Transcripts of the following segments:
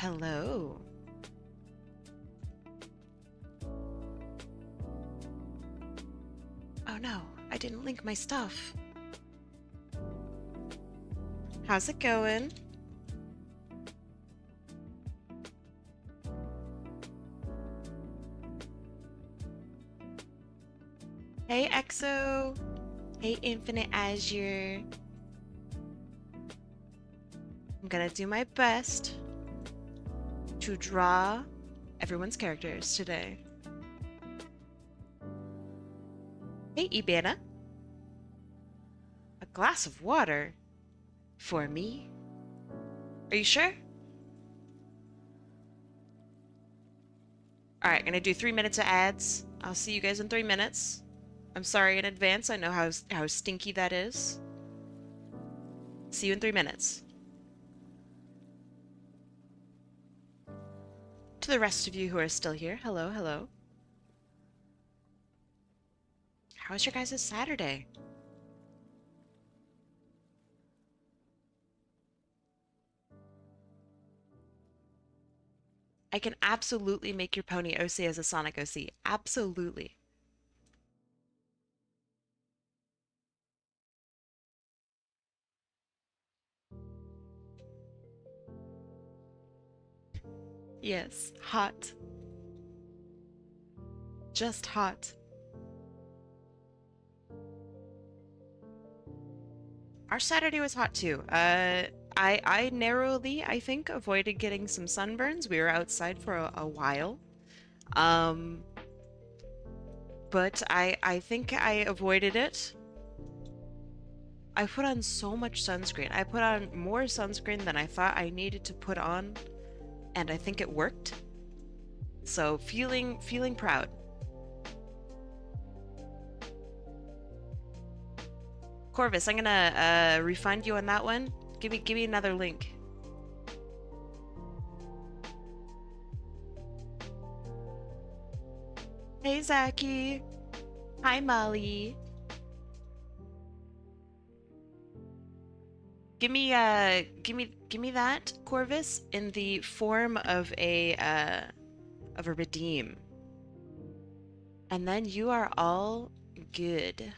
Hello. Oh no, I didn't link my stuff. How's it going? Hey EXO. Hey Infinite Azure. I'm gonna do my best to draw everyone's characters today. Hey Ibana. A glass of water? For me? Are you sure? Alright, gonna do 3 minutes of ads. I'll see you guys in 3 minutes. I'm sorry in advance, I know how stinky that is. See you in 3 minutes. To the rest of you who are still here, hello, hello. How was your guys' Saturday? I can absolutely make your pony OC as a Sonic OC. Absolutely. Yes, hot. Just hot. Our Saturday was hot too. I narrowly, I think, avoided getting some sunburns. We were outside for a while. Um, but I think I avoided it. I put on so much sunscreen. I put on more sunscreen than I thought I needed to put on, and I think it worked. So feeling proud. Corvus, I'm gonna refund you on that one. Give me another link. Hey Zaki. Hi Molly. Give me that, Corvus, in the form of a redeem. And then you are all good.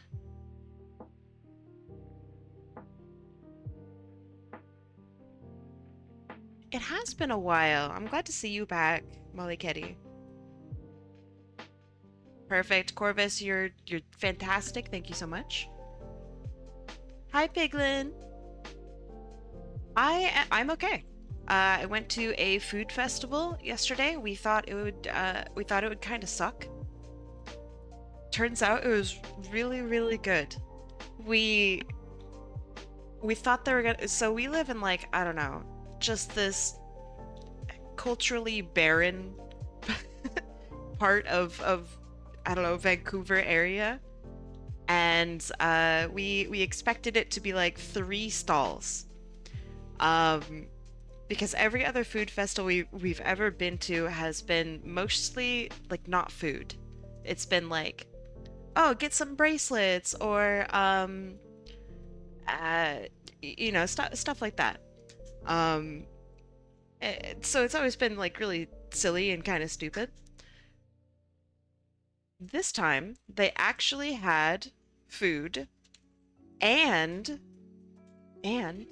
It has been a while. I'm glad to see you back, Molly Ketty. Perfect. Corvus, you're fantastic. Thank you so much. Hi, Piglin. I'm okay. I went to a food festival yesterday. We thought it would kind of suck. Turns out it was really good. We thought they were gonna. So we live in, like, I don't know, just this culturally barren part of I don't know, Vancouver area, and we expected it to be like 3 stalls, because every other food festival we've ever been to has been mostly like not food. It's been like, oh, get some bracelets, or uh, you know, stuff like that. Um, so it's always been like really silly and kind of stupid. This time they actually had food, and and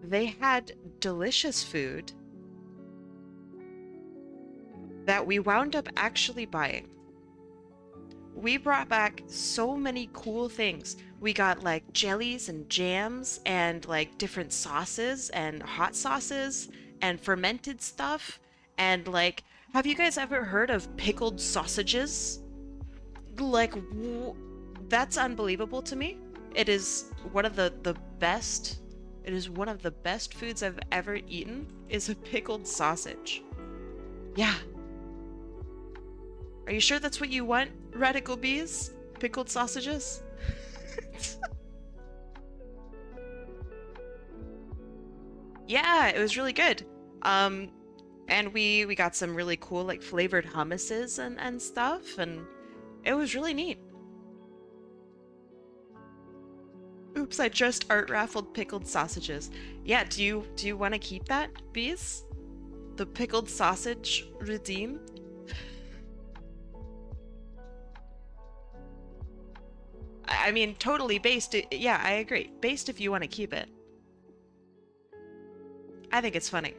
they had delicious food that we wound up actually buying. We brought back so many cool things. We got like jellies and jams and like different sauces and hot sauces and fermented stuff. And like, have you guys ever heard of pickled sausages? Like, that's unbelievable to me. It is one of the best. It is one of the best foods I've ever eaten, is a pickled sausage. Yeah. Are you sure that's what you want, Radical Bees? Pickled sausages? Yeah, it was really good. Um, and we got some really cool like flavored hummuses and stuff, and it was really neat. Oops, I just Art Raffled pickled sausages. Yeah, do you want to keep that, Bees? The pickled sausage redeem? I mean, totally based. Yeah, I agree. Based if you want to keep it. I think it's funny.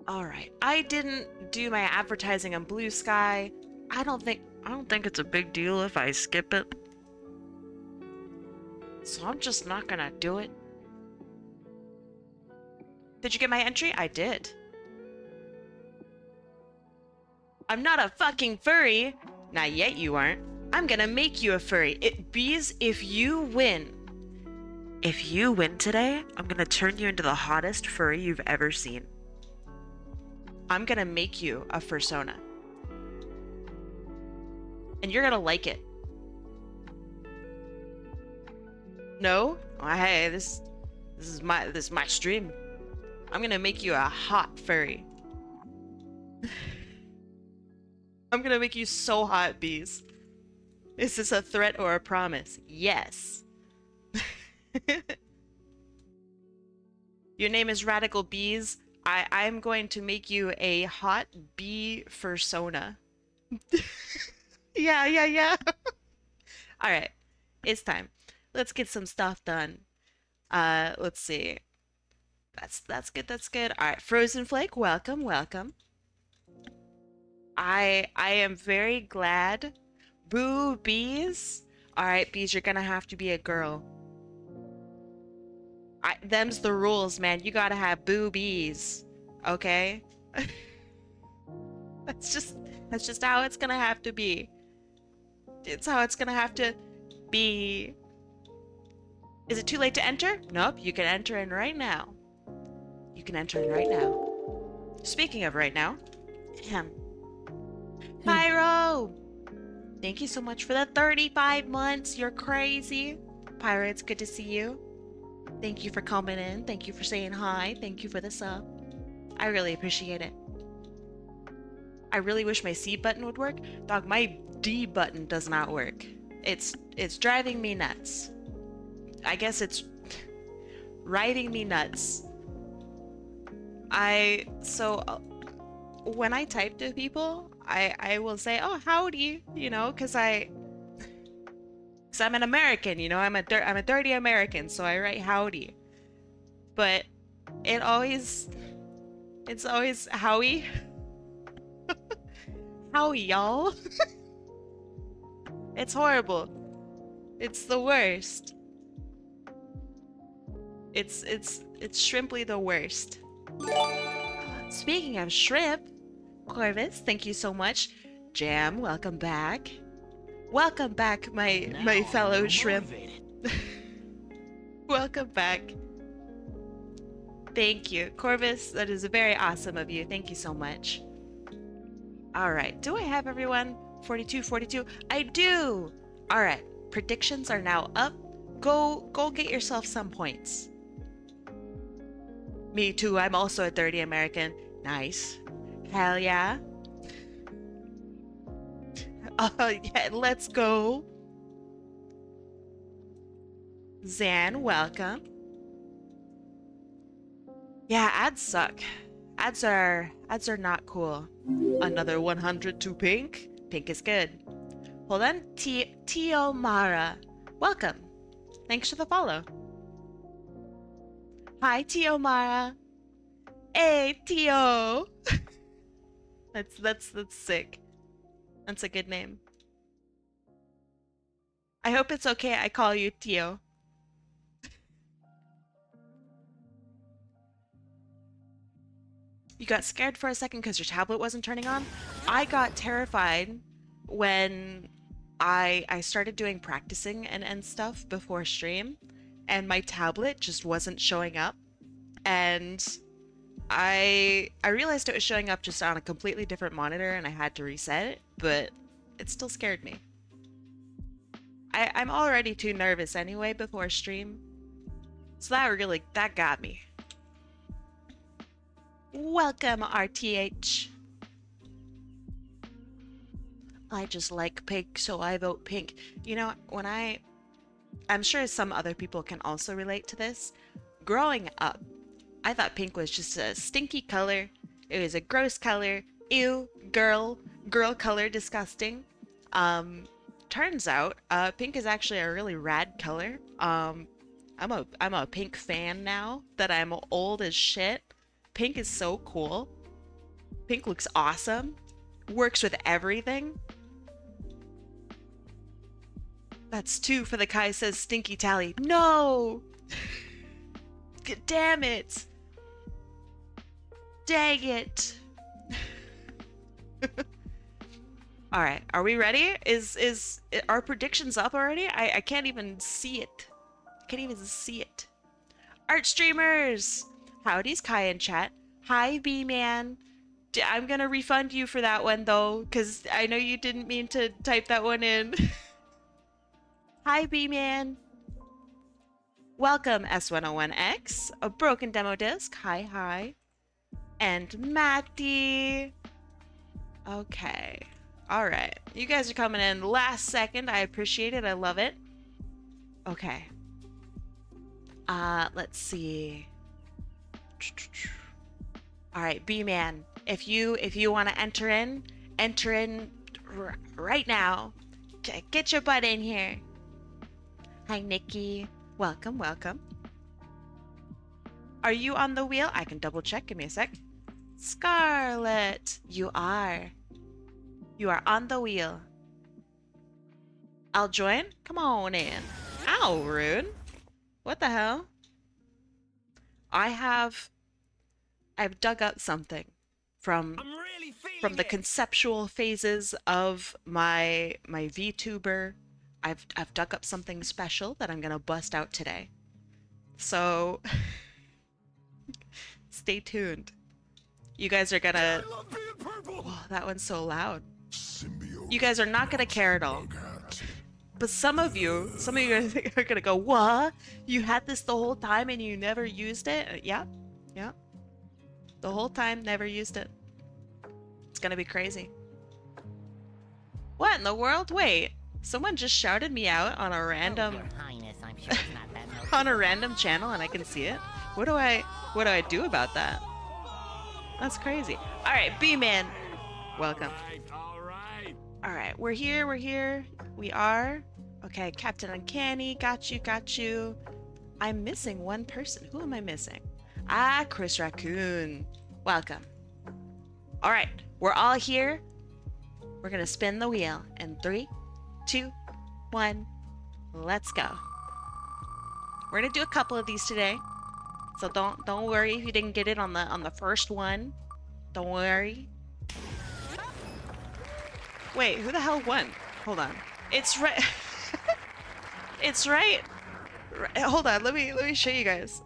All right. I didn't do my advertising on Blue Sky. I don't think it's a big deal if I skip it. So I'm just not gonna do it. Did you get my entry? I did. I'm not a fucking furry. Not yet you aren't. I'm gonna make you a furry. Bees, if you win today, I'm gonna turn you into the hottest furry you've ever seen. I'm gonna make you a fursona. And you're gonna like it. No? Oh, hey, this is my stream. I'm gonna make you a hot furry. I'm gonna make you so hot, Bees. Is this a threat or a promise? Yes. Your name is Radical Bees. I'm going to make you a hot bee fursona. Yeah. All right. It's time. Let's get some stuff done. Let's see. That's good. All right, Frozen Flake, welcome. I am very glad. Boo Bees. All right, Bees, you're gonna have to be a girl. Them's the rules, man. You gotta have boobies, okay? That's just how it's gonna have to be. It's how it's gonna have to be. Is it too late to enter? Nope, you can enter in right now. You can enter in right now. Speaking of right now, Pyro! Thank you so much for the 35 months. You're crazy. Pyro, it's good to see you. Thank you for coming in. Thank you for saying hi. Thank you for the sub. I really appreciate it. I really wish my C button would work. Dog, my D button does not work. It's driving me nuts. I guess it's riding me nuts. When I type to people, I will say, oh, howdy, you know, because I'm an American, you know, I'm a dirty American, so I write howdy. But it's always howie. Howie, y'all. It's horrible. It's the worst. It's shrimply the worst. Speaking of shrimp, Corvus, thank you so much. Jam, welcome back. Welcome back, my fellow shrimp. Welcome back. Thank you. Corvus, that is very awesome of you. Thank you so much. All right. Do I have everyone? 42. I do. All right. Predictions are now up. Go get yourself some points. Me too. I'm also a dirty American. Nice. Hell yeah. Yeah, let's go. Zan, welcome. Yeah, ads suck. Ads are not cool. Another 100 to pink. Pink is good. Hold on. Tio Mara. Welcome. Thanks for the follow. Hi, Tio Mara. Hey, Tio. That's sick. That's a good name. I hope it's okay I call you Tio. You got scared for a second because your tablet wasn't turning on? I got terrified when I started doing practicing and stuff before stream, and my tablet just wasn't showing up. And I realized it was showing up just on a completely different monitor, and I had to reset it, but it still scared me. I'm already too nervous anyway before stream, so that got me. Welcome, RTH. I just like pink, so I vote pink. You know, I'm sure some other people can also relate to this. Growing up, I thought pink was just a stinky color. It was a gross color. Ew, girl color, disgusting. Um, Turns out, pink is actually a really rad color. I'm a pink fan now that I'm old as shit. Pink is so cool. Pink looks awesome. Works with everything. That's two for the Kai says stinky tally. No! Damn it! Dang it! All right, are we ready? Is our predictions up already? I can't even see it. I can't even see it. Art streamers, howdy's Kai in chat. Hi B man. I'm gonna refund you for that one though, cause I know you didn't mean to type that one in. Hi B man. Welcome S101X, a broken demo disc. Hi. And Matty. Okay. All right. You guys are coming in last second. I appreciate it. I love it. Okay. Let's see. All right, B-Man. If you want to enter in right now. Get your butt in here. Hi, Nikki. Welcome. Are you on the wheel? I can double check. Give me a sec. Scarlet, you are. You are on the wheel. I'll join. Come on in. Ow, rude. What the hell? I've dug up something from the conceptual phases of my VTuber. I've dug up something special that I'm gonna bust out today. So stay tuned. You guys are gonna. Whoa, that one's so loud. You guys are not gonna care at all. But some of you are gonna go, what? You had this the whole time and you never used it? Yeah. The whole time, never used it. It's gonna be crazy. What in the world? Wait, someone just shouted me out on a random on a random channel and I can see it. What do I do about that? That's crazy. All right, B-Man, welcome. All right, we're here. We are. Okay, Captain Uncanny, got you. I'm missing one person. Who am I missing? Ah, crisraccoon. Welcome. All right, we're all here. We're gonna spin the wheel in 3, 2, 1. Let's go. We're gonna do a couple of these today, so don't worry if you didn't get it on the first one. Don't worry. Wait, who the hell won? Hold on. It's right. It's right. Hold on. Let me show you guys.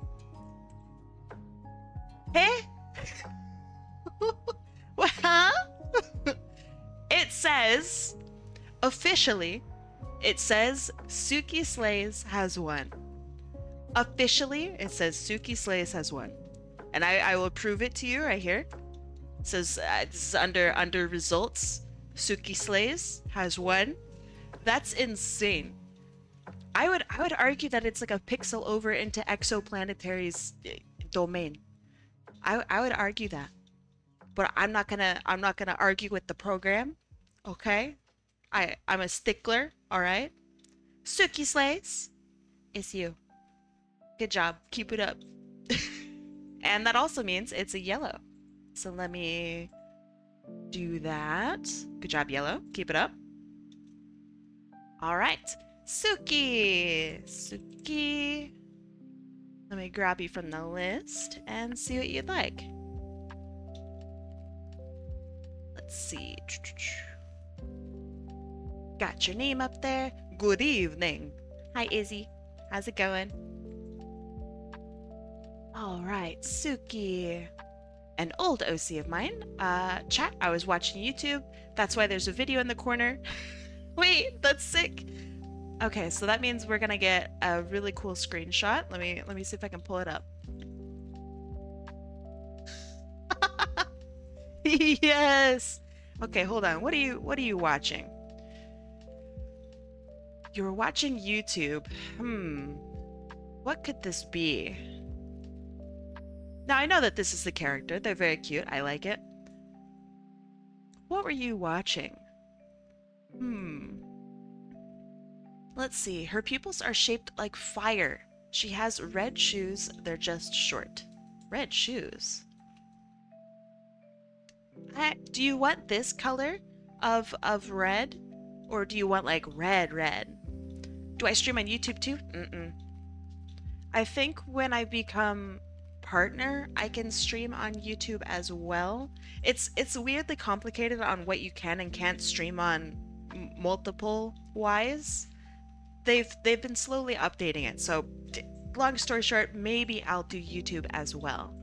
Hey. What? Huh? It says officially. It says SukiSlays has won. Officially, it says SukiSlays has won, and I will prove it to you right here. It says this is under results. SukiSlays has won. That's insane. I would argue that it's like a pixel over into Exoplanetary's domain. I would argue that, but I'm not gonna argue with the program. Okay, I'm a stickler. All right, SukiSlays, it's you. Good job. Keep it up. And that also means it's a yellow. So let me do that. Good job, yellow. Keep it up. All right. Suki. Let me grab you from the list and see what you'd like. Let's see. Got your name up there. Good evening. Hi, Izzy. How's it going? All right, Suki. An old OC of mine. Chat, I was watching YouTube. That's why there's a video in the corner. Wait, that's sick. Okay, so that means we're gonna get a really cool screenshot. Let me see if I can pull it up. Yes. Okay, hold on. What are you watching? You're watching YouTube. What could this be? Now I know that this is the character. They're very cute. I like it. What were you watching? Let's see. Her pupils are shaped like fire. She has red shoes. They're just short. Red shoes. Do you want this color of red? Or do you want like red red? Do I stream on YouTube too? I think when I become partner, I can stream on YouTube as well. It's weirdly complicated on what you can and can't stream on multiple wise. They've been slowly updating it. So long story short, maybe I'll do YouTube as well.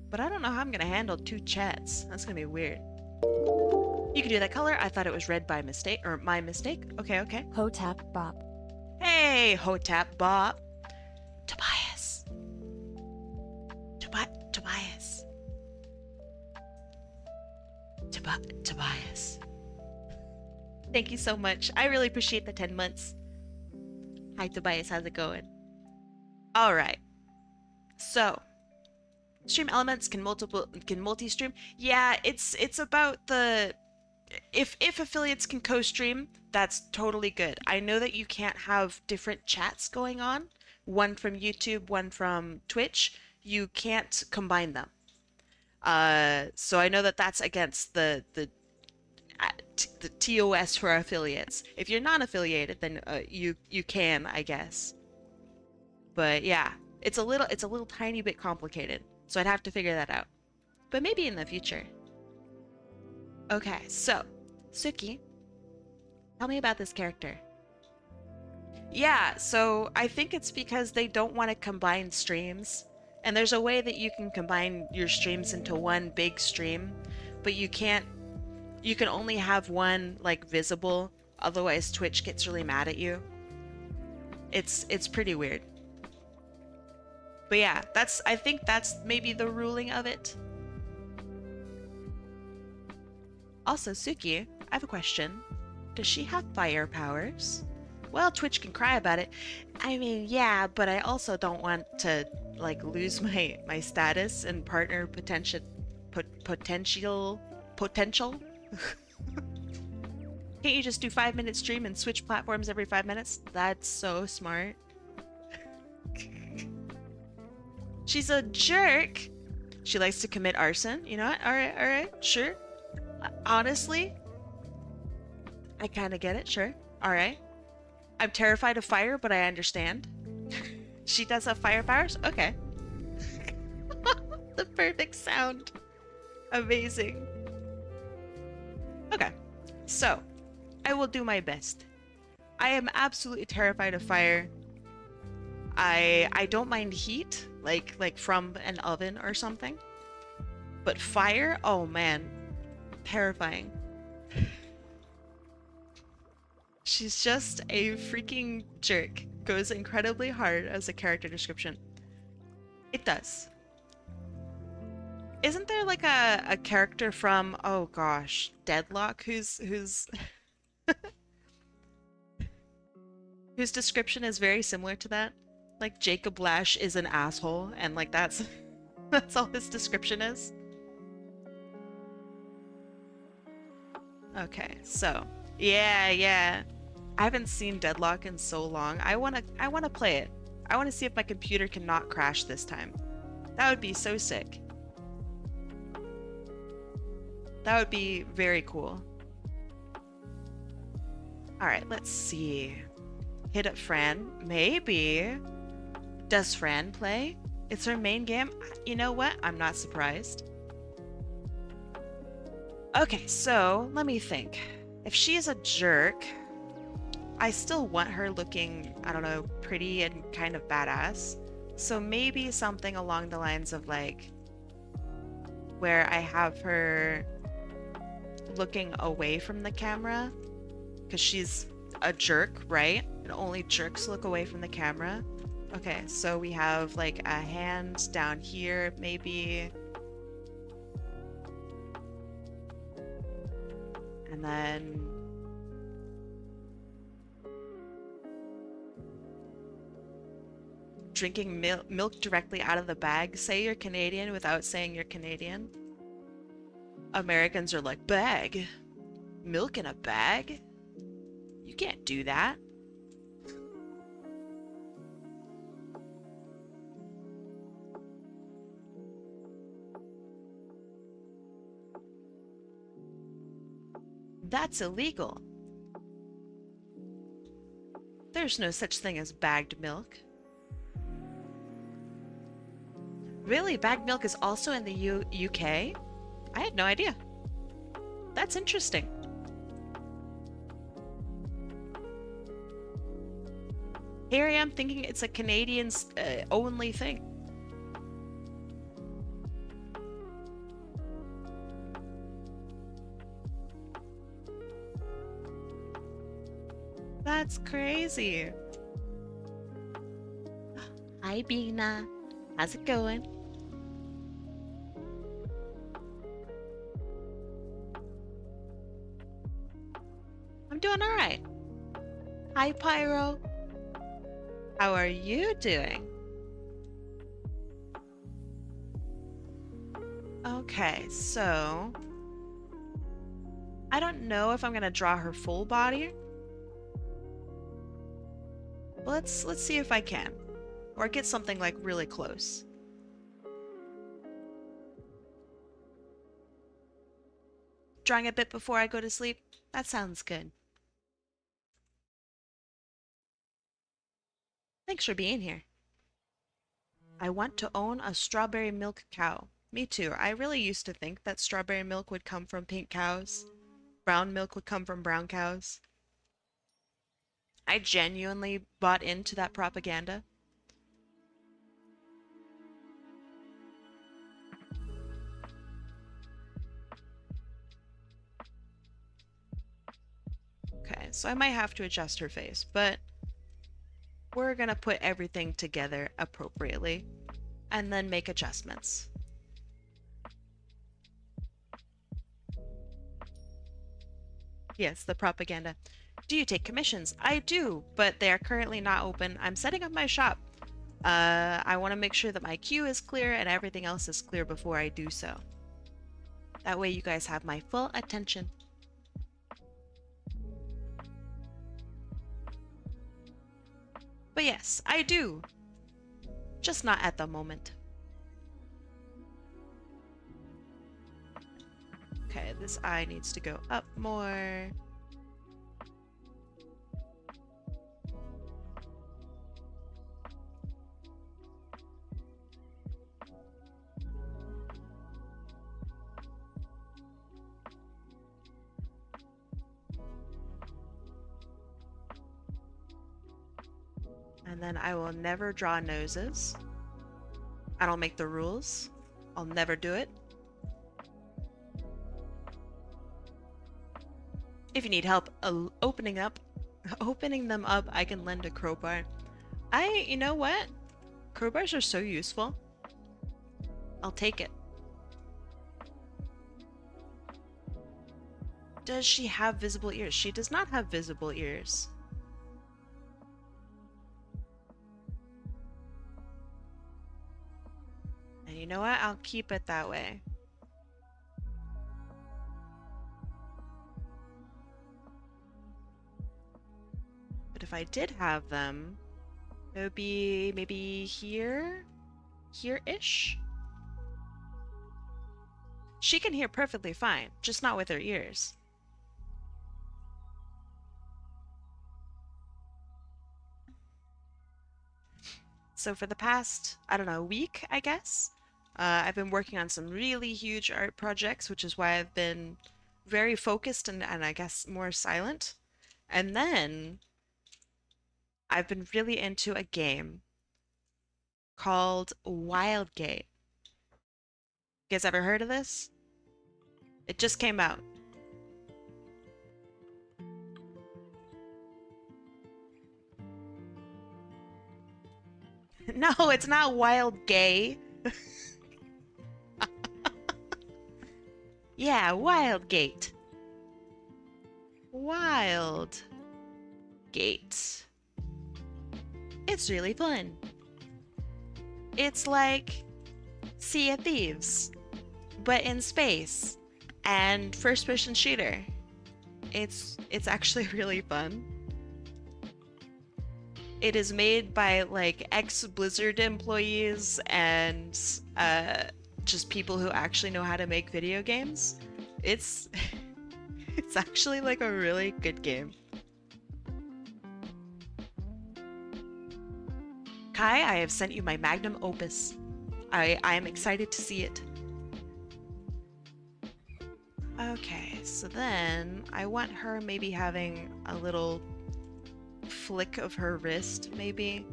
But I don't know how I'm gonna handle two chats. That's gonna be weird. You can do that color. I thought it was red by mistake, or my mistake. Okay, okay. Hotap Bop. Hey, Hotap Bop. Tobias. Tobias. Tobias. Thank you so much. I really appreciate the 10 months. Hi, Tobias. How's it going? All right. So, stream elements can multi-stream. Yeah, it's about the if affiliates can co-stream, that's totally good. I know that you can't have different chats going on, one from YouTube, one from Twitch. You can't combine them. So I know that that's against the TOS for affiliates. If you're non-affiliated, then you can, I guess. But yeah, it's a little tiny bit complicated. So I'd have to figure that out. But maybe in the future. Okay, so Suki, tell me about this character. Yeah, so I think it's because they don't want to combine streams. And there's a way that you can combine your streams into one big stream, but you can't. You can only have one like visible, otherwise Twitch gets really mad at you. It's pretty weird. But yeah, I think that's maybe the ruling of it. Also, Suki, I have a question. Does she have fire powers? Well, Twitch can cry about it. I mean, yeah, but I also don't want to like lose my status and partner potential. Can't you just do 5-minute stream and switch platforms every 5 minutes? That's so smart. She's a jerk. She likes to commit arson. You know what? All right, sure. Honestly, I kind of get it. Sure. All right. I'm terrified of fire, but I understand. She does have fire powers? Okay. The perfect sound. Amazing. Okay. So, I will do my best. I am absolutely terrified of fire. I don't mind heat, like from an oven or something. But fire? Oh man. Terrifying. She's just a freaking jerk. Goes incredibly hard as a character description. It does. Isn't there like a character from, oh gosh, Deadlock whose whose description is very similar to that? Like Jacob Lash is an asshole and like that's all his description is. Okay, so yeah. I haven't seen Deadlock in so long. I wanna play it. I wanna see if my computer can not crash this time. That would be so sick. That would be very cool. Alright, let's see. Hit up Fran. Maybe. Does Fran play? It's her main game? You know what? I'm not surprised. Okay, so let me think. If she's a jerk, I still want her looking, I don't know, pretty and kind of badass. So maybe something along the lines of like, where I have her looking away from the camera, because she's a jerk, right? And only jerks look away from the camera. Okay, so we have like a hand down here, maybe. And then drinking milk directly out of the bag. Say you're Canadian without saying you're Canadian. Americans are like, bag? Milk in a bag? You can't do that. That's illegal. There's no such thing as bagged milk. Really? Bagged milk is also in the UK? I had no idea. That's interesting. Here I am thinking it's a Canadians only thing. That's crazy. Hi, Bina. How's it going? I'm doing all right. Hi, Pyro. How are you doing? Okay, so I don't know if I'm gonna draw her full body. Let's see if I can, or get something like really close. Drawing a bit before I go to sleep? That sounds good. Thanks for being here. I want to own a strawberry milk cow. Me too. I really used to think that strawberry milk would come from pink cows. Brown milk would come from brown cows. I genuinely bought into that propaganda. Okay, so I might have to adjust her face, but we're gonna put everything together appropriately and then make adjustments. Yes, the propaganda. Do you take commissions? I do, but they are currently not open. I'm setting up my shop. I want to make sure that my queue is clear and everything else is clear before I do so. That way you guys have my full attention. But yes, I do. Just not at the moment. Okay, this eye needs to go up more. And then I will never draw noses. I don't make the rules. I'll never do it. If you need help opening them up, I can lend a crowbar. You know what? Crowbars are so useful. I'll take it. Does she have visible ears? She does not have visible ears. And you know what? I'll keep it that way. But if I did have them, it would be maybe here? Here-ish? She can hear perfectly fine, just not with her ears. So for the past, I don't know, week, I guess, I've been working on some really huge art projects, which is why I've been very focused and I guess more silent. And then I've been really into a game called Wildgate. You guys ever heard of this? It just came out. No, it's not Wild Gay. Yeah, Wildgate. Wild Gate. It's really fun. It's like Sea of Thieves, but in space and first-person shooter. It's actually really fun. It is made by like ex-Blizzard employees and just people who actually know how to make video games. It's it's actually like a really good game. Kai, I have sent you my magnum opus. I am excited to see it. Okay, so then I want her maybe having a little flick of her wrist, maybe.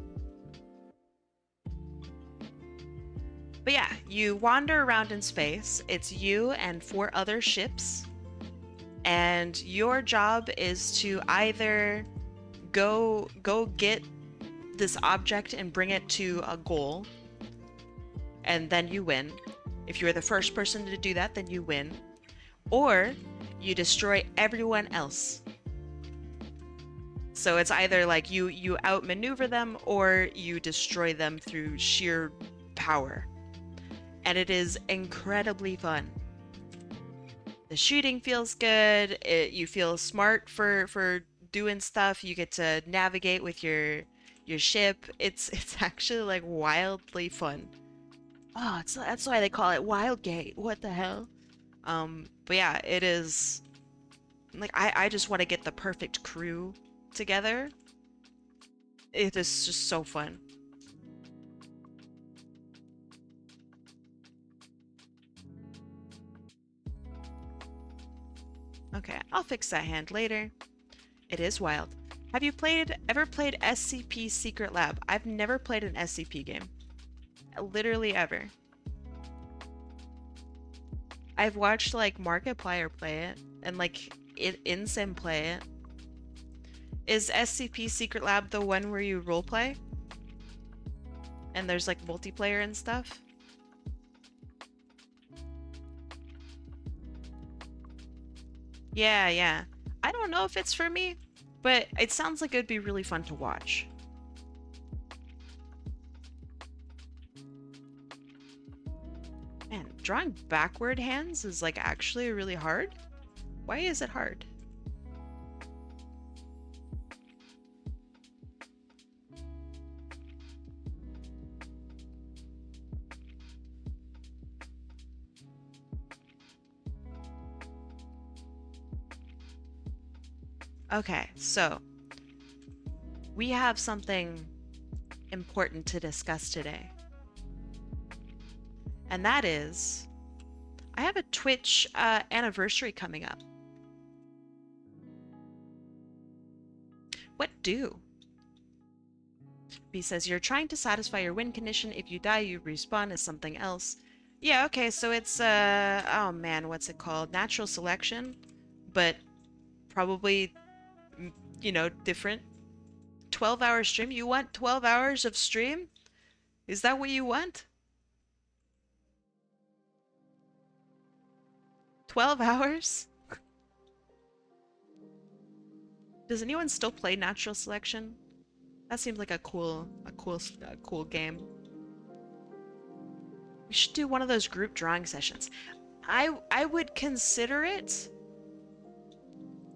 But yeah, you wander around in space. It's you and 4 other ships. And your job is to either go get this object and bring it to a goal, and then you win. If you're the first person to do that, then you win. Or you destroy everyone else. So it's either like you outmaneuver them or you destroy them through sheer power. And it is incredibly fun. The shooting feels good. You feel smart for doing stuff. You get to navigate with your ship. It's actually like wildly fun. Oh, that's why they call it Wildgate. What the hell? But yeah, it is like I just want to get the perfect crew together. It is just so fun. Okay, I'll fix that hand later. It is wild. Have you ever played SCP Secret Lab? I've never played an SCP game. Literally ever. I've watched like Markiplier play it and like Insim play it. Is SCP Secret Lab the one where you roleplay? And there's like multiplayer and stuff? Yeah, yeah. I don't know if it's for me, but it sounds like it'd be really fun to watch. Man, drawing backward hands is like actually really hard. Why is it hard? Okay, so we have something important to discuss today. And that is, I have a Twitch anniversary coming up. What do? B says, you're trying to satisfy your win condition. If you die, you respawn as something else. Yeah, okay, so it's, oh man, what's it called? Natural selection, but probably, you know, different. 12-hour stream? You want 12 hours of stream? Is that what you want? 12 hours? Does anyone still play natural selection? That seems like a cool game. We should do one of those group drawing sessions. I would consider it,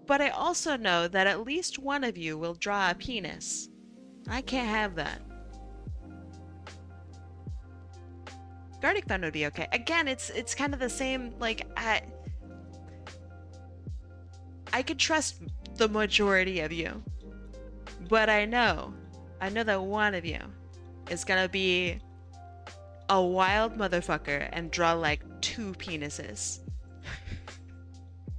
but I also know that at least one of you will draw a penis. I can't have that. Gartic Fun would be okay. Again, it's kind of the same, like, I could trust the majority of you, but I know that one of you is gonna be a wild motherfucker and draw like 2 penises.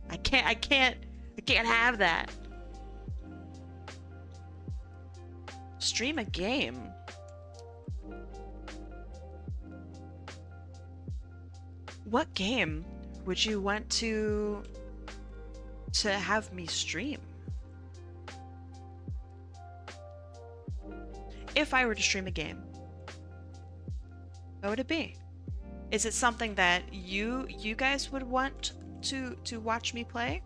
I can't have that. Stream a game. What game would you want to have me stream? If I were to stream a game, what would it be? Is it something that you guys would want to watch me play?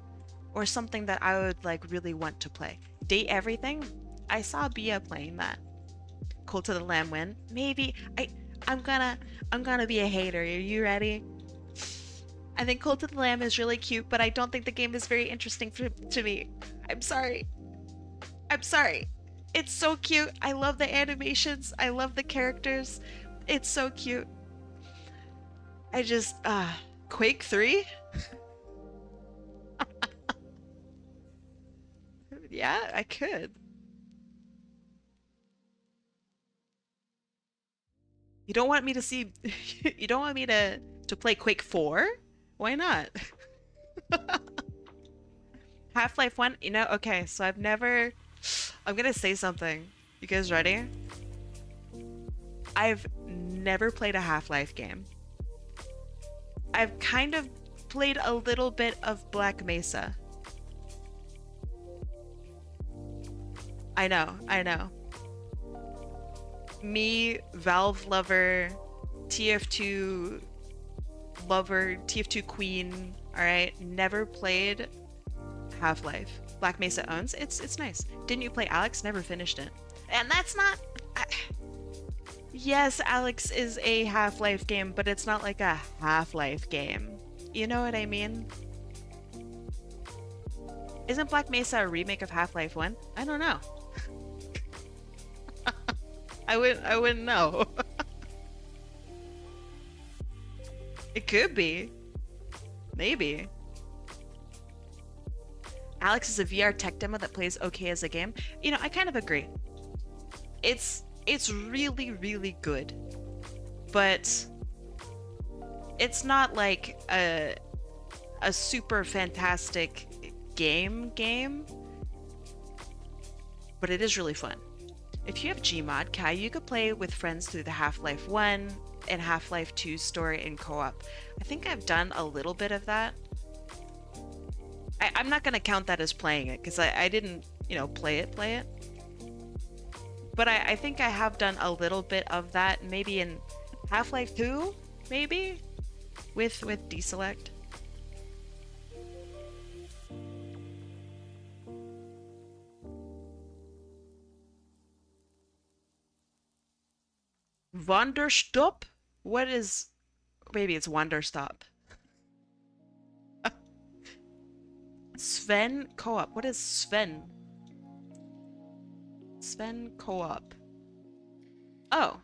or something that I would like really want to play. Date Everything. I saw Bia playing that. Cult of the Lamb win. Maybe I'm gonna I'm gonna be a hater. Are you ready? I think Cult of the Lamb is really cute, but I don't think the game is very interesting to me. I'm sorry. I'm sorry. It's so cute. I love the animations. I love the characters. It's so cute. I just Quake 3? Yeah, I could. You don't want me to see you don't want me to play Quake 4? Why not? Half-Life 1, you know, okay, so I'm gonna say something. You guys ready? I've never played a Half-Life game. I've kind of played a little bit of Black Mesa. I know, I know. Me, Valve lover, TF2 lover, TF2 queen, alright? Never played Half-Life. Black Mesa owns. It's nice. Didn't you play Alex? Never finished it. And that's not... Yes, Alex is a Half-Life game, but it's not like a Half-Life game. You know what I mean? Isn't Black Mesa a remake of Half-Life 1? I don't know. I wouldn't know. It could be. Maybe. Alex is a VR tech demo that plays okay as a game. You know, I kind of agree. It's really, really good. But it's not like a super fantastic game, but it is really fun. If you have Gmod, Kai, you could play with friends through the Half-Life 1 and Half-Life 2 story in co-op. I think I've done a little bit of that. I'm not going to count that as playing it because I didn't, you know, play it. But I think I have done a little bit of that, maybe in Half-Life 2, maybe? With Deselect. Wanderstop? What is... Maybe it's Wanderstop. Sven co-op. What is Sven? Sven co-op. Oh.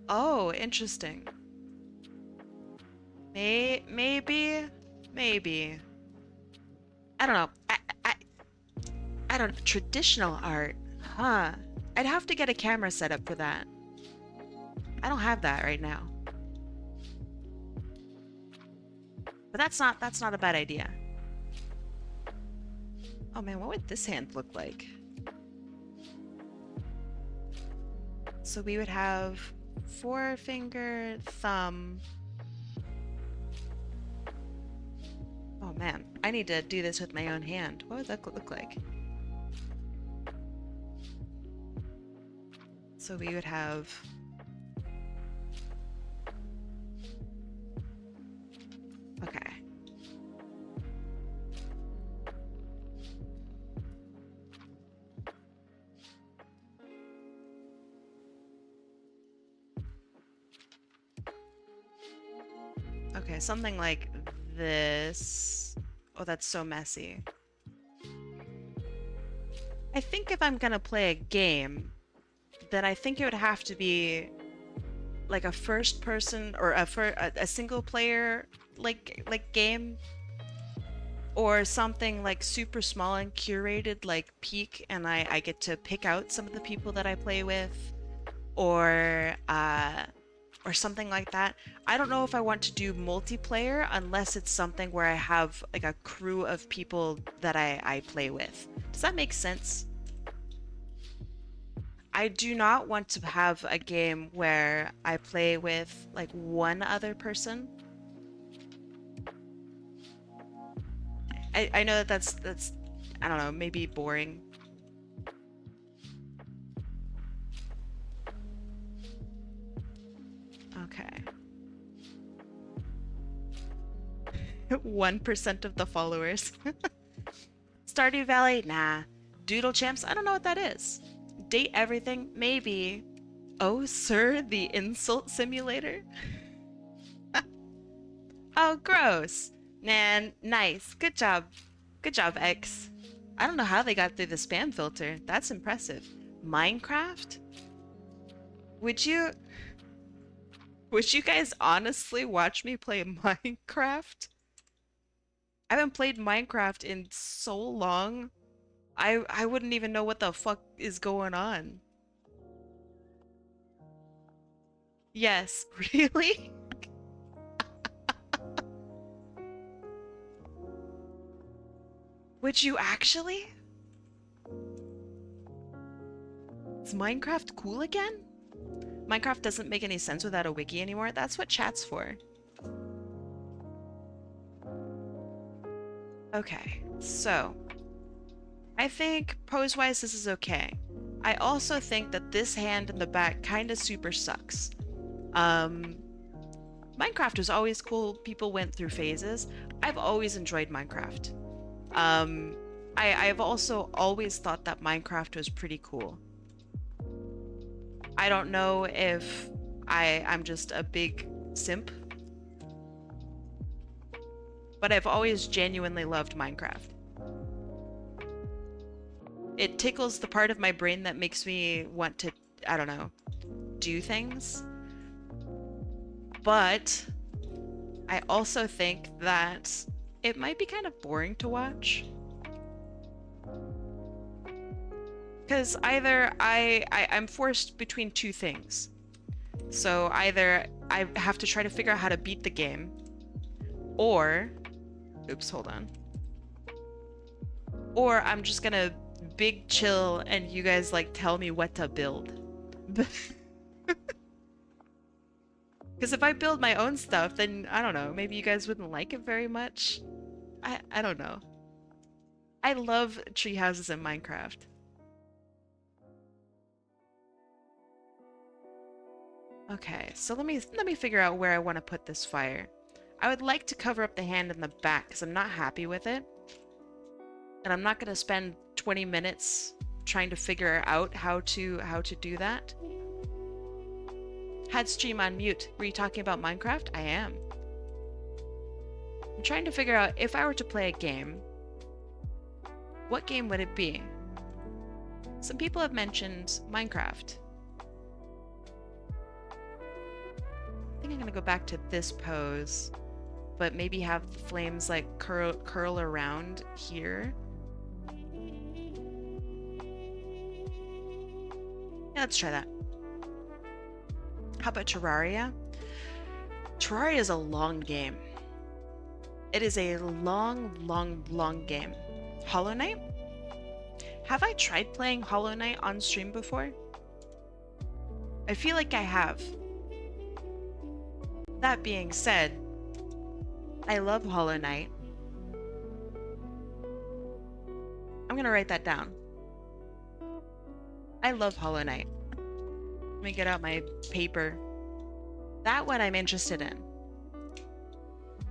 Oh, interesting. Maybe. I don't know. I don't know. Traditional art. Huh. I'd have to get a camera set up for that. I don't have that right now. But that's not a bad idea. Oh man, what would this hand look like? So we would have forefinger, thumb. Oh man, I need to do this with my own hand. What would that look like? So we would have... Okay. Okay, something like this. Oh, that's so messy. I think if I'm gonna play a game, then I think it would have to be like a first person or a single player like game, or something like super small and curated like Peak, and I get to pick out some of the people that I play with, or something like that. I don't know if I want to do multiplayer unless it's something where I have like a crew of people that I play with. Does that make sense? I do not want to have a game where I play with like one other person. I know that that's I don't know, maybe boring. Okay. 1% of the followers. Stardew Valley? Nah. Doodle Champs? I don't know what that is. Date Everything? Maybe. Oh, sir, the insult simulator? Oh, gross. Man, nice. Good job. Good job, X. I don't know how they got through the spam filter. That's impressive. Minecraft? Would you... Would you guys honestly watch me play Minecraft? I haven't played Minecraft in so long. I wouldn't even know what the fuck is going on. Yes, really? Would you actually? Is Minecraft cool again? Minecraft doesn't make any sense without a wiki anymore. That's what chat's for. Okay, so I think pose-wise this is okay. I also think that this hand in the back kind of super sucks. Minecraft was always cool. People went through phases. I've always enjoyed Minecraft. I've also always thought that Minecraft was pretty cool. I don't know if I'm just a big simp, but I've always genuinely loved Minecraft. It tickles the part of my brain that makes me want to, I don't know, do things. But I also think that it might be kind of boring to watch. Because either I'm forced between two things. So either I have to try to figure out how to beat the game, or... Oops, hold on. Or I'm just gonna big chill and you guys like tell me what to build. Because if I build my own stuff, then I don't know, maybe you guys wouldn't like it very much. I don't know. I love tree houses in Minecraft. Okay, so let me figure out where I want to put this fire. I would like to cover up the hand in the back because I'm not happy with it. And I'm not going to spend 20 minutes trying to figure out how to do that. Had stream on mute. Were you talking about Minecraft? I am. I'm trying to figure out if I were to play a game, what game would it be? Some people have mentioned Minecraft. I think I'm gonna go back to this pose, but maybe have the flames like curl around here. Yeah, let's try that. How about Terraria? Terraria is a long game. It is a long game. Hollow Knight? Have I tried playing Hollow Knight on stream before? I feel like I have. That being said, I love Hollow Knight. I'm gonna write that down. I love Hollow Knight. Let me get out my paper. That one I'm interested in.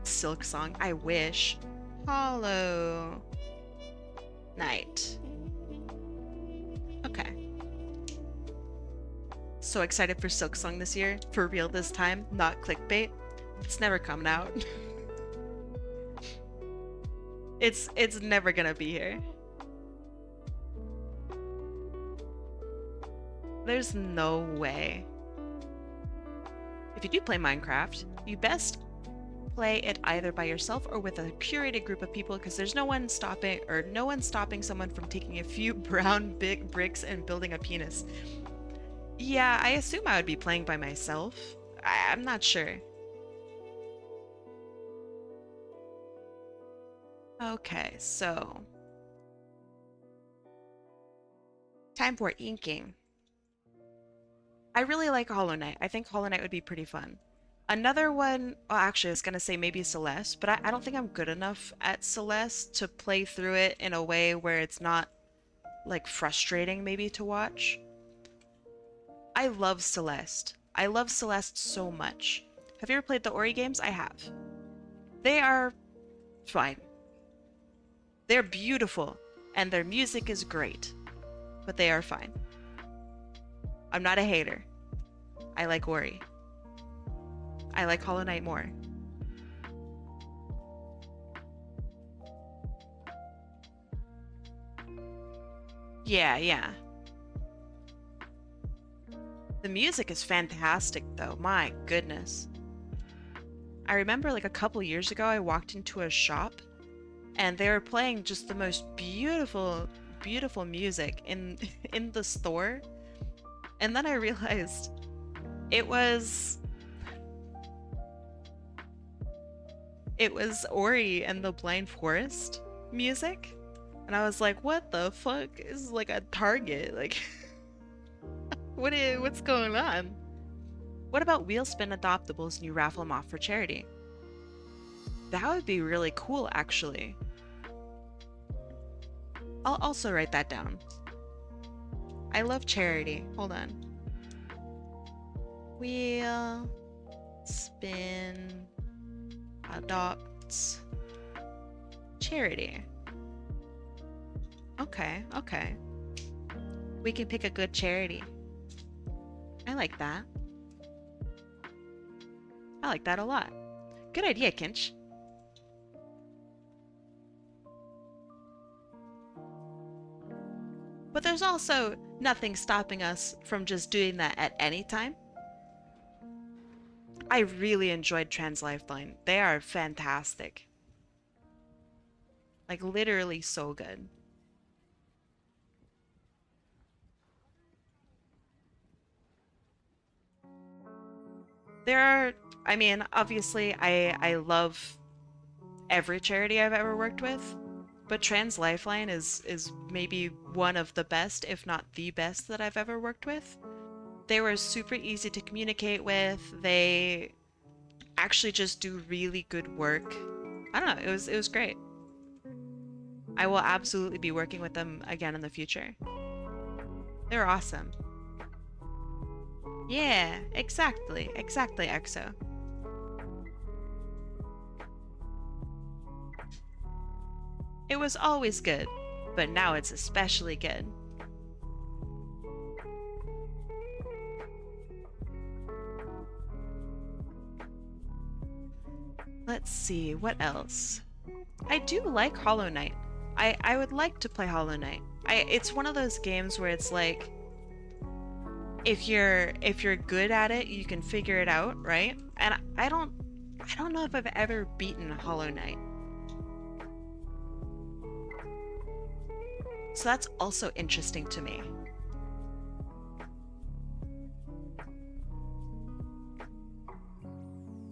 Silk Song, I wish. Hollow Knight. Okay. So excited for Silk Song this year. For real this time, not clickbait. It's never coming out. It's never gonna be here. There's no way. If you do play Minecraft, you best play it either by yourself or with a curated group of people, because there's no one stopping someone from taking a few brown big bricks and building a penis. Yeah, I assume I would be playing by myself. I'm not sure. Okay, so time for inking. I really like Hollow Knight. I think Hollow Knight would be pretty fun. Another one, well, actually, I was gonna say maybe Celeste, but I don't think I'm good enough at Celeste to play through it in a way where it's not, like, frustrating maybe to watch. I love Celeste. I love Celeste so much. Have you ever played the Ori games? I have. They are Fine. They're beautiful, and their music is great, but they are fine. I'm not a hater. I like Ori. I like Hollow Knight more. Yeah, yeah. The music is fantastic, though. My goodness. I remember like a couple years ago, I walked into a shop and they were playing just the most beautiful, beautiful music in in the store. And then I realized it was it was Ori and the Blind Forest music. And I was like, what the fuck? This is like a Target. Like what's going on? What about Wheelspin Adoptable's new raffle I'm off for charity? That would be really cool, actually. I'll also write that down. I love charity. Hold on. Wheel spin adopts charity. Okay, okay. We can pick a good charity. I like that. I like that a lot. Good idea, Kinch. But there's also nothing stopping us from just doing that at any time. I really enjoyed Trans Lifeline. They are fantastic. Like literally so good. There are, I mean, obviously I love every charity I've ever worked with, but Trans Lifeline is maybe one of the best, if not the best that I've ever worked with. They were super easy to communicate with. They actually just do really good work. I don't know, it was great. I will absolutely be working with them again in the future. They're awesome. Yeah, exactly. Exactly, EXO. It was always good, but now it's especially good. Let's see, what else? I do like Hollow Knight. I would like to play Hollow Knight. It's one of those games where it's like if you're good at it, you can figure it out, right? And I don't know if I've ever beaten Hollow Knight. So that's also interesting to me.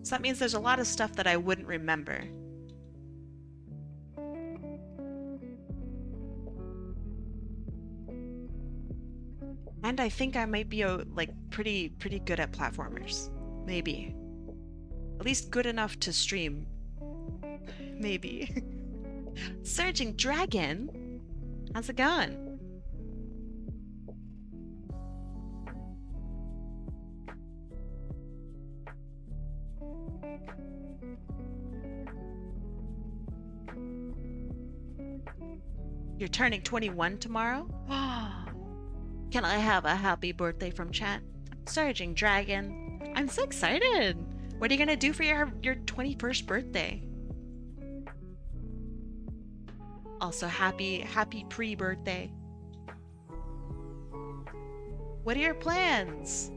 So that means there's a lot of stuff that I wouldn't remember. And I think I might be like pretty good at platformers. Maybe. At least good enough to stream. Maybe. Surging Dragon? How's it going? You're turning 21 tomorrow? Can I have a happy birthday from chat? Surging Dragon. I'm so excited. What are you gonna do for your 21st birthday? Also, happy pre-birthday. What are your plans?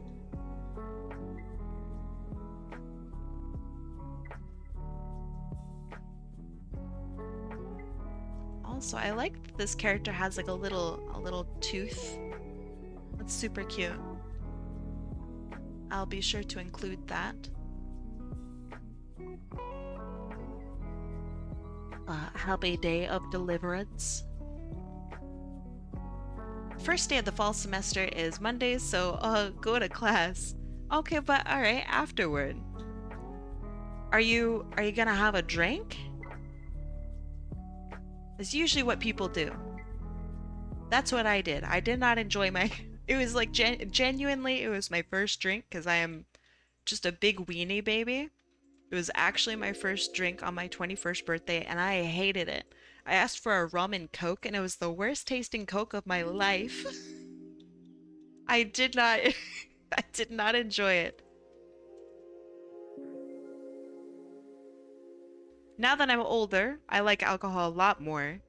Also, I like that this character has like a little tooth. That's super cute. I'll be sure to include that. Happy day of deliverance. First day of the fall semester is Mondays, so go to class. Okay, but alright, afterward. Are you gonna have a drink? That's usually what people do. That's what I did. I did not enjoy my... It was like, genuinely, it was my first drink because I am just a big weenie baby. It was actually my first drink on my 21st birthday, and I hated it. I asked for a rum and coke, and it was the worst tasting coke of my life. I did not, I did not enjoy it. Now that I'm older, I like alcohol a lot more.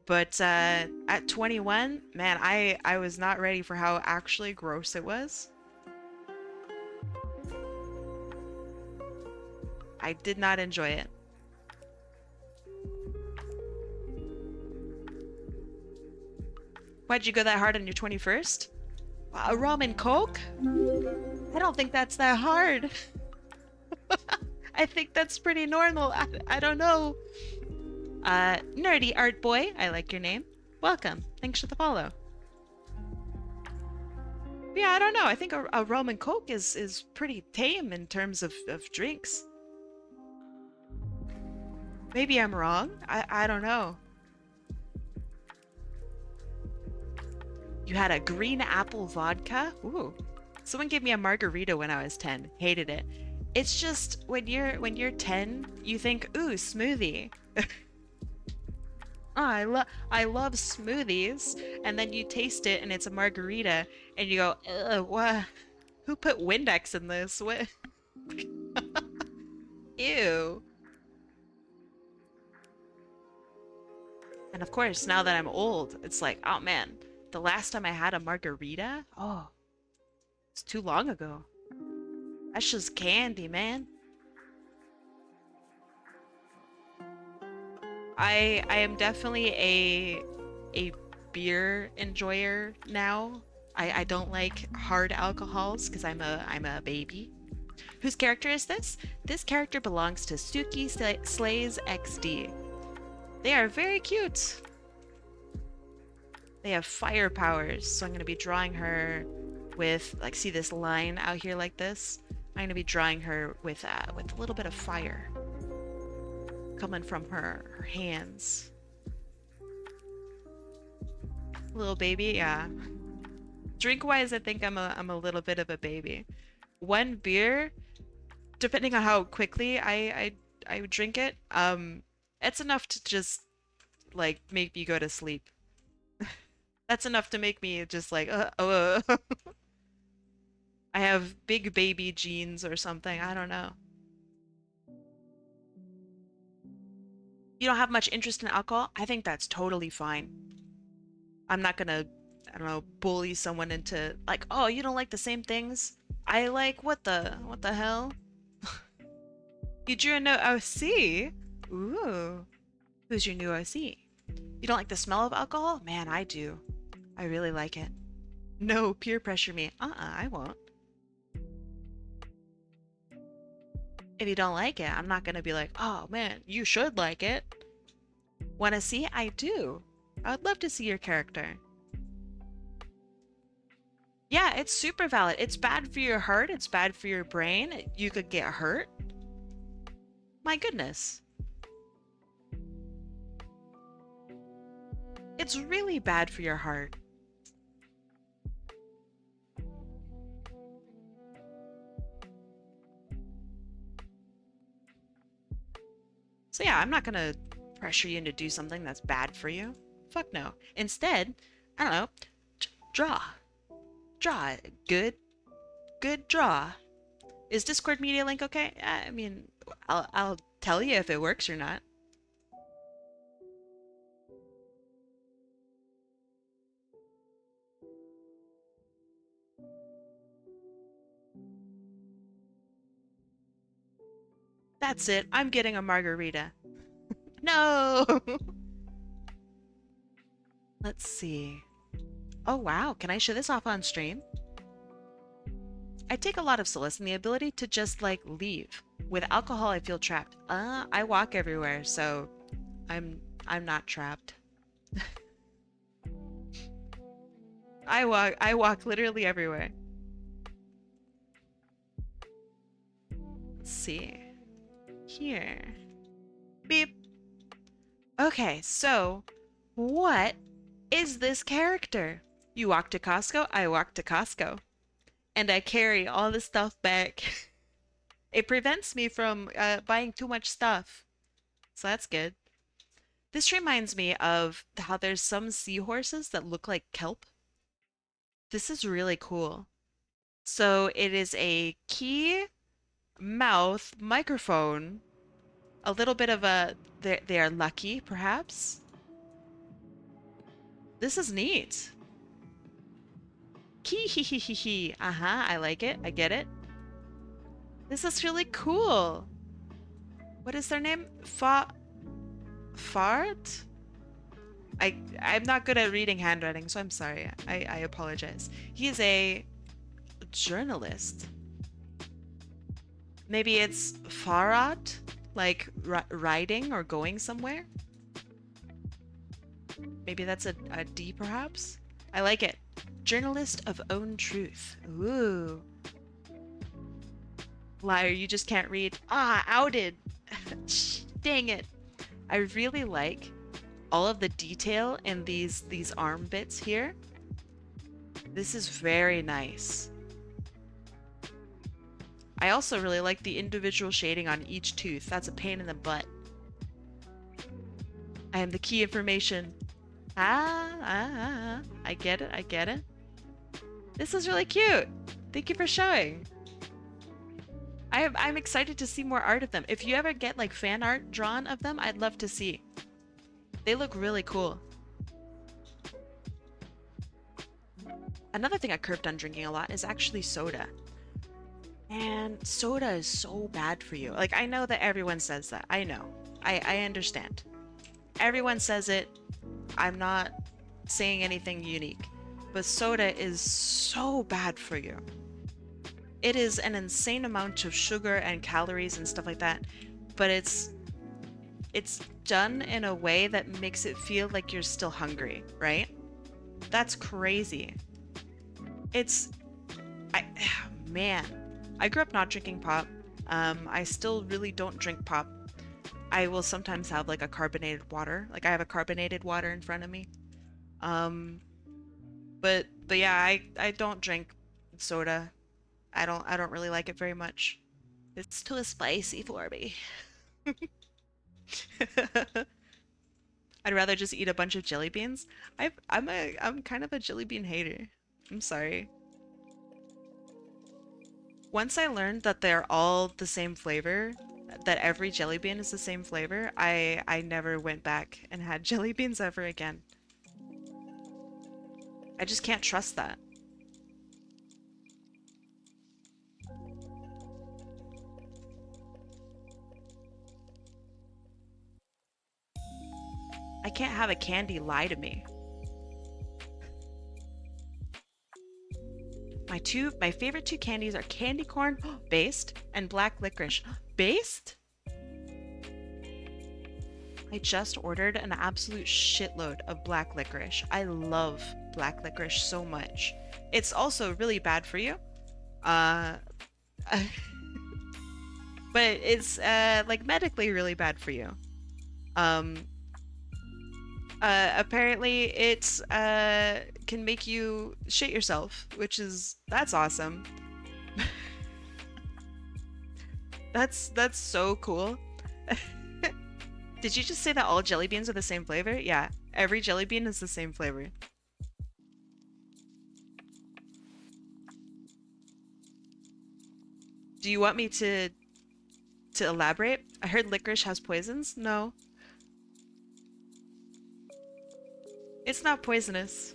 But at 21, man, I was not ready for how actually gross it was. I did not enjoy it. Why'd you go that hard on your 21st? A rum and coke? I don't think that's that hard. I think that's pretty normal. I don't know. Nerdy art boy, I like your name. Welcome. Thanks for the follow. Yeah, I don't know. I think a rum and coke is pretty tame in terms of drinks. Maybe I'm wrong. I don't know. You had a green apple vodka? Ooh. Someone gave me a margarita when I was 10. Hated it. It's just when you're 10, you think, ooh, smoothie. Oh, I love smoothies, and then you taste it and it's a margarita, and you go, ugh, what? Who put Windex in this? What? Ew. And of course, now that I'm old, it's like, oh man, the last time I had a margarita, oh, it's too long ago. That's just candy, man. I am definitely a beer enjoyer now. I don't like hard alcohols because I'm a baby. Whose character is this? This character belongs to SukiSlaysXD. They are very cute. They have fire powers, so I'm gonna be drawing her with, like, see this line out here like this? I'm gonna be drawing her with a little bit of fire coming from her hands. Little baby, yeah. Drink wise, I think I'm a little bit of a baby. One beer, depending on how quickly I drink it, it's enough to just like make me go to sleep. That's enough to make me just like I have big baby genes or something. I don't know. You don't have much interest in alcohol? I think that's totally fine. I'm not gonna, I don't know, bully someone into like, oh, you don't like the same things I like? What the hell? You drew a note OC? Ooh. Who's your new OC? You don't like the smell of alcohol? Man, I do. I really like it. No, peer pressure me. I won't. If you don't like it, I'm not gonna be like, oh man, you should like it. Wanna see? I do. I would love to see your character. Yeah, it's super valid. It's bad for your heart. It's bad for your brain. You could get hurt. My goodness. It's really bad for your heart. So yeah, I'm not gonna pressure you into do something that's bad for you. Fuck no. Instead, I don't know, draw. Draw. Good draw. Is Discord media link okay? I mean, I'll tell you if it works or not. That's it. I'm getting a margarita. No! Let's see. Oh wow, can I show this off on stream? I take a lot of solace in the ability to just like leave. With alcohol, I feel trapped. I walk everywhere, so I'm not trapped. I walk literally everywhere. Let's see. Here. Beep. Okay, so what is this character? You walk to Costco, I walk to Costco. And I carry all the stuff back. It prevents me from buying too much stuff. So that's good. This reminds me of how there's some seahorses that look like kelp. This is really cool. So it is a key mouth microphone. A little bit of a, they are lucky, perhaps. This is neat. Key hee hee hee hee. Uh-huh, I like it. I get it. This is really cool. What is their name? Fart? I'm not good at reading handwriting, so I'm sorry. I apologize. He is a journalist. Maybe it's Farat, like riding or going somewhere. Maybe that's a D, perhaps? I like it. Journalist of own truth. Ooh. Liar, you just can't read. Ah, outed. Dang it. I really like all of the detail in these arm bits here. This is very nice. I also really like the individual shading on each tooth. That's a pain in the butt. I am the key information. I get it, I get it. This is really cute. Thank you for showing. I'm excited to see more art of them. If you ever get like fan art drawn of them, I'd love to see. They look really cool. Another thing I curbed on drinking a lot is actually soda. And soda is so bad for you. Like, I know that everyone says that. I know. I understand. Everyone says it. I'm not saying anything unique. But soda is so bad for you. It is an insane amount of sugar and calories and stuff like that. But it's done in a way that makes it feel like you're still hungry, right? That's crazy. Man, I grew up not drinking pop. I still really don't drink pop. I will sometimes have like a carbonated water. Like I have a carbonated water in front of me. But yeah, I don't drink soda. I don't really like it very much. It's too spicy for me. I'd rather just eat a bunch of jelly beans. I'm kind of a jelly bean hater. I'm sorry. Once I learned that they're all the same flavor, that every jelly bean is the same flavor, I never went back and had jelly beans ever again. I just can't trust that. I can't have a candy lie to me. My favorite two candies are candy corn based and black licorice based. I just ordered an absolute shitload of black licorice. I love black licorice so much. It's also really bad for you. Uh, but it's like medically really bad for you. Um, apparently it's can make you shit yourself, that's awesome. That's so cool. Did you just say that all jelly beans are the same flavor? Yeah, every jelly bean is the same flavor. Do you want me to elaborate? I heard licorice has poisons. No, it's not poisonous.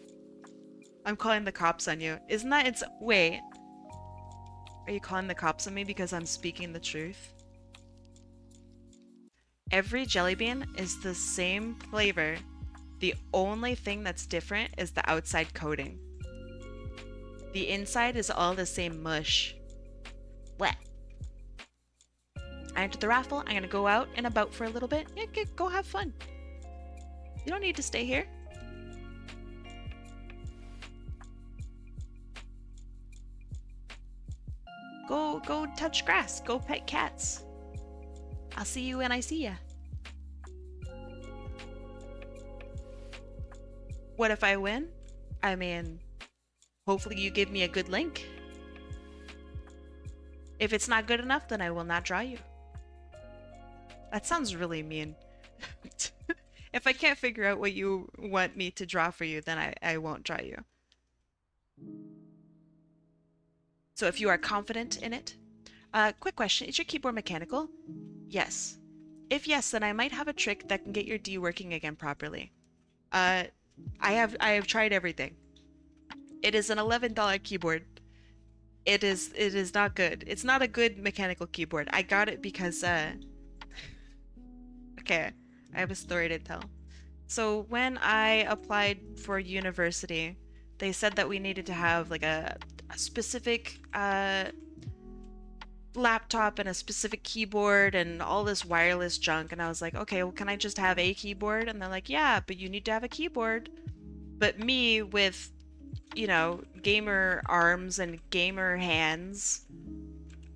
I'm calling the cops on you. Isn't that it's wait. Are you calling the cops on me because I'm speaking the truth? Every jelly bean is the same flavor. The only thing that's different is the outside coating. The inside is all the same mush. What? I entered the raffle. I'm gonna go out and about for a little bit. Yeah, go have fun. You don't need to stay here. Go touch grass. Go pet cats. I'll see you when I see ya. What if I win? I mean, hopefully you give me a good link. If it's not good enough, then I will not draw you. That sounds really mean. If I can't figure out what you want me to draw for you, then I won't draw you. So if you are confident in it. Quick question, is your keyboard mechanical? Yes. If yes, then I might have a trick that can get your D working again properly. Uh, I have tried everything. It is an $11 keyboard. It is not good. It's not a good mechanical keyboard. I got it because okay, I have a story to tell. So when I applied for university, they said that we needed to have like a specific laptop and a specific keyboard and all this wireless junk, and I was like, okay, well, can I just have a keyboard? And they're like, yeah, but you need to have a keyboard. But me with, gamer arms and gamer hands,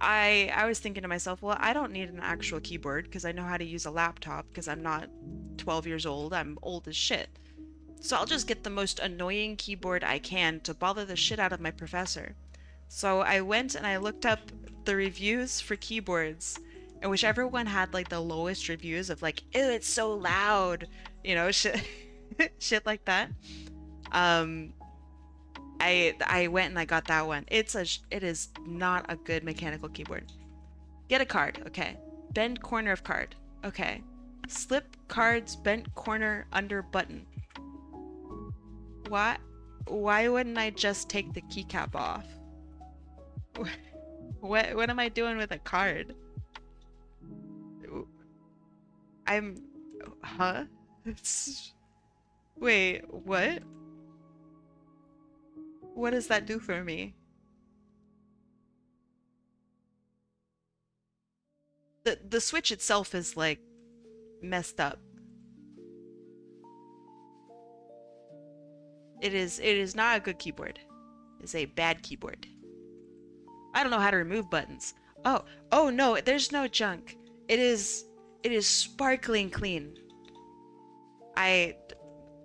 I was thinking to myself, well, I don't need an actual keyboard because I know how to use a laptop because I'm not 12 years old. I'm old as shit. So I'll just get the most annoying keyboard I can to bother the shit out of my professor. So I went and I looked up the reviews for keyboards, and whichever one had like the lowest reviews of like, ew, it's so loud, shit, shit like that. Um, I went and I got that one. It is not a good mechanical keyboard. Get a card, okay. Bend corner of card, okay. Slip cards bent corner under button. Why? Why wouldn't I just take the keycap off? What am I doing with a card? I'm... Huh? Wait, what? What does that do for me? The Switch itself is like messed up. It is not a good keyboard. It's a bad keyboard. I don't know how to remove buttons. Oh no, there's no junk. It is sparkling clean. I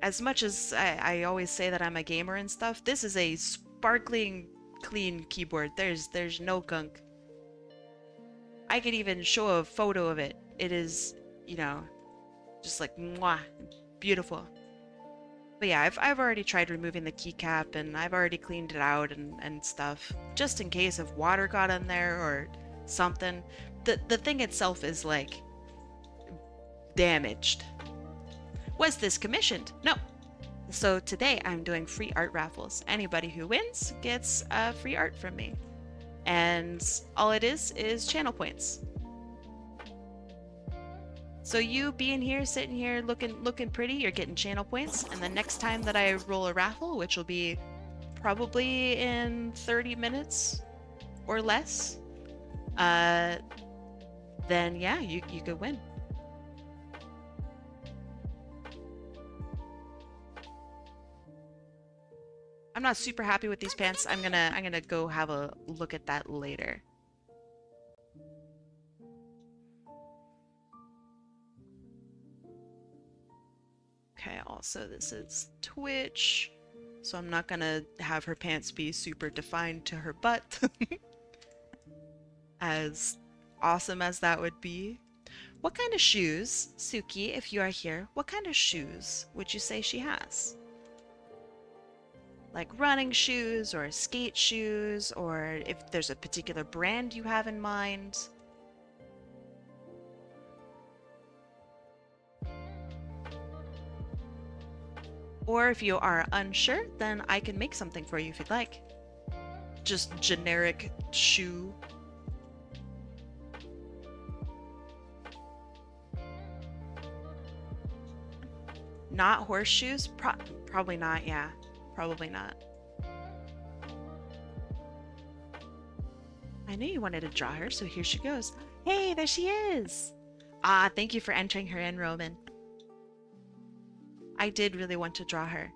as much as I always say that I'm a gamer and stuff, this is a sparkling clean keyboard. There's no gunk. I could even show a photo of it. It is, just like mwah, beautiful. But yeah, I've already tried removing the keycap and I've already cleaned it out and stuff, just in case if water got in there or something. The thing itself is like damaged. Was this commissioned? No. So today I'm doing free art raffles. Anybody who wins gets free art from me. And all it is channel points. So you being here, sitting here, looking pretty, you're getting channel points. And the next time that I roll a raffle, which will be probably in 30 minutes or less, then yeah, you could win. I'm not super happy with these pants. I'm gonna go have a look at that later. Okay, also this is Twitch, so I'm not gonna have her pants be super defined to her butt. As awesome as that would be. What kind of shoes, Suki, if you are here, what kind of shoes would you say she has? Like running shoes or skate shoes, or if there's a particular brand you have in mind? Or if you are unsure, then I can make something for you if you'd like. Just generic shoe. Not horseshoes? Probably not, yeah. Probably not. I knew you wanted to draw her, so here she goes. Hey, there she is! Ah, thank you for entering her in, Roman. I did really want to draw her.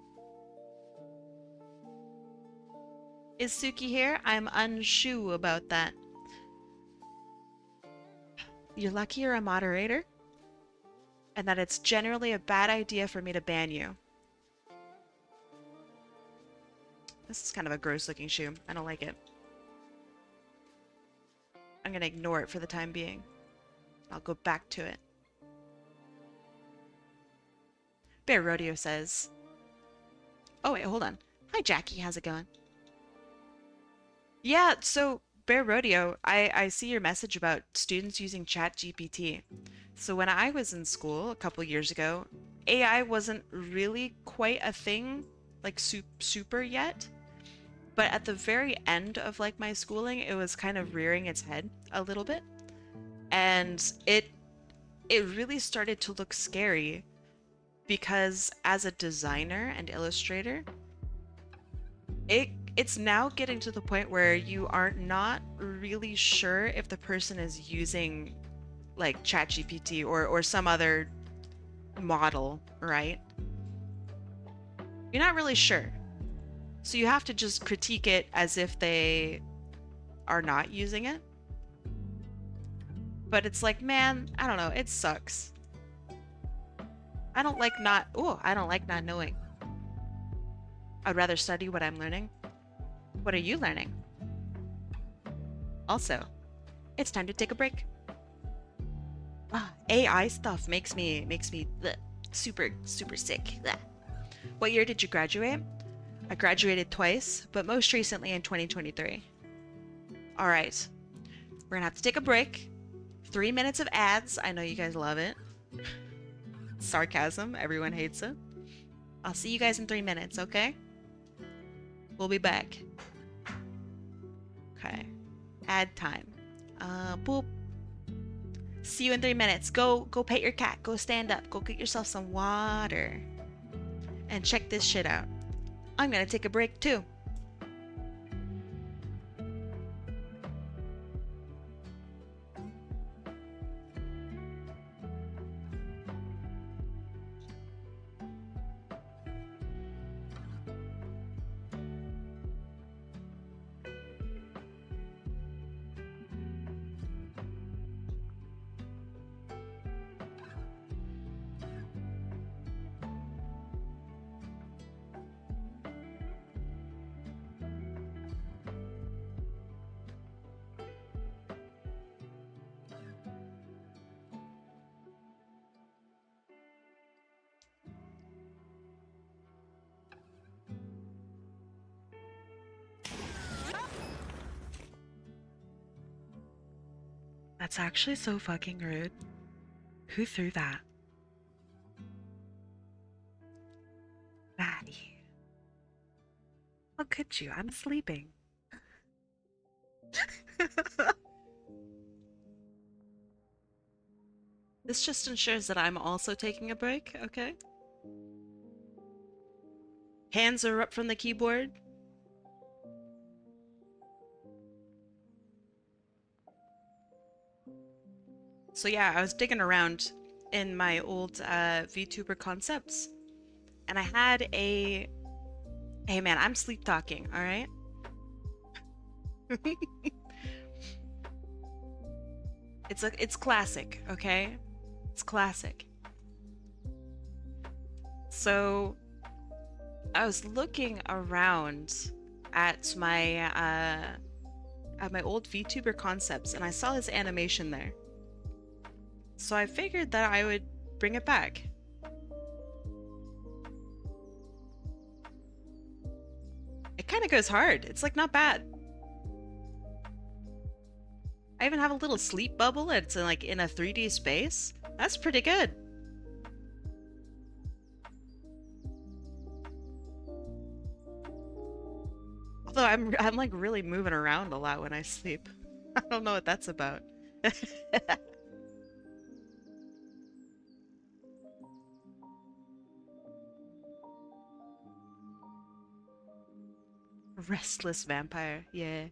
Is Suki here? I'm unsure about that. You're lucky you're a moderator, and that it's generally a bad idea for me to ban you. This is kind of a gross looking shoe. I don't like it. I'm gonna ignore it for the time being. I'll go back to it. Bear Rodeo says, oh wait, hold on. Hi Jackie, how's it going? Yeah, so Bear Rodeo, I see your message about students using ChatGPT. So when I was in school a couple years ago, AI wasn't really quite a thing, like super yet. But at the very end of like my schooling, it was kind of rearing its head a little bit. And it really started to look scary because as a designer and illustrator, it's now getting to the point where you are not really sure if the person is using like ChatGPT or some other model, right? You're not really sure. So you have to just critique it as if they are not using it. But it's like, man, I don't know, it sucks. I don't like not knowing. I'd rather study what I'm learning. What are you learning? Also, it's time to take a break. AI stuff makes me bleh, super sick. Bleh. What year did you graduate? I graduated twice, but most recently in 2023. All right, we're gonna have to take a break. 3 minutes of ads. I know you guys love it. Sarcasm, everyone hates it. I'll see you guys in 3 minutes, okay? We'll be back. Okay. Ad time. Boop. See you in 3 minutes. Go pet your cat. Go stand up. Go get yourself some water. And check this shit out. I'm gonna take a break too. That's actually so fucking rude. Who threw that? Maddie. How could you? I'm sleeping. This just ensures that I'm also taking a break, okay? Hands are up from the keyboard. So yeah, I was digging around in my old VTuber concepts, and I had a... Hey man, I'm sleep talking, alright? It's classic, okay? It's classic. So I was looking around at my old VTuber concepts, and I saw this animation there. So I figured that I would bring it back. It kind of goes hard. It's like not bad. I even have a little sleep bubble. It's like in a 3D space. That's pretty good. Although I'm like really moving around a lot when I sleep. I don't know what that's about. Restless vampire. Yeah.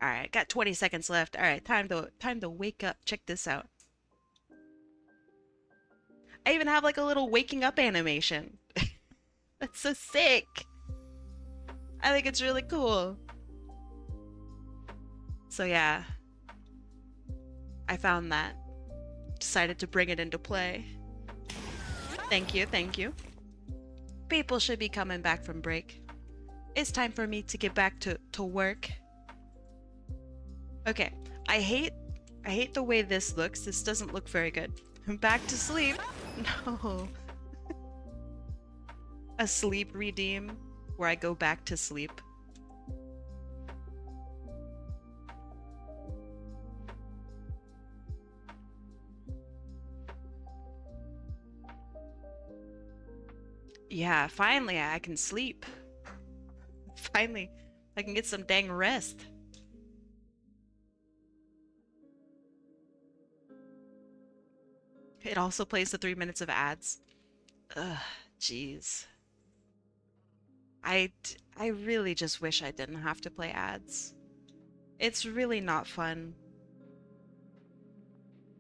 All right, got 20 seconds left. All right, time to wake up. Check this out. I even have like a little waking up animation. That's so sick. I think it's really cool. So yeah, I found that. Decided to bring it into play. Thank you, thank you. People should be coming back from break. It's time for me to get back to work. Okay, I hate I hate the way this looks. This doesn't look very good. I'm back to sleep. No. A sleep redeem where I go back to sleep. Yeah, finally I can sleep. Finally, I can get some dang rest. It also plays the 3 minutes of ads. Ugh, jeez. I really just wish I didn't have to play ads. It's really not fun.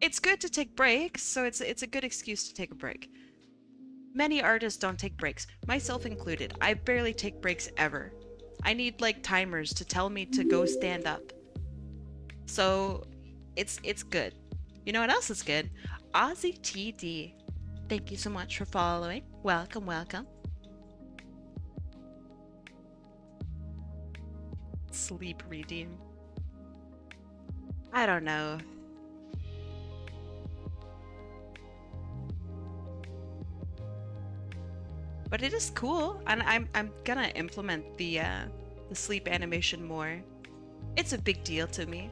It's good to take breaks, so it's a good excuse to take a break. Many artists don't take breaks, myself included. I barely take breaks ever. I need like timers to tell me to go stand up. So it's good. You know what else is good? Aussie TD. Thank you so much for following. Welcome, welcome. Sleep redeem. I don't know. But it is cool, and I'm gonna implement the sleep animation more. It's a big deal to me.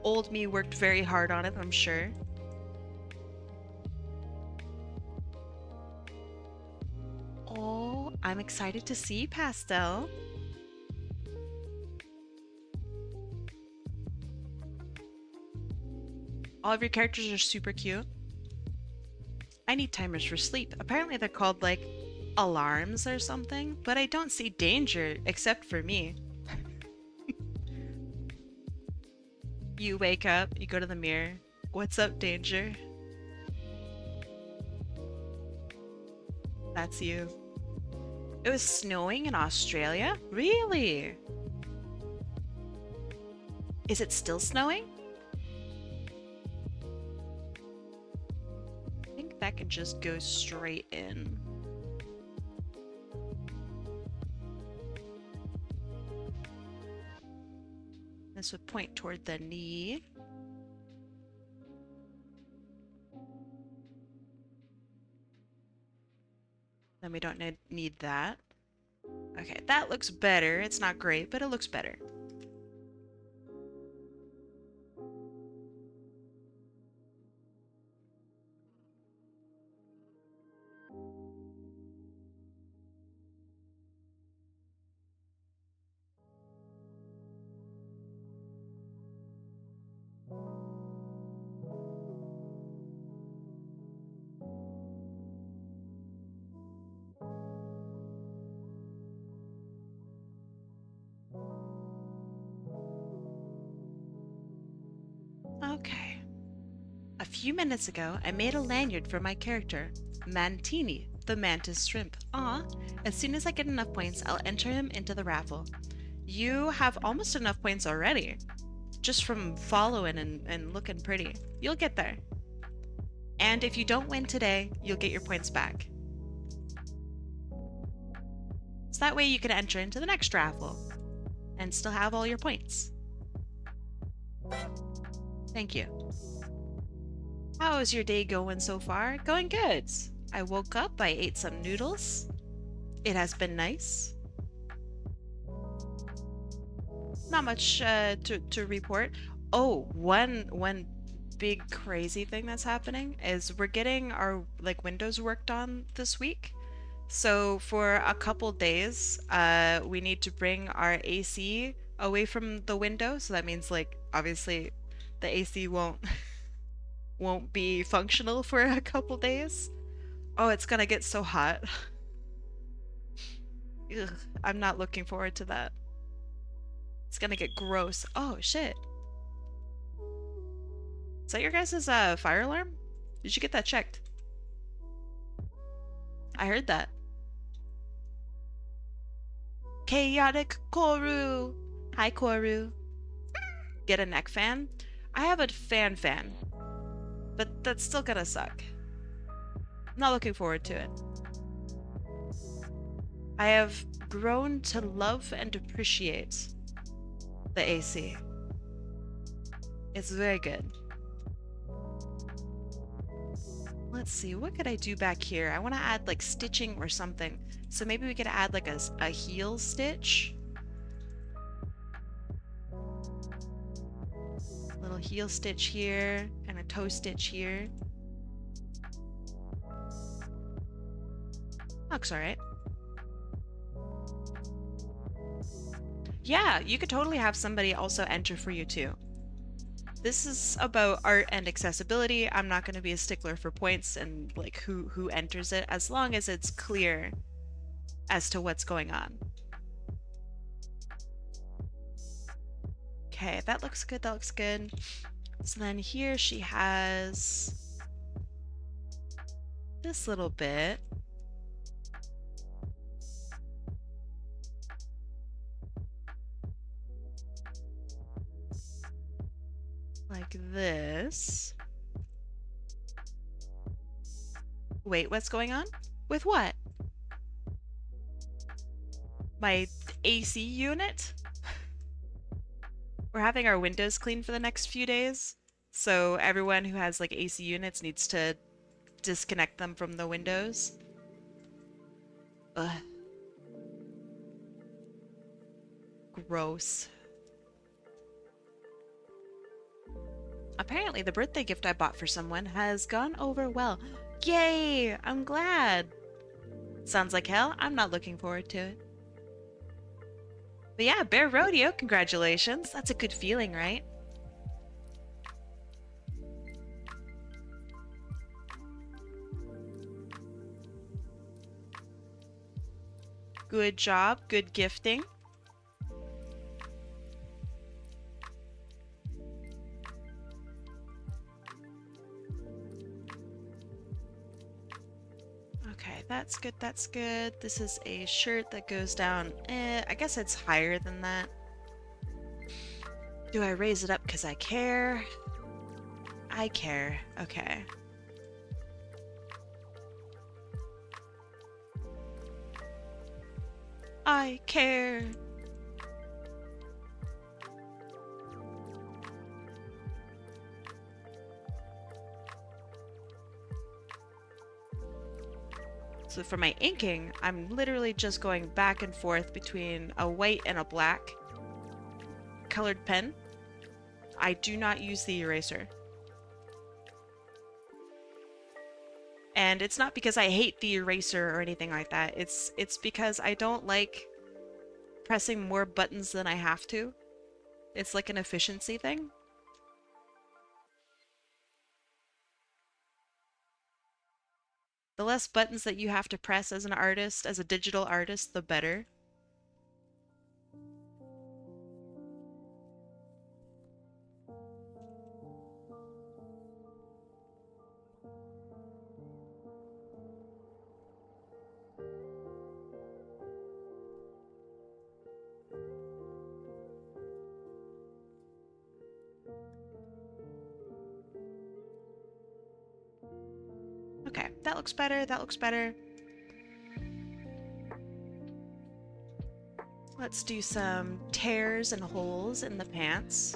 Old me worked very hard on it, I'm sure. Oh, I'm excited to see Pastel. All of your characters are super cute. I need timers for sleep. Apparently they're called like alarms or something, but I don't see danger except for me. You wake up, you go to the mirror. What's up, danger? That's you. It was snowing in Australia? Really? Is it still snowing? I think that can just go straight in. This would point toward the knee. Then we don't need that. Okay, that looks better. It's not great, but it looks better. Okay. A few minutes ago, I made a lanyard for my character, Mantini, the mantis shrimp. Aw, as soon as I get enough points, I'll enter him into the raffle. You have almost enough points already, just from following and looking pretty. You'll get there. And if you don't win today, you'll get your points back. So that way you can enter into the next raffle and still have all your points. Thank you. How is your day going so far? Going good. I woke up, I ate some noodles. It has been nice. Not much to report. Oh, one big crazy thing that's happening is we're getting our like windows worked on this week. So for a couple days, we need to bring our AC away from the window. So that means like obviously the AC won't be functional for a couple days. Oh, it's gonna get so hot. Ugh, I'm not looking forward to that. It's gonna get gross. Oh shit. Is that your guys' fire alarm? Did you get that checked? I heard that. Chaotic Koru. Hi Koru. Get a neck fan? I have a fan, but that's still gonna suck. I'm not looking forward to it. I have grown to love and appreciate the AC. It's very good. Let's see, what could I do back here? I want to add like stitching or something. So maybe we could add like a heel stitch. Little heel stitch here and a toe stitch here. Looks alright. Yeah, you could totally have somebody also enter for you too. This is about art and accessibility. I'm not going to be a stickler for points and like who enters it, as long as it's clear as to what's going on. Okay, that looks good, that looks good. So then here she has this little bit. Like this. Wait, what's going on? With what? My AC unit? We're having our windows cleaned for the next few days. So everyone who has like AC units needs to disconnect them from the windows. Ugh. Gross. Apparently the birthday gift I bought for someone has gone over well. Yay! I'm glad. Sounds like hell. I'm not looking forward to it. But yeah, Bear Rodeo, congratulations. That's a good feeling, right? Good job, good gifting. Okay, that's good, that's good. This is a shirt that goes down, I guess it's higher than that. Do I raise it up because I care? I care, okay. I care. So for my inking, I'm literally just going back and forth between a white and a black colored pen. I do not use the eraser. And it's not because I hate the eraser or anything like that. It's because I don't like pressing more buttons than I have to. It's like an efficiency thing. The less buttons that you have to press as an artist, as a digital artist, the better. Okay, that looks better, that looks better. Let's do some tears and holes in the pants.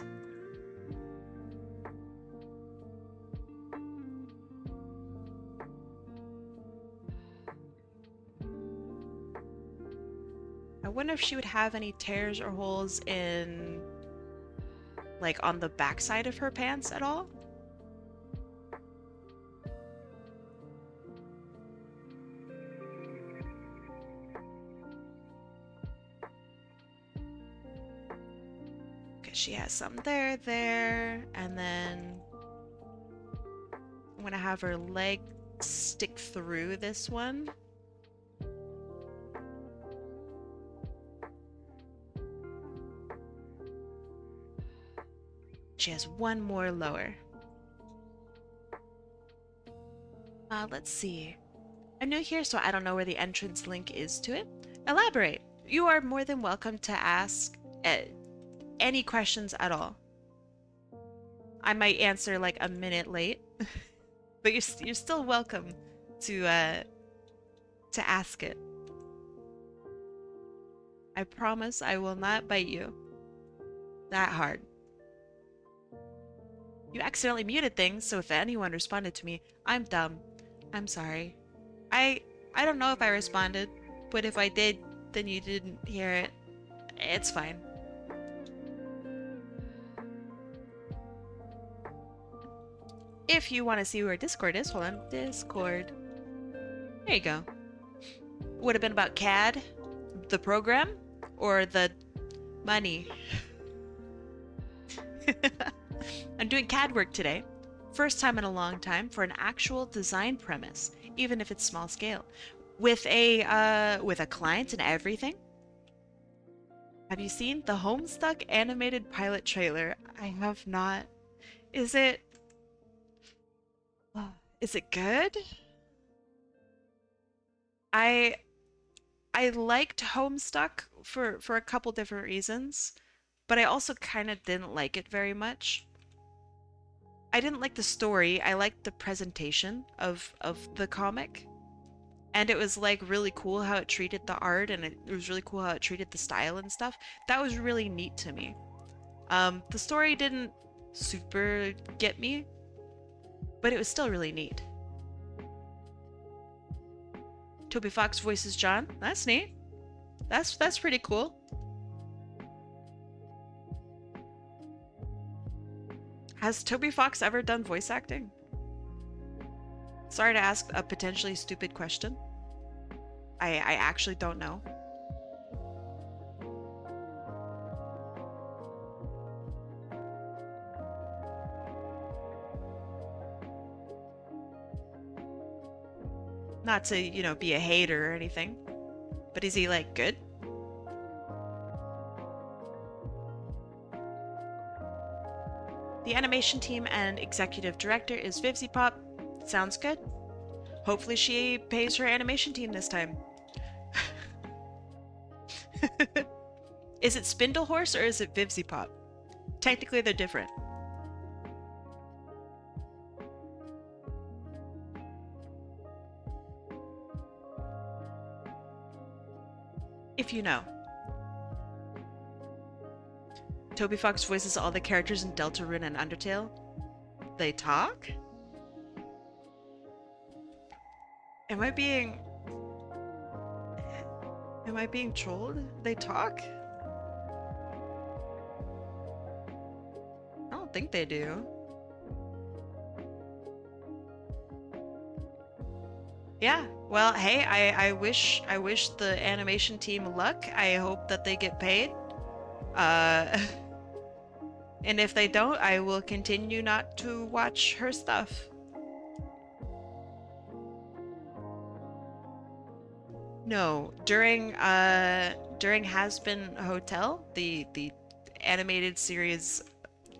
I wonder if she would have any tears or holes in, like, on the backside of her pants at all. Okay, she has some there, and then I'm gonna have her leg stick through this one. She has one more lower. Let's see. I'm new here, so I don't know where the entrance link is to it. Elaborate. You are more than welcome to ask any questions at all. I might answer like a minute late, but you're still welcome to ask it. I promise I will not bite you that hard. You accidentally muted things, so if anyone responded to me, I'm dumb. I'm sorry. I I don't know if I responded, but if I did, then you didn't hear it. It's fine. If you want to see where Discord is, hold on. Discord. There you go. Would have been about CAD, the program, or the money. I'm doing CAD work today. First time in a long time for an actual design premise, even if it's small scale. With a client and everything. Have you seen the Homestuck animated pilot trailer? I have not. Is it is it good? I I liked Homestuck for a couple different reasons, but I also kind of didn't like it very much. I didn't like the story. I liked the presentation of the comic. And it was like really cool how it treated the art, and it was really cool how it treated the style and stuff. That was really neat to me. The story didn't super get me, but it was still really neat. Toby Fox voices John. That's neat. That's pretty cool. Has Toby Fox ever done voice acting? Sorry to ask a potentially stupid question. I actually don't know. Not to, be a hater or anything, but is he like good? The animation team and executive director is VivziePop. Sounds good. Hopefully she pays her animation team this time. Is it Spindlehorse or is it VivziePop? Technically they're different. If you know. Toby Fox voices all the characters in Deltarune and Undertale. They talk? Am I being trolled? They talk? I don't think they do. Yeah. Well, hey, I wish the animation team luck. I hope that they get paid. Uh and if they don't, I will continue not to watch her stuff. No, during Has Been Hotel, the animated series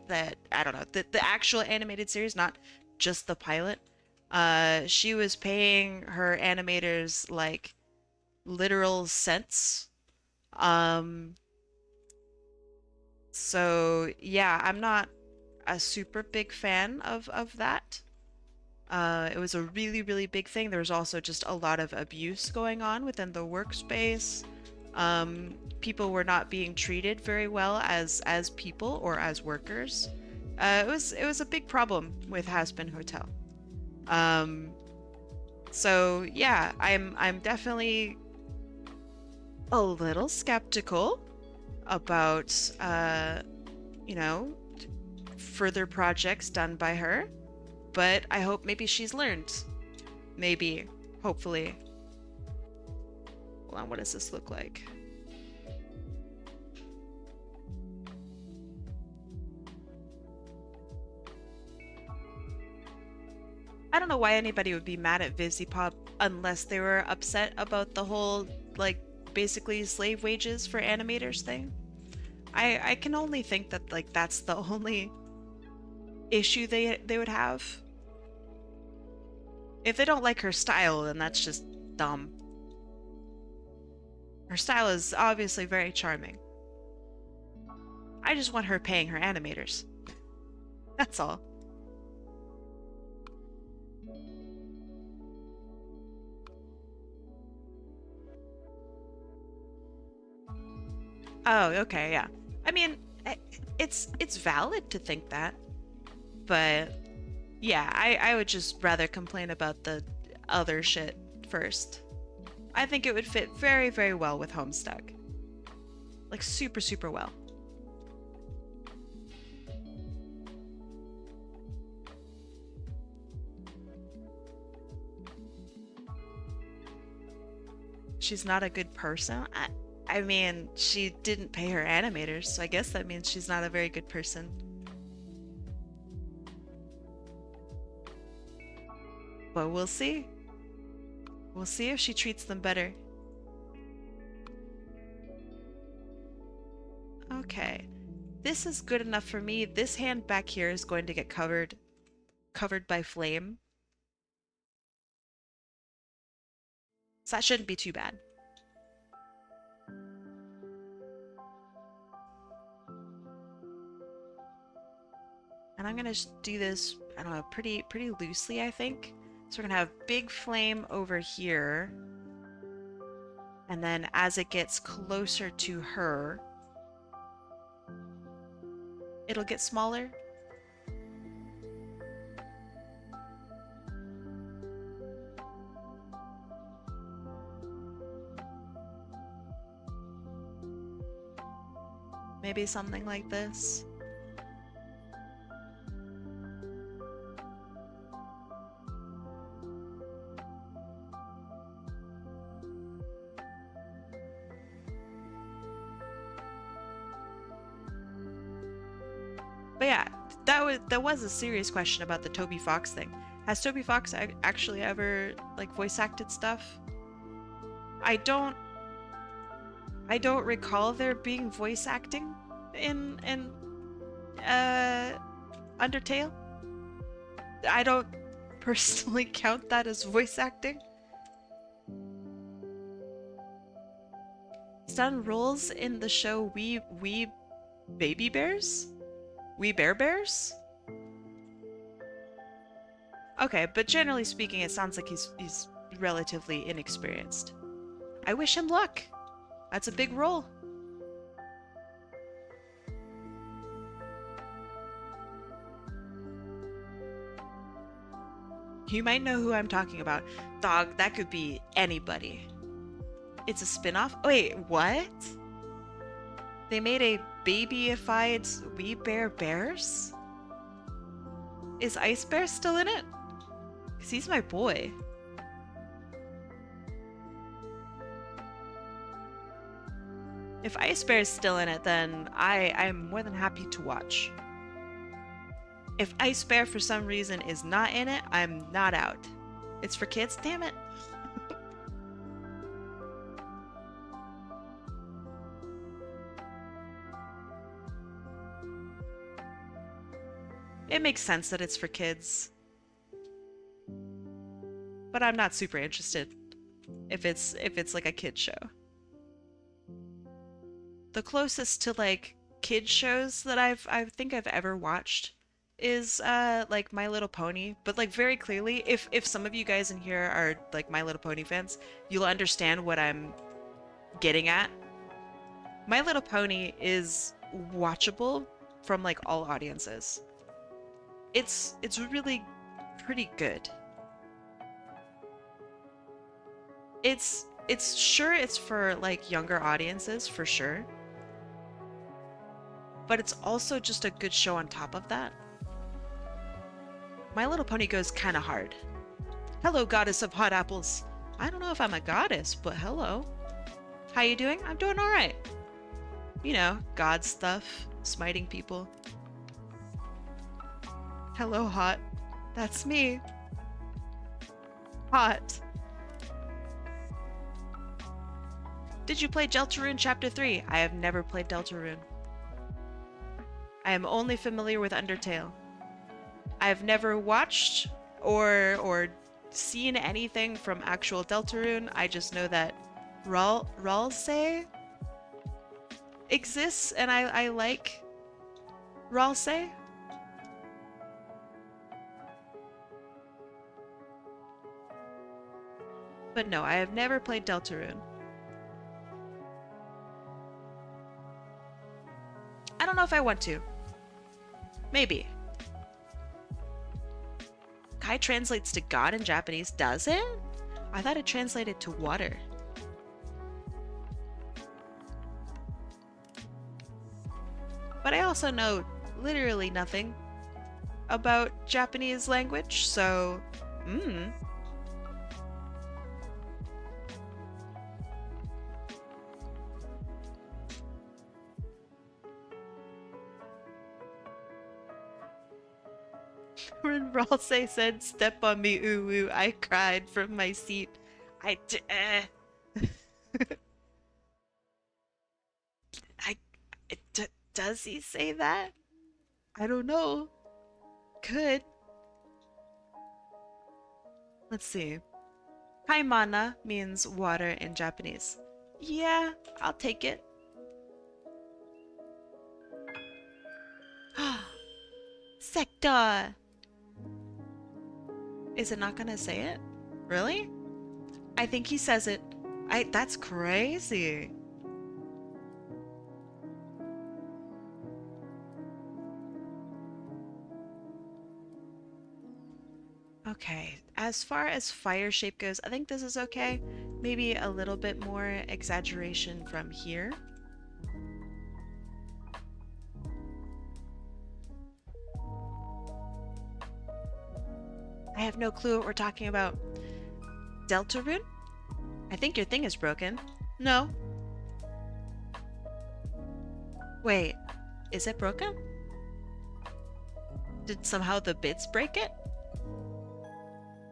that I don't know, the actual animated series, not just the pilot. She was paying her animators like literal cents. Um, so yeah, I'm not a super big fan of that. It was a really, really big thing. There was also just a lot of abuse going on within the workspace. People were not being treated very well as people or as workers. It was a big problem with Has Been Hotel. Um, so yeah, I'm definitely a little skeptical about you know further projects done by her, but I hope maybe she's learned. Maybe, hopefully. Hold on, what does this look like? I don't know why anybody would be mad at VivziePop unless they were upset about the whole, like, basically slave wages for animators thing. I can only think that, like, that's the only issue they would have. If they don't like her style, then that's just dumb. Her style is obviously very charming. I just want her paying her animators. That's all. Oh, okay, yeah. I mean, it's valid to think that. But yeah, I would just rather complain about the other shit first. I think it would fit very, very well with Homestuck. Like super, super well. She's not a good person? I mean, she didn't pay her animators, so I guess that means she's not a very good person. But we'll see. We'll see if she treats them better. Okay. This is good enough for me. This hand back here is going to get covered by flame. So that shouldn't be too bad. And I'm gonna just do this, I don't know, pretty loosely, I think. So we're gonna have big flame over here. And then as it gets closer to her, it'll get smaller. Maybe something like this. But yeah, that was a serious question about the Toby Fox thing. Has Toby Fox actually ever like voice acted stuff? I don't recall there being voice acting in Undertale. I don't personally count that as voice acting. He's done roles in the show We Baby Bears? We Bear Bears? Okay, but generally speaking, it sounds like he's relatively inexperienced. I wish him luck. That's a big role. You might know who I'm talking about. Dog, that could be anybody. It's a spin-off? Wait, what? They made a babyified We Bear Bears? Is Ice Bear still in it? Because he's my boy. If Ice Bear is still in it, then I'm more than happy to watch. If Ice Bear for some reason is not in it, I'm not out. It's for kids? Damn it. It makes sense that it's for kids. But I'm not super interested if it's like a kid show. The closest to like kid shows that I think I've ever watched is like My Little Pony, but like very clearly, if some of you guys in here are like My Little Pony fans, you'll understand what I'm getting at. My Little Pony is watchable from like all audiences. It's really pretty good. It's sure it's for like younger audiences for sure. But it's also just a good show on top of that. My Little Pony goes kind of hard. Hello, goddess of hot apples. I don't know if I'm a goddess, but hello. How you doing? I'm doing all right. You know, god stuff, smiting people. Hello, hot. That's me. Hot. Did you play Deltarune Chapter 3? I have never played Deltarune. I am only familiar with Undertale. I've never watched or seen anything from actual Deltarune. I just know that Ralsei exists, and I like Ralsei. But no, I have never played Deltarune. I don't know if I want to. Maybe. Kai translates to God in Japanese, does it? I thought it translated to water. But I also know literally nothing about Japanese language, so When Ralsei said, "Step on me, ooh, I cried from my seat. I, does he say that? I don't know. Could. Let's see. Kaimana means water in Japanese. Yeah, I'll take it. Sector! Is it not gonna say it? Really? I think he says it. That's crazy. Okay, as far as fire shape goes, I think this is okay. Maybe a little bit more exaggeration from here. I have no clue what we're talking about. Delta rune? I think your thing is broken. No. Wait, is it broken? Did somehow the bits break it?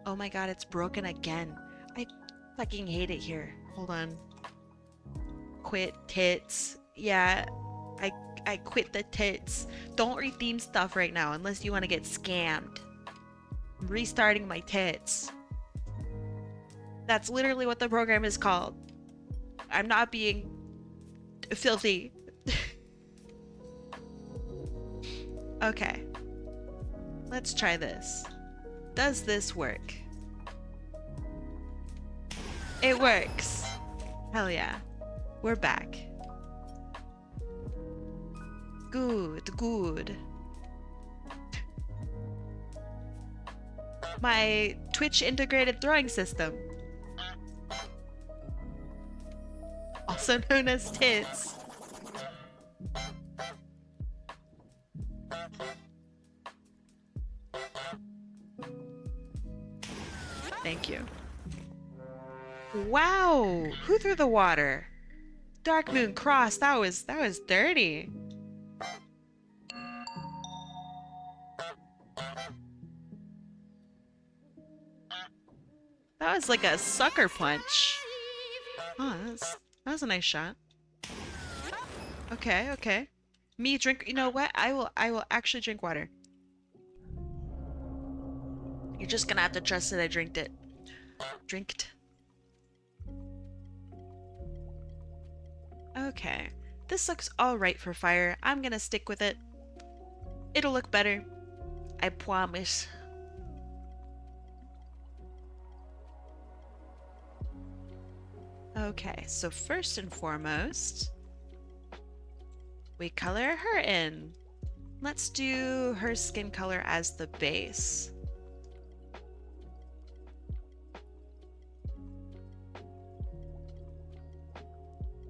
Oh my god, it's broken again. I fucking hate it here. Hold on. Quit tits. Yeah, I quit the tits. Don't redeem stuff right now unless you want to get scammed. I'm restarting my tits. That's literally what the program is called. I'm not being filthy. Okay. Let's try this. Does this work? It works. Hell yeah. We're back. Good, good. My Twitch integrated throwing system. Also known as tits. Thank you. Wow! Who threw the water? Dark Moon Cross, that was dirty. That was like a sucker punch. Oh, that was a nice shot. Okay, okay. Me drink, you know what? I will actually drink water. You're just gonna have to trust that I drinked it. Drinked. Okay. This looks alright for fire. I'm gonna stick with it. It'll look better. I promise. Okay, so first and foremost, we color her in. Let's do her skin color as the base.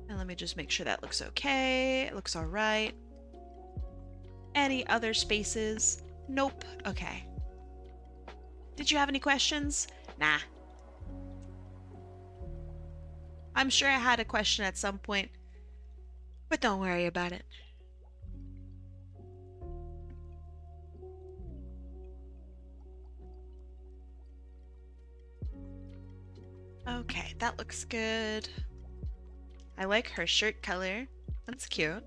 And let me just make sure that looks okay. It looks all right. Any other spaces? Nope. Okay. Did you have any questions? Nah. I'm sure I had a question at some point, but don't worry about it. Okay, that looks good. I like her shirt color. That's cute.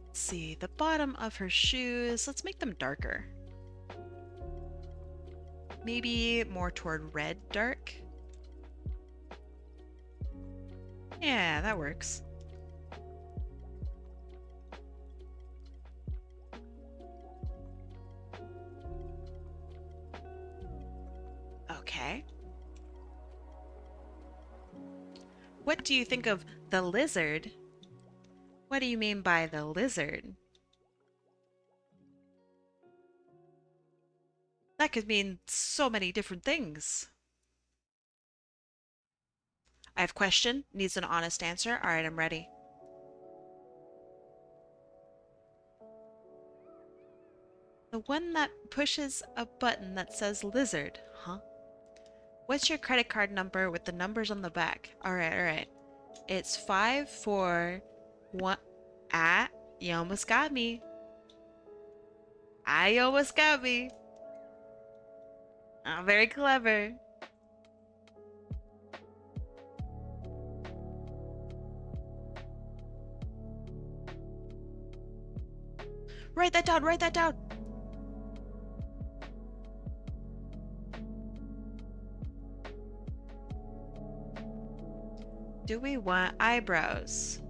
Let's see, the bottom of her shoes, let's make them darker. Maybe more toward red dark. Yeah, that works. Okay. What do you think of the lizard? What do you mean by the lizard? That could mean so many different things. I have question, needs an honest answer. All right, I'm ready. The one that pushes a button that says lizard, huh? What's your credit card number with the numbers on the back? All right, all right. It's 541. Ah, you almost got me. I almost got me. I'm very clever. Write that down, write that down. Do we want eyebrows?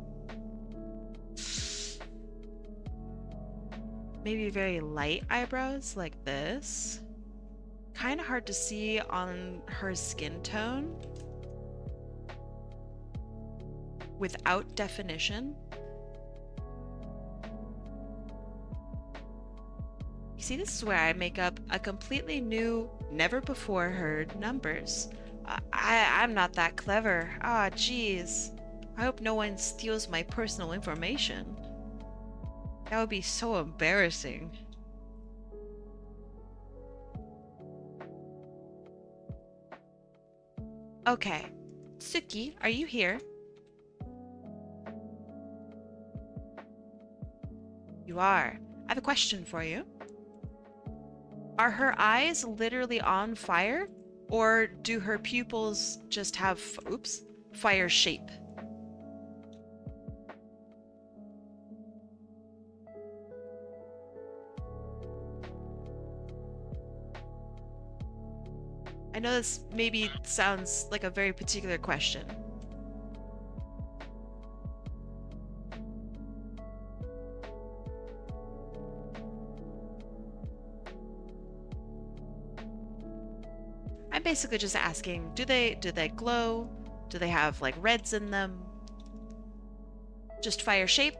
Maybe very light eyebrows like this. Kind of hard to see on her skin tone without definition. You see, this is where I make up a completely new, never before heard numbers. I'm not that clever. Ah, jeez. I hope no one steals my personal information. That would be so embarrassing. Okay. Suki, are you here? You are. I have a question for you. Are her eyes literally on fire? Or do her pupils just have, oops, fire shape? I know this maybe sounds like a very particular question. I'm basically just asking, do they glow? Do they have like reds in them? Just fire shape?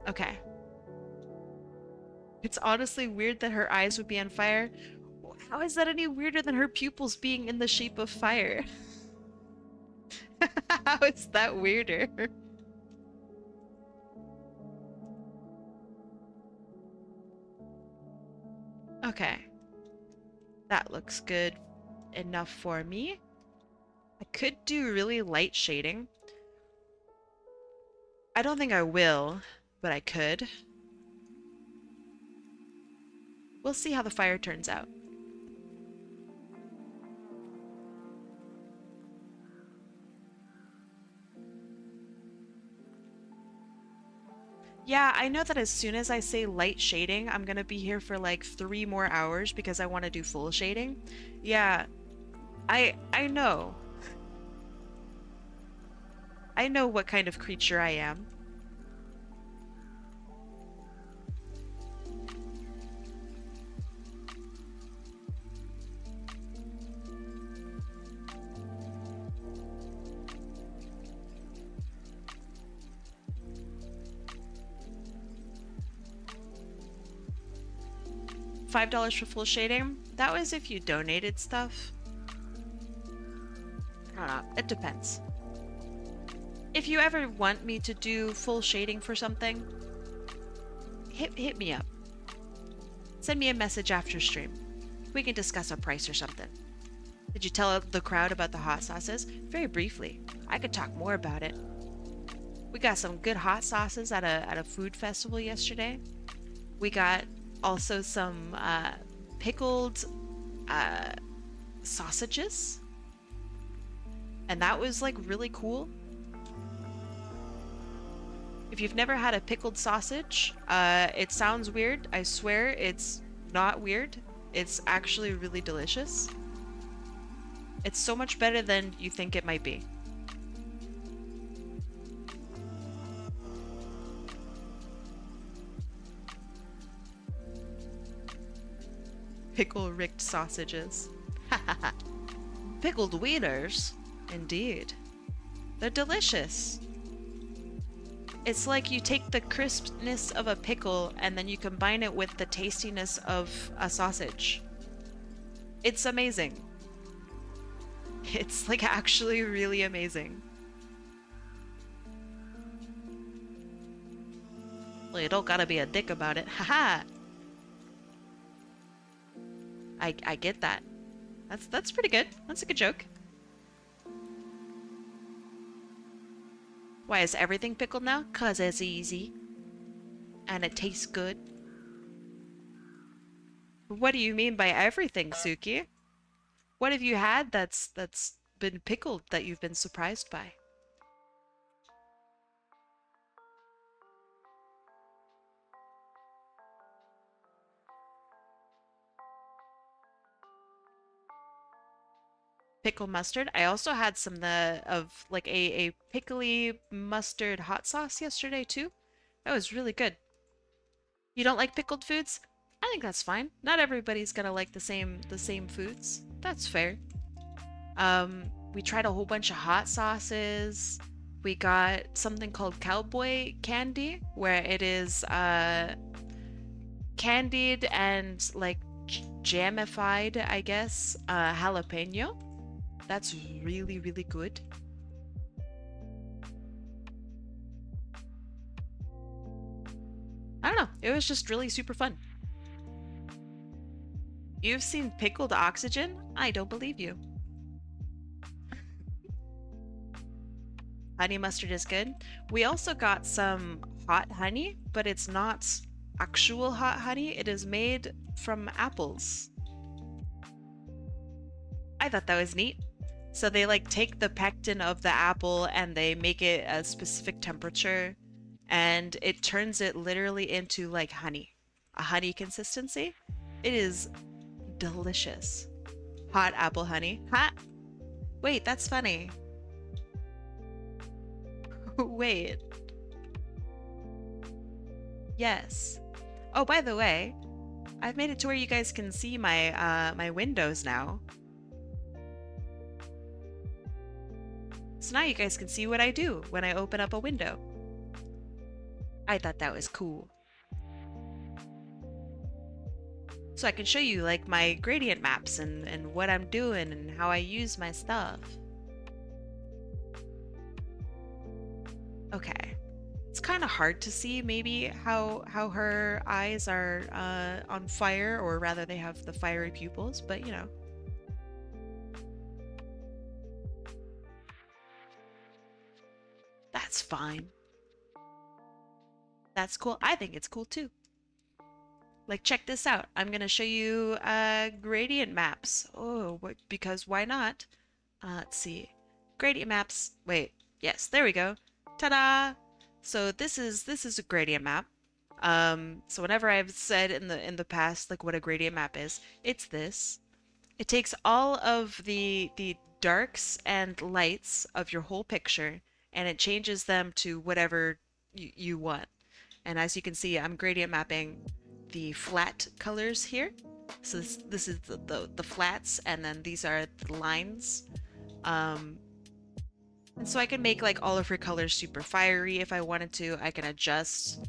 Okay. It's honestly weird that her eyes would be on fire. How is that any weirder than her pupils being in the shape of fire? How is that weirder? Okay. That looks good enough for me. I could do really light shading. I don't think I will, but I could. We'll see how the fire turns out. Yeah, I know that as soon as I say light shading, I'm gonna be here for like 3 more hours because I want to do full shading. Yeah, I know. I know what kind of creature I am. $5 for full shading? That was if you donated stuff. I don't know. It depends. If you ever want me to do full shading for something, hit me up. Send me a message after stream. We can discuss a price or something. Did you tell the crowd about the hot sauces? Very briefly. I could talk more about it. We got some good hot sauces at a food festival yesterday. We got also some pickled sausages. And that was like really cool. If you've never had a pickled sausage, it sounds weird. I swear it's not weird. It's actually really delicious. It's so much better than you think it might be. Pickle-ricked sausages. Pickled wieners. Indeed. They're delicious. It's like you take the crispness of a pickle and then you combine it with the tastiness of a sausage. It's amazing. It's like actually really amazing. Well, you don't gotta be a dick about it. Haha. I get that. That's pretty good. That's a good joke. Why is everything pickled now? 'Cause it's easy. And it tastes good. What do you mean by everything, Suki? What have you had that's been pickled that you've been surprised by? Pickle mustard. I also had some of like a pickly mustard hot sauce yesterday too. That was really good. You don't like pickled foods? I think that's fine. Not everybody's gonna like the same foods. That's fair. We tried a whole bunch of hot sauces. We got something called cowboy candy, where it is candied and like jamified, I guess, jalapeno. That's really, really good. I don't know. It was just really super fun. You've seen pickled oxygen? I don't believe you. Honey mustard is good. We also got some hot honey, but it's not actual hot honey. It is made from apples. I thought that was neat. So they like take the pectin of the apple and they make it a specific temperature and it turns it literally into like honey, a honey consistency. It is delicious. Hot apple honey. Hot. Wait, that's funny. Wait. Yes. Oh, by the way, I've made it to where you guys can see my windows now. So now you guys can see what I do when I open up a window. I thought that was cool. So I can show you like my gradient maps and what I'm doing and how I use my stuff. Okay. It's kind of hard to see maybe how her eyes are on fire, or rather they have the fiery pupils, but you know. That's fine. That's cool. I think it's cool too. Like, check this out. I'm gonna show you gradient maps. Oh, because why not? Let's see. Gradient maps. Wait. Yes, there we go. Ta-da! So this is a gradient map. So whenever I've said in the past like what a gradient map is, it's this. It takes all of the darks and lights of your whole picture and it changes them to whatever you want. And as you can see, I'm gradient mapping the flat colors here. So this is the flats, and then these are the lines. And so I can make like all of her colors super fiery if I wanted to. I can adjust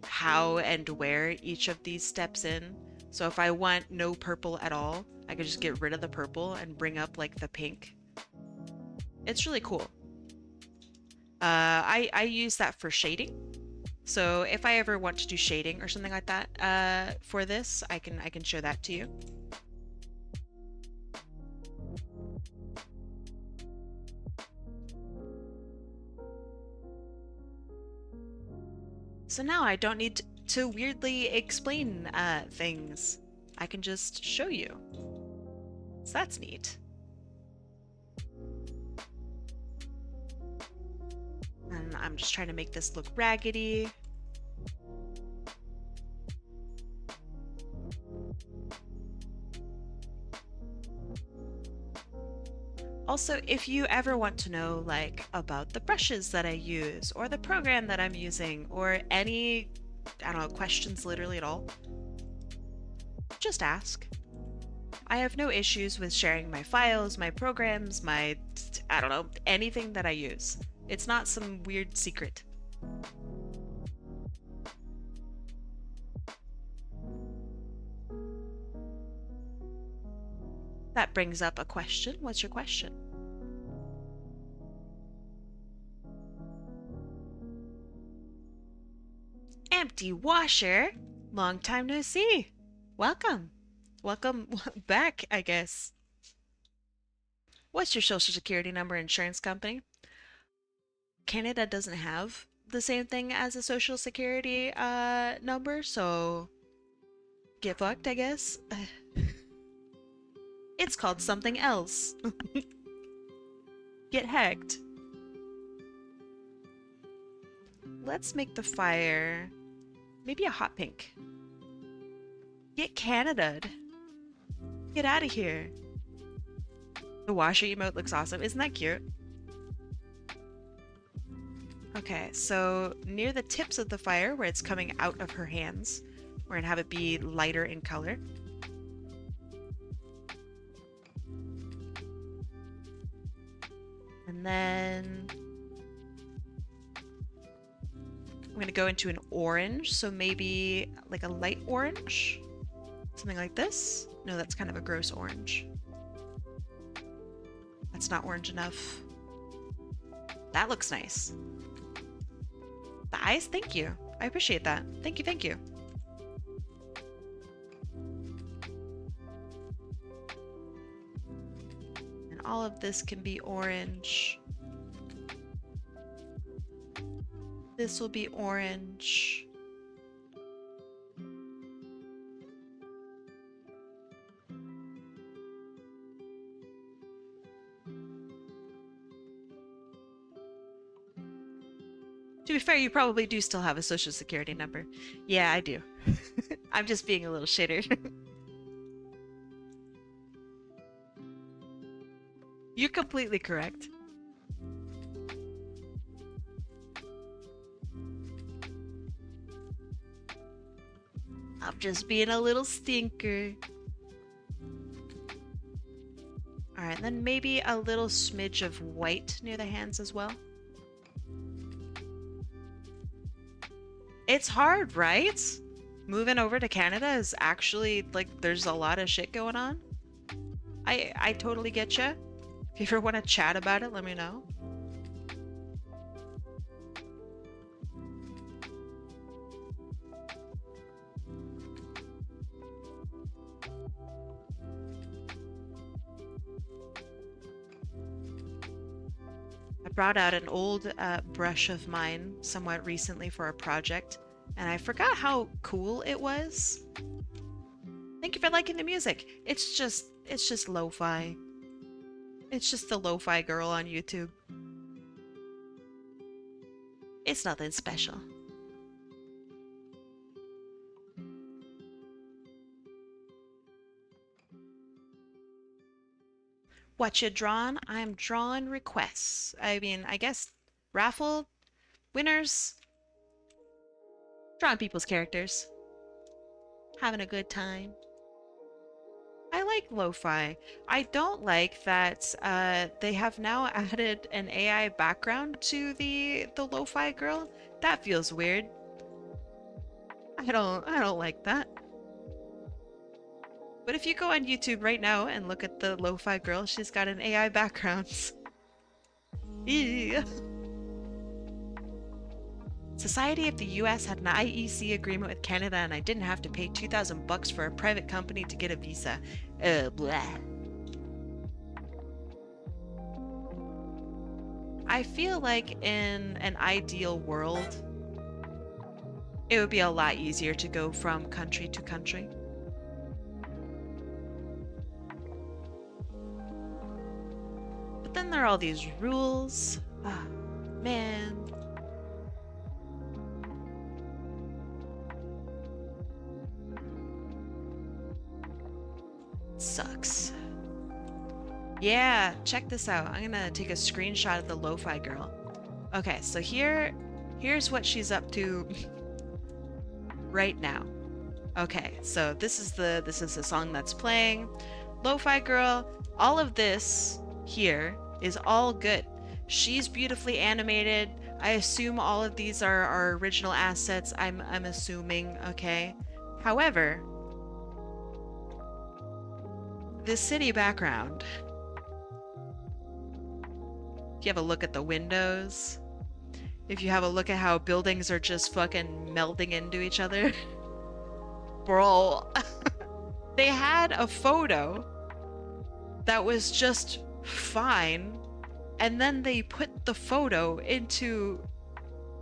how and where each of these steps in. So if I want no purple at all, I could just get rid of the purple and bring up like the pink. It's really cool. I use that for shading. So if I ever want to do shading or something like that for this, I can show that to you. So now I don't need to weirdly explain things. I can just show you. So that's neat. And I'm just trying to make this look raggedy. Also, if you ever want to know like about the brushes that I use or the program that I'm using or any, I don't know, questions literally at all, just ask. I have no issues with sharing my files, my programs, I don't know, anything that I use. It's not some weird secret. That brings up a question. What's your question? Empty washer. Long time no see. Welcome. Welcome back, I guess. What's your social security number, insurance company? Canada doesn't have the same thing as a social security number, so get fucked, I guess. It's called something else. Get hacked. Let's make the fire maybe a hot pink. Get Canada'd. Get out of here. The washer emote looks awesome. Isn't that cute? Okay, so near the tips of the fire where it's coming out of her hands, we're gonna have it be lighter in color. And then I'm gonna go into an orange, so maybe like a light orange. Something like this. No, that's kind of a gross orange. That's not orange enough. That looks nice. The eyes, thank you. I appreciate that. Thank you, thank you. And all of this can be orange. This will be orange. To be fair, you probably do still have a social security number. Yeah, I do. I'm just being a little shitter. You're completely correct. I'm just being a little stinker. Alright, then maybe a little smidge of white near the hands as well. It's hard, right? Moving over to Canada is actually, like, there's a lot of shit going on. I totally get you. If you ever want to chat about it, let me know. I brought out an old brush of mine somewhat recently for a project, and I forgot how cool it was. Thank you for liking the music. It's just lo-fi. It's just the lo-fi girl on YouTube. It's nothing special. What you drawing? I'm drawing requests. I mean, I guess raffle winners. Drawing people's characters. Having a good time. I like lo-fi. I don't like that they have now added an AI background to the lo-fi girl. That feels weird. I don't like that. But if you go on YouTube right now and look at the lo-fi girl, she's got an AI background. Yeah. Society of the US had an IEC agreement with Canada and I didn't have to pay $2,000 for a private company to get a visa. Blah. I feel like in an ideal world, it would be a lot easier to go from country to country. But then there are all these rules. Ah, man. Sucks. Yeah, check this out. I'm gonna take a screenshot of the lo-fi girl. Okay, so here's what she's up to right now. Okay, so this is the song that's playing. Lo-fi girl, all of this here is all good. She's beautifully animated. I assume all of these are original assets. I'm assuming, okay? However, this city background, if you have a look at the windows, if you have a look at how buildings are just fucking melding into each other, bro, they had a photo that was just fine, and then they put the photo into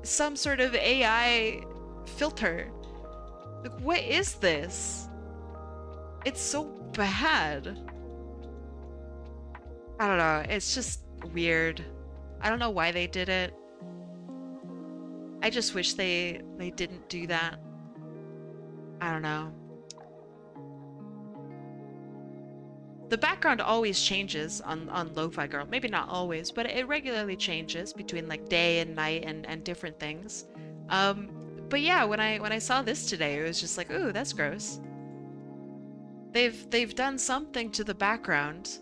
some sort of AI filter. Like, what is this? It's so bad. I don't know. It's just weird. I don't know why they did it. I just wish they didn't do that. I don't know. The background always changes on Lo-Fi Girl. Maybe not always, but it regularly changes between like day and night and different things. But yeah, when I saw this today, it was just like, ooh, that's gross. They've done something to the background,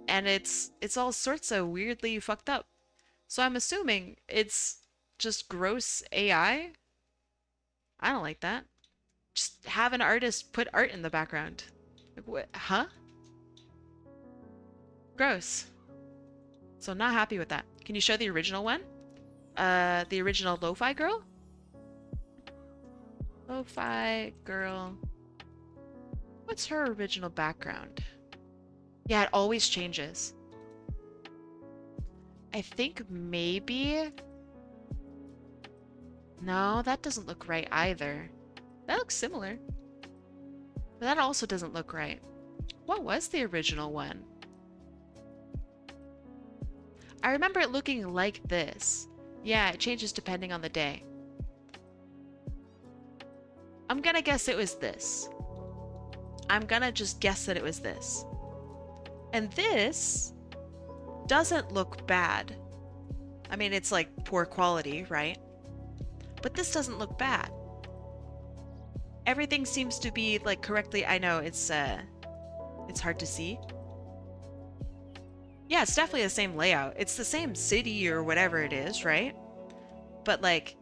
and it's all sorts of weirdly fucked up. So I'm assuming it's just gross AI. I don't like that. Just have an artist put art in the background. Like, what? Huh? Gross. So not happy with that. Can you show the original one? The original Lo-Fi Girl? Lo-Fi Girl. What's her original background? Yeah, it always changes. I think maybe... No, that doesn't look right either. That looks similar. But that also doesn't look right. What was the original one? I remember it looking like this. Yeah, it changes depending on the day. I'm gonna guess it was this. I'm gonna just guess that it was this. And this doesn't look bad. I mean, it's like poor quality, right? But this doesn't look bad. Everything seems to be like correctly. I know it's hard to see. Yeah, it's definitely the same layout. It's the same city or whatever it is, right? But like,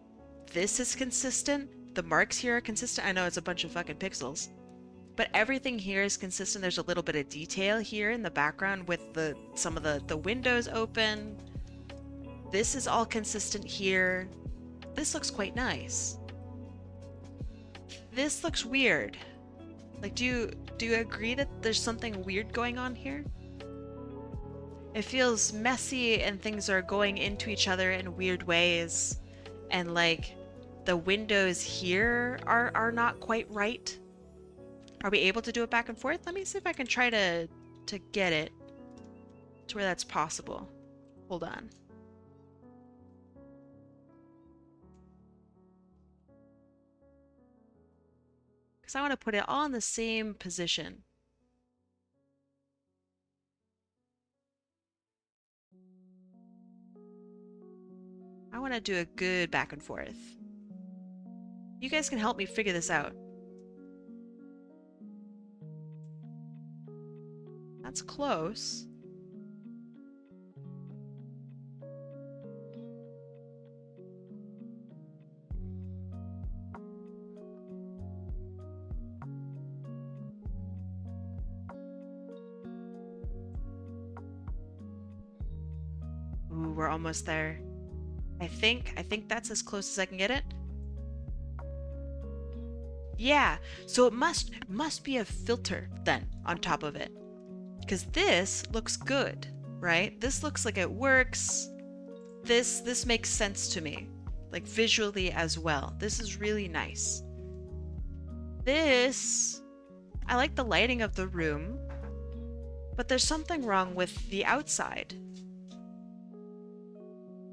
this is consistent. The marks here are consistent. I know it's a bunch of fucking pixels, but everything here is consistent. There's a little bit of detail here in the background with some of the windows open. This is all consistent here. This looks quite nice. This looks weird. Like, do you agree that there's something weird going on here? It feels messy and things are going into each other in weird ways. And like, the windows here are not quite right. Are we able to do it back and forth? Let me see if I can try to get it to where that's possible. Hold on. Because I want to put it all in the same position. I want to do a good back and forth. You guys can help me figure this out. That's close. Ooh, we're almost there. I think that's as close as I can get it. Yeah, so it must be a filter then on top of it. Because this looks good, right? This looks like it works. This makes sense to me. Like visually as well. This is really nice. This, I like the lighting of the room, but there's something wrong with the outside.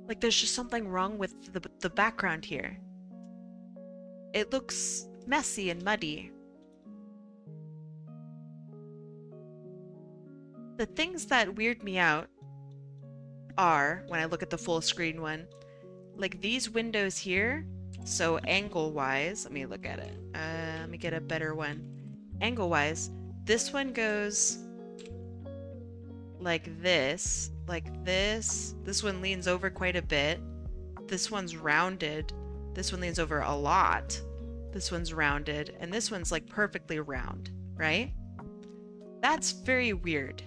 Like there's just something wrong with the background here. It looks messy and muddy. The things that weird me out are, when I look at the full screen one, like these windows here. So angle-wise, let me look at it. Let me get a better one. Angle-wise, This one goes like this, like this. This one leans over quite a bit. This one's rounded. This one leans over a lot. This one's rounded. And this one's like perfectly round, right? That's very weird.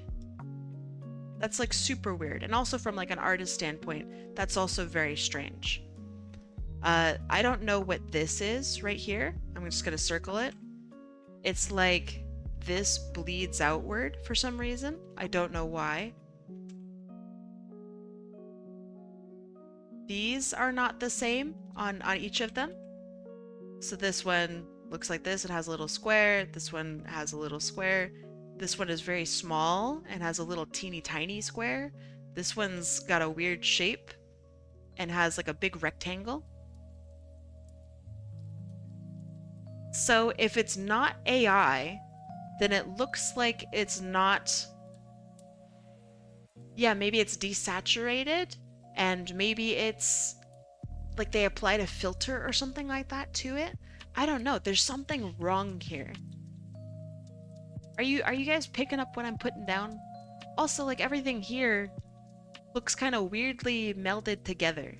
That's like super weird. And also from like an artist standpoint, that's also very strange. I don't know what this is right here. I'm just gonna circle it. It's like this bleeds outward for some reason. I don't know why. These are not the same on each of them. So this one looks like this. It has a little square. This one has a little square. This one is very small and has a little teeny tiny square. This one's got a weird shape and has like a big rectangle. So if it's not AI, then it looks like it's not... Yeah, maybe it's desaturated, and maybe it's like they applied a filter or something like that to it. I don't know. There's something wrong here. Are you guys picking up what I'm putting down? Also, like everything here looks kind of weirdly melded together.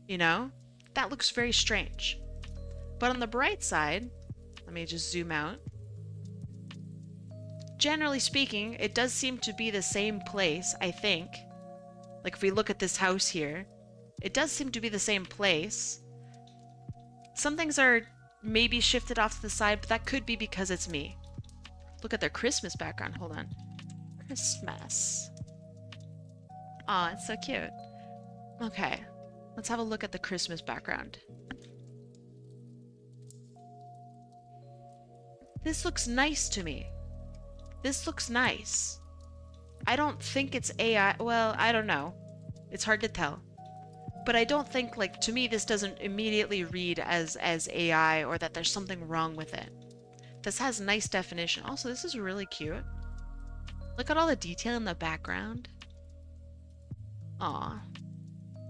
You know? That looks very strange. But on the bright side, let me just zoom out. Generally speaking, it does seem to be the same place, I think. Like if we look at this house here, it does seem to be the same place. Some things are maybe shifted off to the side, but that could be because it's me. Look at their Christmas background. Hold on. Christmas. Aw, it's so cute. Okay, let's have a look at the Christmas background. This looks nice to me. This looks nice. I don't think it's AI. Well, I don't know. It's hard to tell. But I don't think, like, to me, this doesn't immediately read as AI or that there's something wrong with it. This has nice definition. Also, this is really cute. Look at all the detail in the background. Aw.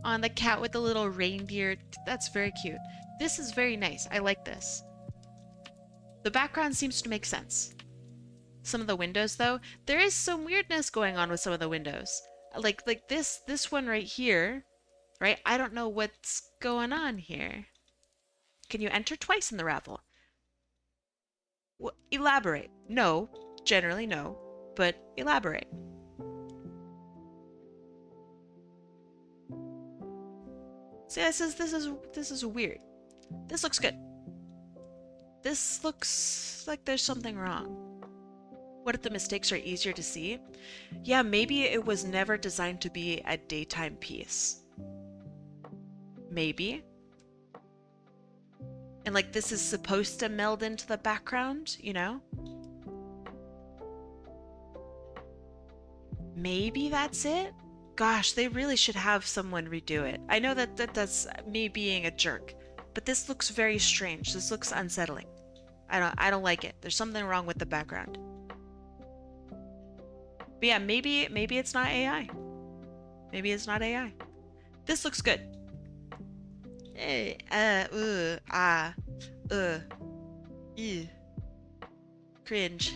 On the cat with the little reindeer. That's very cute. This is very nice. I like this. The background seems to make sense. Some of the windows, though, there is some weirdness going on with some of the windows. Like this one right here, right? I don't know what's going on here. Can you enter twice in the raffle? Well, elaborate. No, generally no, but elaborate. See, this is weird. This looks good. This looks like there's something wrong. What if the mistakes are easier to see? Yeah, maybe it was never designed to be a daytime piece. Maybe. And like this is supposed to meld into the background, you know? Maybe that's it? Gosh, they really should have someone redo it. I know that's me being a jerk, but this looks very strange. This looks unsettling. I don't like it. There's something wrong with the background. But yeah, maybe it's not AI. Maybe it's not AI. This looks good. Ew. Cringe.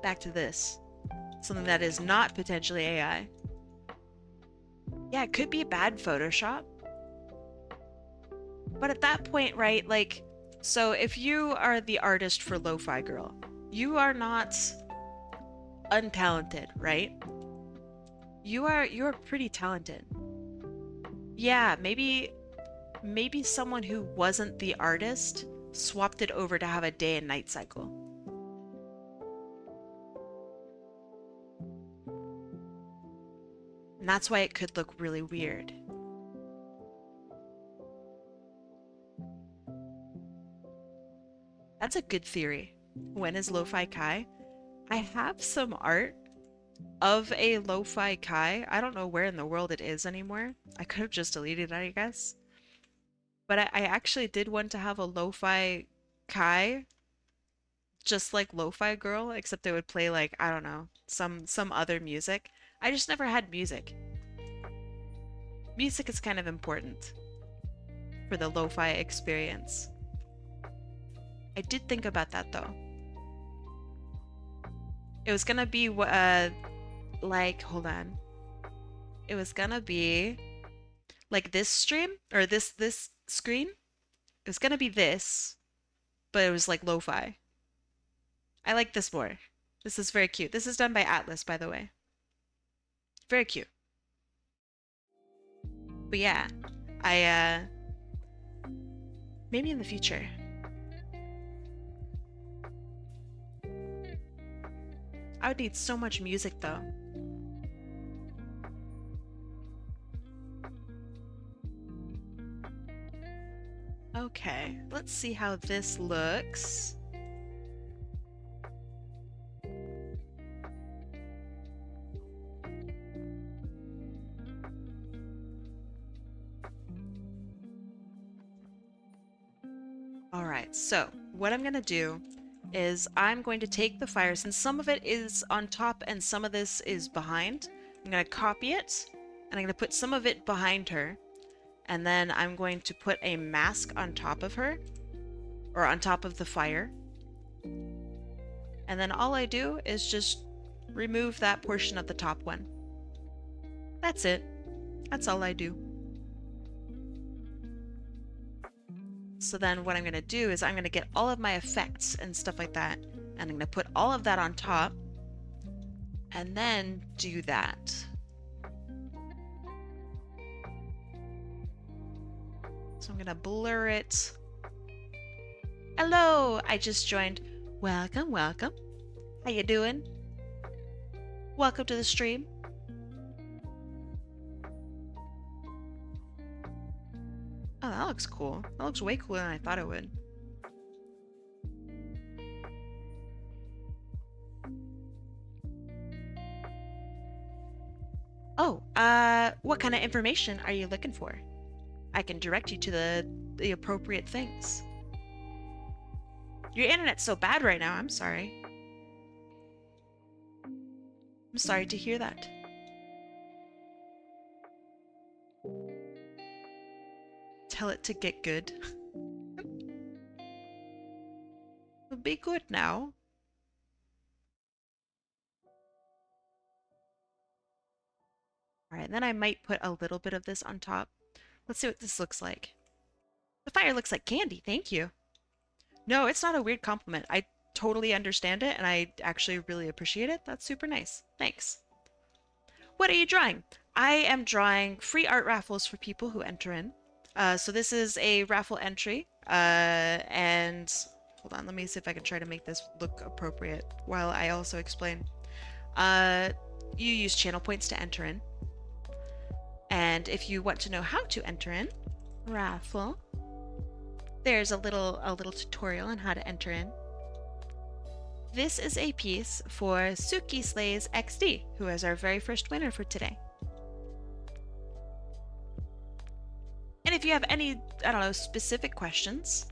Back to this. Something that is not potentially AI. Yeah, it could be bad Photoshop. But at that point, right, like, so if you are the artist for Lo-Fi Girl, you are not untalented, right? You're pretty talented. Yeah, maybe someone who wasn't the artist swapped it over to have a day and night cycle. And that's why it could look really weird. That's a good theory. When is Lo-Fi Kai? I have some art of a Lo-Fi Kai. I don't know where in the world it is anymore. I could have just deleted it, I guess. But I actually did want to have a Lo-Fi Kai, just like Lo-Fi Girl, except it would play like, I don't know, some other music. I just never had music. Music is kind of important for the Lo-Fi experience. I did think about that though. It was gonna be like, hold on. It was gonna be like this stream or this screen. It was gonna be this, but it was like lo-fi. I like this more. This is very cute. This is done by Atlas, by the way. Very cute. But yeah, maybe in the future. I would need so much music though. Okay, let's see how this looks. All right, so what I'm gonna do is I'm going to take the fire, since some of it is on top and some of this is behind. I'm gonna copy it, and I'm gonna put some of it behind her, and then I'm going to put a mask on top of her, or on top of the fire. And then all I do is just remove that portion of the top one. That's it. That's all I do. So then what I'm going to do is I'm going to get all of my effects and stuff like that, and I'm going to put all of that on top, and then do that. So I'm going to blur it. Hello, I just joined. Welcome, welcome. How you doing? Welcome to the stream. Oh, that looks cool. That looks way cooler than I thought it would. Oh, what kind of information are you looking for? I can direct you to the appropriate things. Your internet's so bad right now, I'm sorry. I'm sorry to hear that. Tell it to get good. It'll be good now. Alright, then I might put a little bit of this on top. Let's see what this looks like. The fire looks like candy, thank you. No, it's not a weird compliment. I totally understand it, and I actually really appreciate it. That's super nice. Thanks. What are you drawing? I am drawing free art raffles for people who enter in. So this is a raffle entry, and hold on, let me see if I can try to make this look appropriate while I also explain. You use channel points to enter in, and if you want to know how to enter in raffle, there's a little tutorial on how to enter in. This is a piece for SukiSlaysXD, who is our very first winner for today. And if you have any, I don't know, specific questions,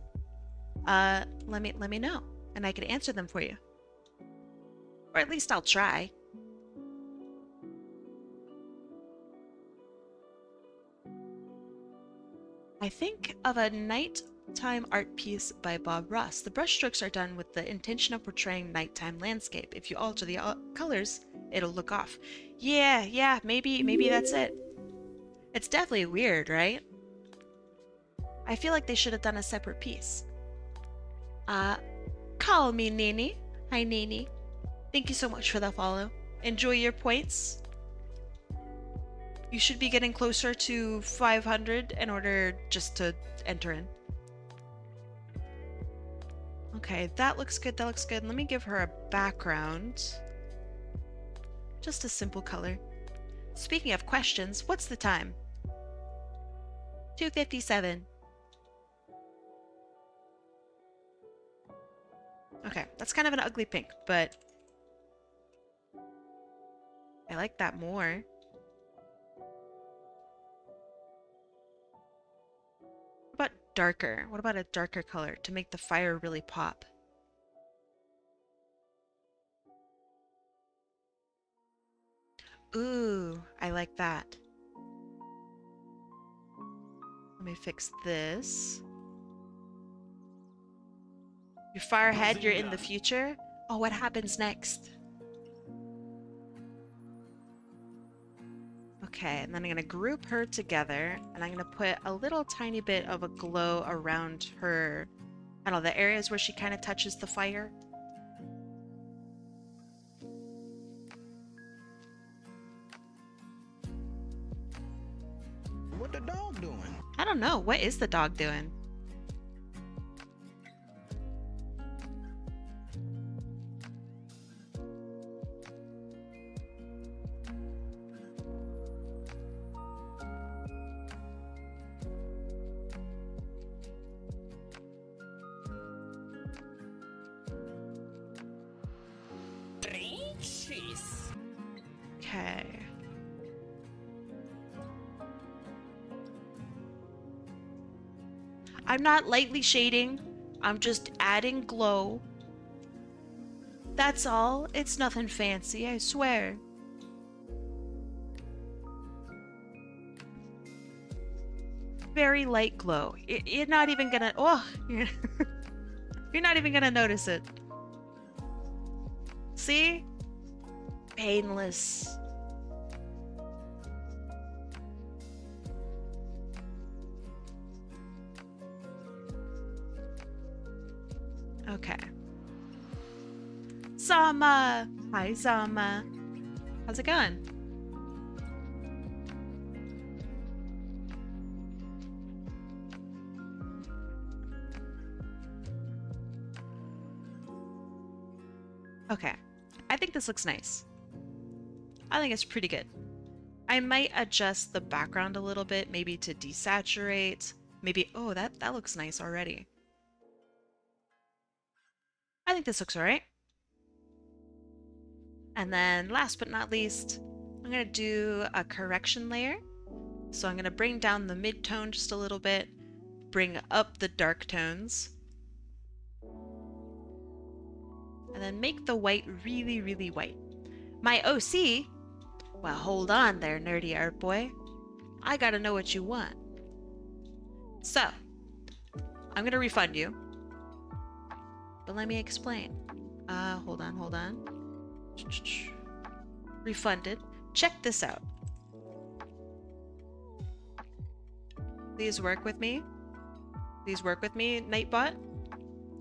let me know, and I can answer them for you. Or at least I'll try. I think of a nighttime art piece by Bob Ross. The brushstrokes are done with the intention of portraying nighttime landscape. If you alter the colors, it'll look off. Yeah, maybe that's it. It's definitely weird, right? I feel like they should have done a separate piece. Call me Nini. Hi, Nini. Thank you so much for the follow. Enjoy your points. You should be getting closer to 500 in order just to enter in. Okay, that looks good, that looks good. Let me give her a background. Just a simple color. Speaking of questions, what's the time? 2:57. Okay, that's kind of an ugly pink, but I like that more. What about darker? What about a darker color to make the fire really pop? Ooh, I like that. Let me fix this. You're far ahead, you're in the future. Oh, what happens next? Okay, and then I'm going to group her together, and I'm going to put a little tiny bit of a glow around her, I don't know, the areas where she kind of touches the fire. What the dog doing? I don't know. What is the dog doing? Okay. I'm not lightly shading. I'm just adding glow. That's all. It's nothing fancy, I swear. Very light glow. You're not even gonna... Oh! You're not even gonna notice it. See? Painless. Okay. Zama! Hi, Zama. How's it going? Okay. I think this looks nice. I think it's pretty good. I might adjust the background a little bit, maybe to desaturate. Maybe... Oh, that looks nice already. I think this looks alright. And then last but not least, I'm going to do a correction layer. So I'm going to bring down the mid-tone just a little bit, bring up the dark tones, and then make the white really, really white. My OC, well, hold on there, nerdy art boy. I gotta know what you want. So, I'm gonna refund you. But let me explain. Hold on. Refunded. Check this out. Please work with me. Please work with me, Nightbot.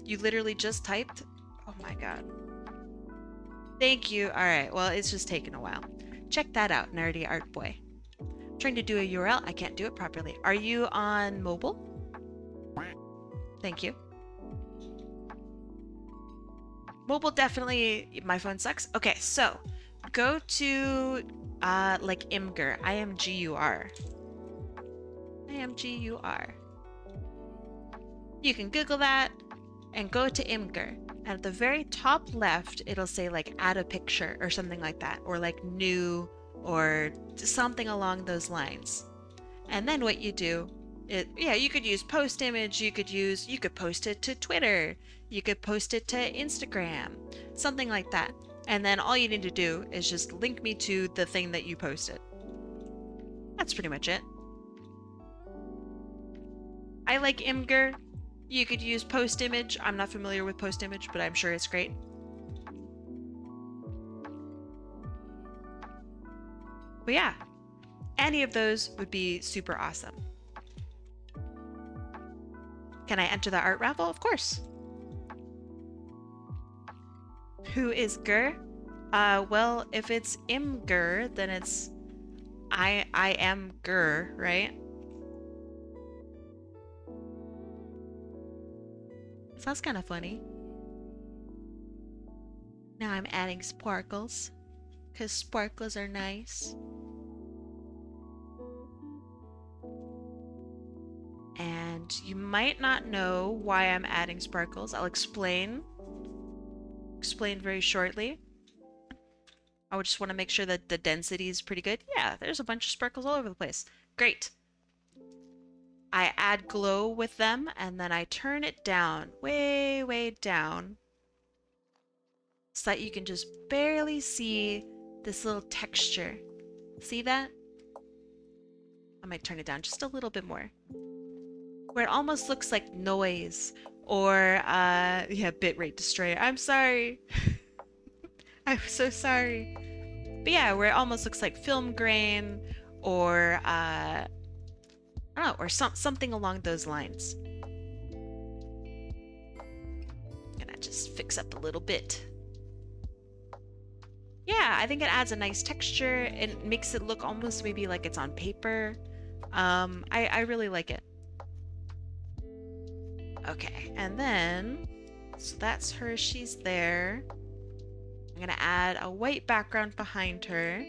You literally just typed. Oh my god. Thank you. Alright, well, it's just taken a while. Check that out, nerdy art boy. I'm trying to do a URL. I can't do it properly. Are you on mobile? Thank you. Mobile definitely, my phone sucks. Okay, so go to like Imgur. IMGUR. IMGUR. You can Google that and go to Imgur. And at the very top left, it'll say like add a picture or something like that, or like new or something along those lines. And then what you do, you could use post image, you could post it to Twitter, you could post it to Instagram, something like that. And then all you need to do is just link me to the thing that you posted. That's pretty much it. I like Imgur. You could use post image. I'm not familiar with post image, but I'm sure it's great. But yeah, any of those would be super awesome. Can I enter the art raffle? Of course. Who is Gur? Well, if it's Imgur, then it's I am Gur, right? So that's kind of funny. Now I'm adding sparkles, because sparkles are nice. And you might not know why I'm adding sparkles. I'll explain very shortly. I would just want to make sure that the density is pretty good. Yeah, there's a bunch of sparkles all over the place. Great. I add glow with them, and then I turn it down, way, way down, so that you can just barely see this little texture. See that? I might turn it down just a little bit more. Where it almost looks like noise, Or yeah, bitrate destroyer. I'm sorry. I'm so sorry. But yeah, where it almost looks like film grain or I don't know, or something along those lines. Gonna just fix up a little bit. Yeah, I think it adds a nice texture and makes it look almost maybe like it's on paper. I really like it. Okay, and then, so that's her, she's there. I'm gonna add a white background behind her.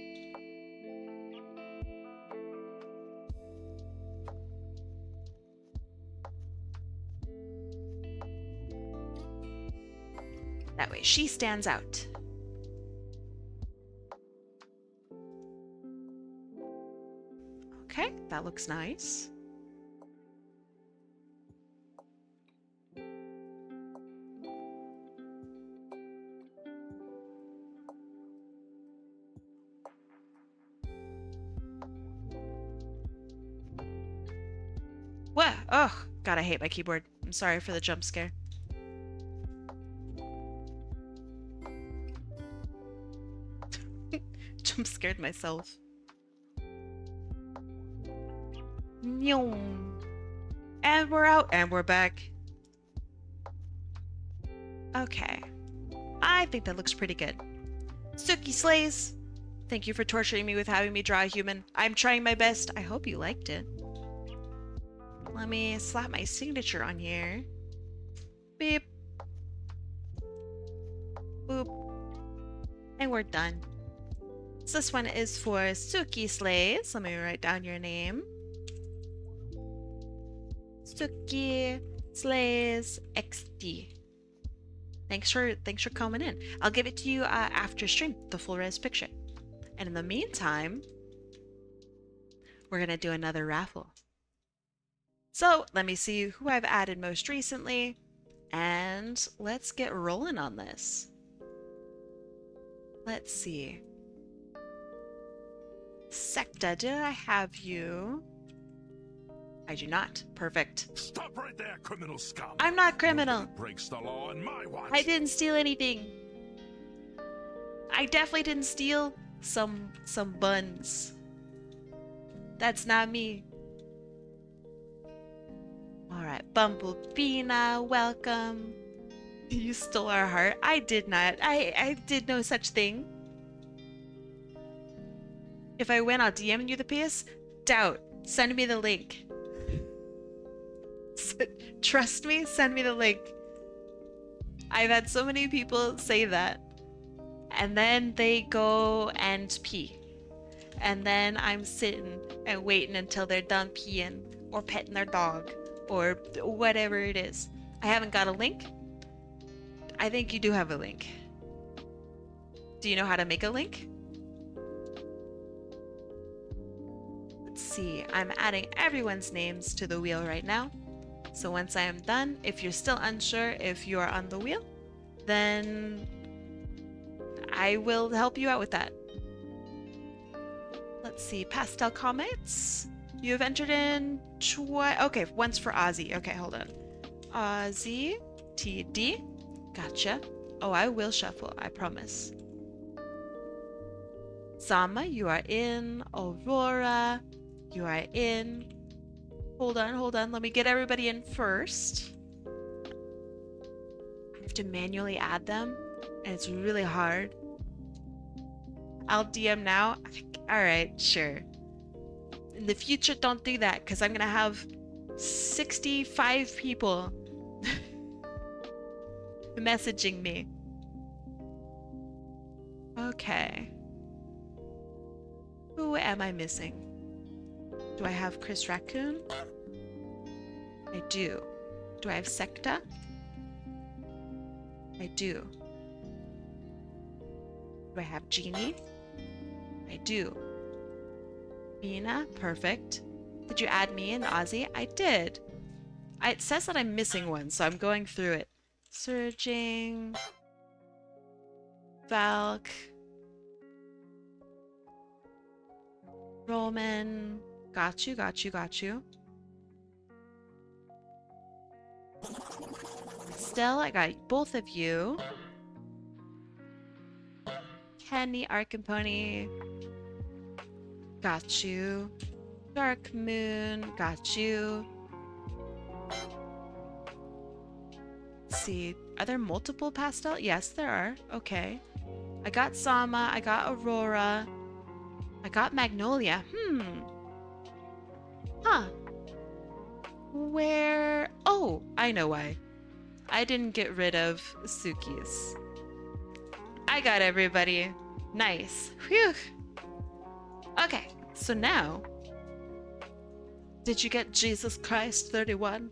That way she stands out. Okay, that looks nice. What? Oh, God, I hate my keyboard. I'm sorry for the jump scare. Jump scared myself. And we're out, and we're back. Okay. I think that looks pretty good. SukiSlays, thank you for torturing me with having me draw a human. I'm trying my best. I hope you liked it. Let me slap my signature on here. Beep. Boop. And we're done. So this one is for SukiSlays. Let me write down your name. SukiSlaysXD. Thanks for coming in. I'll give it to you after stream, the full res picture. And in the meantime, we're gonna do another raffle. So let me see who I've added most recently, and let's get rolling on this. Let's see. Secta, did I have you? I do not. Perfect. Stop right there, criminal scum. I'm not criminal. Breaks the law on my watch. I didn't steal anything. I definitely didn't steal some buns. That's not me. Alright, Bumblebina, welcome. You stole our heart. I did not. I did no such thing. If I win, I'll DM you the PS. Doubt. Send me the link. Trust me, send me the link. I've had so many people say that. And then they go and pee. And then I'm sitting and waiting until they're done peeing or petting their dog or whatever it is. I haven't got a link. I think you do have a link. Do you know how to make a link? Let's see. I'm adding everyone's names to the wheel right now. So once I am done, if you're still unsure if you are on the wheel, then I will help you out with that. Let's see. Pastel comments. You have entered in twice. Okay, once for Ozzy. Okay, hold on. Ozzy TD. Gotcha. Oh, I will shuffle. I promise. Sama, you are in. Aurora, you are in. Hold on. Let me get everybody in first. I have to manually add them, and it's really hard. I'll DM now. Alright, sure. In the future, don't do that, because I'm going to have 65 people messaging me. Okay. Who am I missing? Do I have crisraccoon? I do. Do I have Secta? I do. Do I have Genie? I do. Mina? Perfect. Did you add me and Ozzy? I did. It says that I'm missing one, so I'm going through it. Surging. Valk. Roman. Got you. Still, I got both of you. Kenny, Ark and Pony. Got you. Dark Moon. Got you. Let's see. Are there multiple pastel? Yes, there are. Okay. I got Sama. I got Aurora. I got Magnolia. Huh. Where? Oh, I know why. I didn't get rid of Suki's. I got everybody. Nice. Whew. Okay, so now, did you get Jesus Christ 31?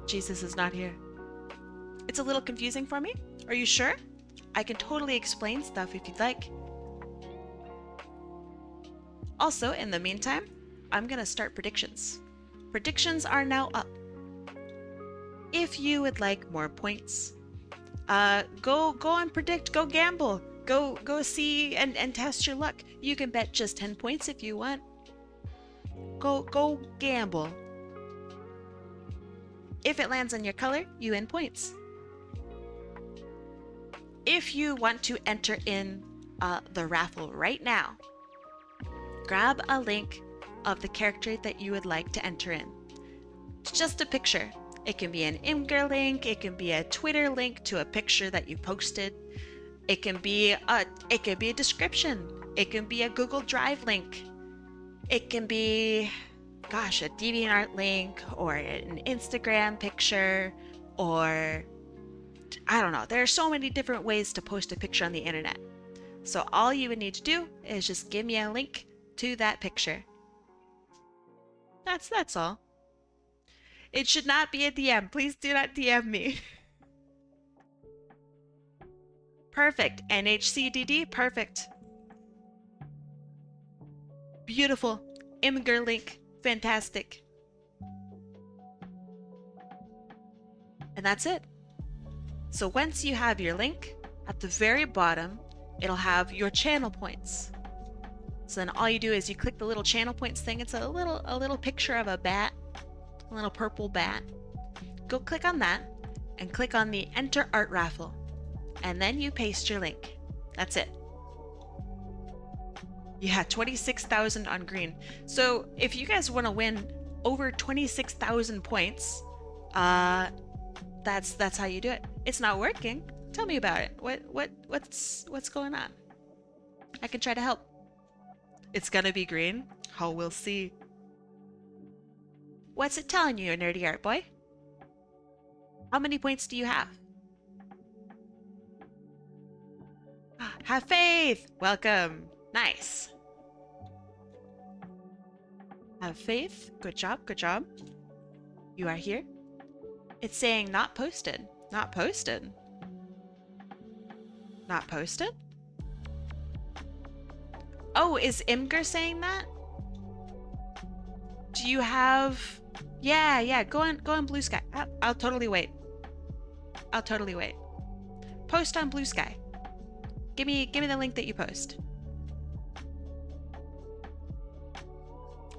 Jesus is not here. It's a little confusing for me. Are you sure? I can totally explain stuff if you'd like. Also, in the meantime, I'm gonna start predictions. Predictions are now up. If you would like more points, go and predict, go gamble, go see and test your luck. You can bet just 10 points if you want. Go gamble. If it lands on your color, you win points. If you want to enter in the raffle right now, grab a link of the character that you would like to enter in. It's just a picture. It can be an Imgur link, it can be a Twitter link to a picture that you posted. It can be a description. It can be a Google Drive link. It can be, gosh, a DeviantArt link or an Instagram picture, or I don't know. There are so many different ways to post a picture on the internet. So all you would need to do is just give me a link to that picture. That's all. It should not be a DM. Please do not DM me. Perfect. NHCDD. Perfect. Beautiful. Imgur link. Fantastic. And that's it. So once you have your link, at the very bottom, it'll have your channel points. So then all you do is you click the little channel points thing. It's a little picture of a bat, a little purple bat. Go click on that and click on the Enter Art Raffle. And then you paste your link. That's it. Yeah, 26,000 on green. So if you guys want to win over 26,000 points, that's how you do it. It's not working. Tell me about it. What's going on? I can try to help. It's gonna be green. Oh, we'll see. What's it telling you, nerdy art boy? How many points do you have? Have faith. Welcome. Nice. Have faith. Good job. Good job. You are here. It's saying not posted. Not posted. Not posted? Oh, is Imgur saying that? Do you have... Yeah, go on Blue Sky. I'll totally wait. I'll totally wait. Post on Blue Sky. Give me the link that you post.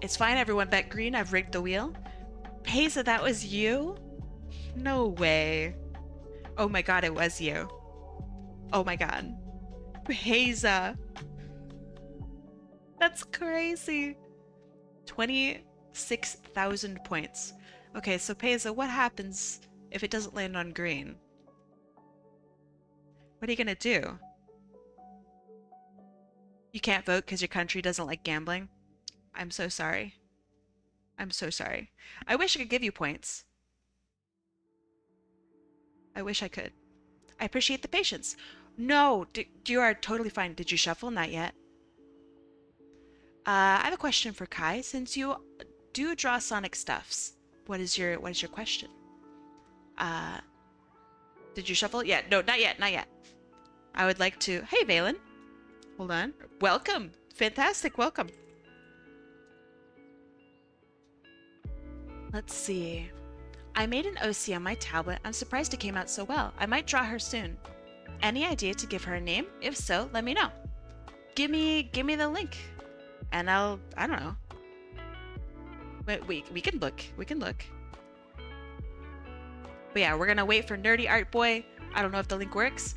It's fine, everyone. Bet green. I've rigged the wheel. Pesa, that was you? No way. Oh my god, it was you. Oh my god. Pesa. That's crazy. 26,000 points. Okay, so Pesa, what happens if it doesn't land on green? What are you gonna do? You can't vote because your country doesn't like gambling? I'm so sorry. I'm so sorry. I wish I could give you points. I wish I could. I appreciate the patience. No, you are totally fine. Did you shuffle? Not yet. I have a question for Kai. Since you do draw Sonic stuffs, what is your question? Did you shuffle? Yeah, no, not yet, not yet. I would like to... Hey, Valen. Hold on. Welcome. Fantastic, welcome. Let's see. I made an OC on my tablet. I'm surprised it came out so well. I might draw her soon. Any idea to give her a name? If so, let me know. Give me the link. And I don't know. We can look. We can look. But yeah, we're gonna wait for Nerdy Art Boy. I don't know if the link works.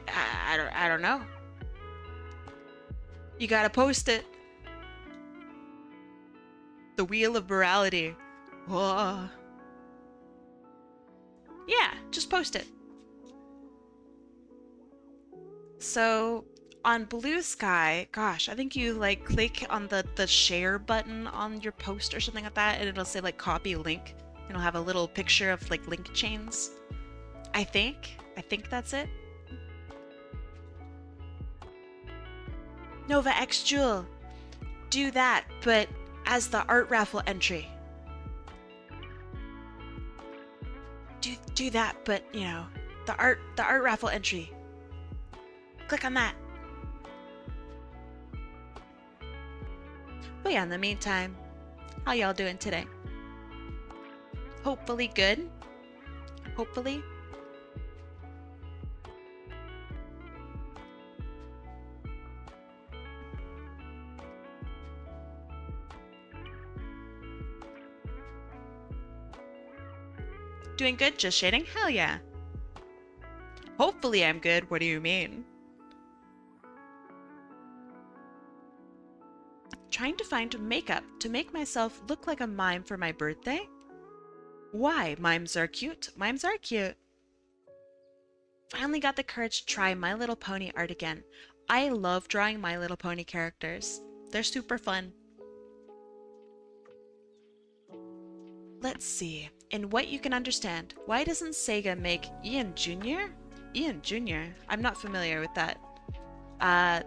I don't know. You gotta post it. The wheel of morality. Whoa. Yeah, just post it. So on Blue Sky, gosh, I think you like click on the share button on your post or something like that, and it'll say like copy link. It'll have a little picture of like link chains. I think that's it. Nova X Jewel, do that, but as the Art Raffle entry. Do that, but you know, the art raffle entry. Click on that. But yeah, in the meantime, how y'all doing today? Hopefully good. Hopefully. Doing good, just shading? Hell yeah. Hopefully I'm good, what do you mean? Trying to find makeup to make myself look like a mime for my birthday? Why? Mimes are cute. Mimes are cute. Finally got the courage to try My Little Pony art again. I love drawing My Little Pony characters. They're super fun. Let's see. In what you can understand, why doesn't Sega make Ian Jr.? Ian Jr.? I'm not familiar with that.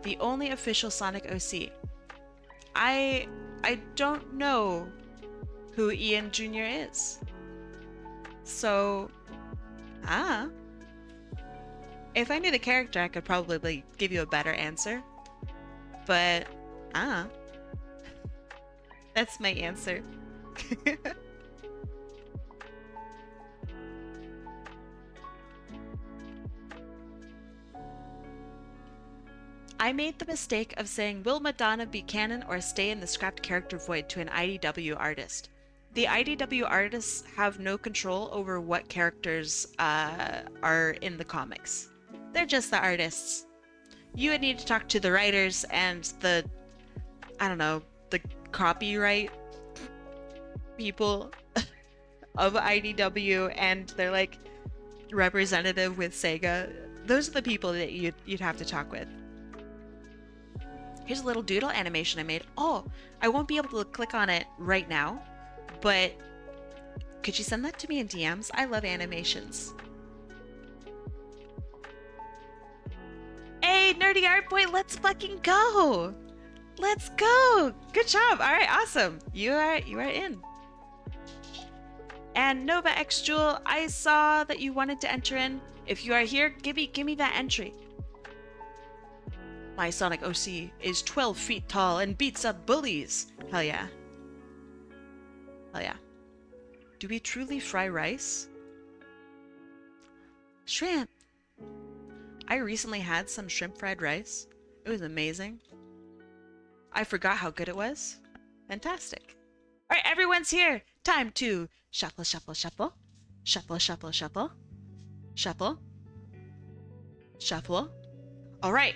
The only official Sonic OC. I don't know who Ian Jr. is. So, if I knew the character, I could probably give you a better answer. But, that's my answer. I made the mistake of saying, will Madonna be canon or stay in the scrapped character void to an IDW artist? The IDW artists have no control over what characters are in the comics. They're just the artists. You would need to talk to the writers and the, I don't know, the copyright people of IDW, and they're like representative with Sega. Those are the people that you'd have to talk with. Here's a little doodle animation I made. Oh, I won't be able to click on it right now, but could you send that to me in DMs? I love animations. Hey, Nerdy Art Boy, let's fucking go! Let's go! Good job! Alright, awesome. You are in. And Nova X Jewel, I saw that you wanted to enter in. If you are here, give me that entry. My Sonic OC is 12 feet tall and beats up bullies. Hell yeah. Hell yeah. Do we truly fry rice? Shrimp. I recently had some shrimp fried rice. It was amazing. I forgot how good it was. Fantastic. All right, everyone's here. Time to shuffle, shuffle, shuffle. Shuffle, shuffle, shuffle. Shuffle. Shuffle. All right.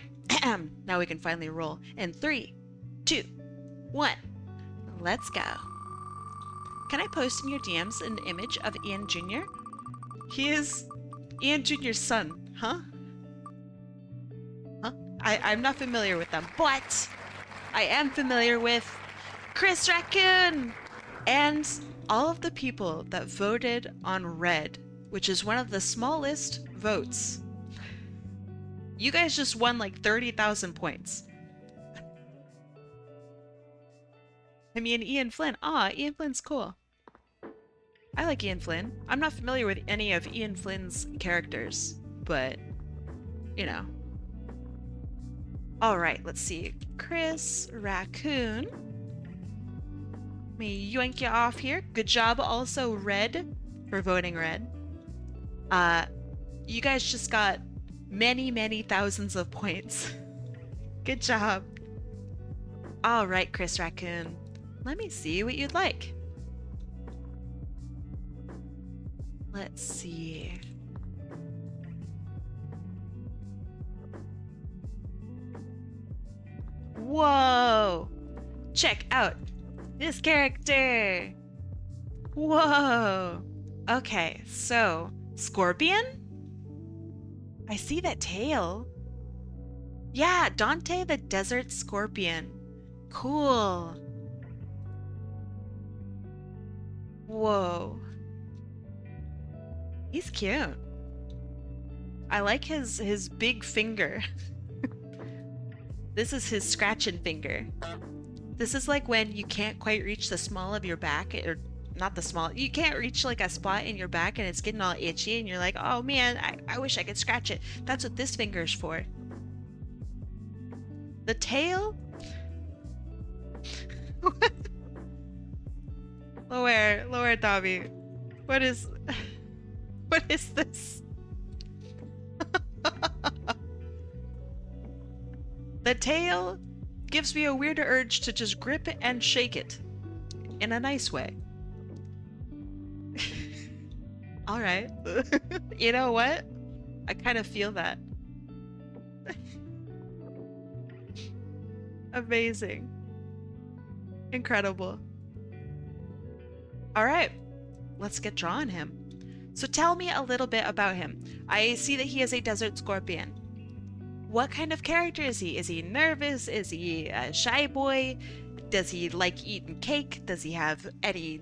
Now we can finally roll. In 3, 2, 1. Let's go. Can I post in your DMs an image of Ian Jr.? He is Ian Jr.'s son, huh? Huh? I'm not familiar with them, but I am familiar with crisraccoon and all of the people that voted on red, which is one of the smallest votes. You guys just won like 30,000 points. I mean, Ian Flynn. Ian Flynn's cool. I like Ian Flynn. I'm not familiar with any of Ian Flynn's characters, but, you know. Alright, let's see. crisraccoon. Let me yoink you off here. Good job also, Red, for voting red. You guys just got many thousands of points. Good job. Alright, crisraccoon. Let me see what you'd like. Let's see. Whoa! Check out this character! Whoa! Okay, so Scorpion? I see that tail. Yeah, Dante the Desert Scorpion. Cool. Whoa. He's cute. I like his big finger. This is his scratching finger. This is like when you can't quite reach the small of your back, or not the small, you can't reach like a spot in your back and it's getting all itchy and you're like, oh man, I wish I could scratch it. That's what this finger's for. The tail? Lower, Dobby. What is what is this? The tail gives me a weird urge to just grip it and shake it in a nice way. All right. You know what? I kind of feel that. Amazing. Incredible. All right. Let's get drawing him. So tell me a little bit about him. I see that he is a desert scorpion. What kind of character is he? Is he nervous? Is he a shy boy? Does he like eating cake? Does he have any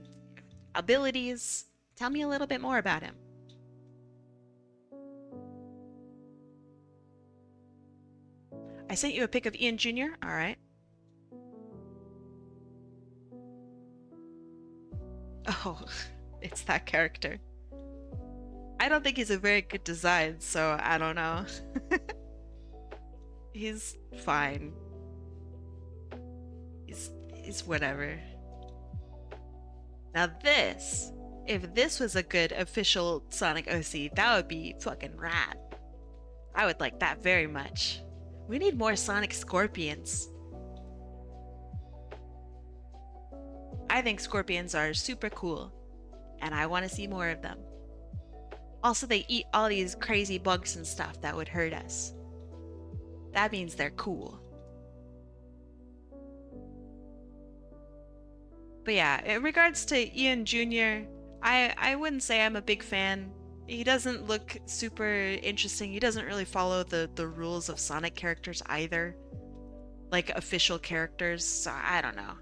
abilities? Tell me a little bit more about him. I sent you a pic of Ian Jr. All right. Oh, it's that character. I don't think he's a very good design, so I don't know. He's fine. He's whatever. Now this, if this was a good official Sonic OC, that would be fucking rad. I would like that very much. We need more Sonic Scorpions. I think scorpions are super cool, and I want to see more of them. Also, they eat all these crazy bugs and stuff that would hurt us. That means they're cool. But yeah, in regards to Ian Jr., I wouldn't say I'm a big fan. He doesn't look super interesting. He doesn't really follow the rules of Sonic characters either. Like official characters, so I don't know.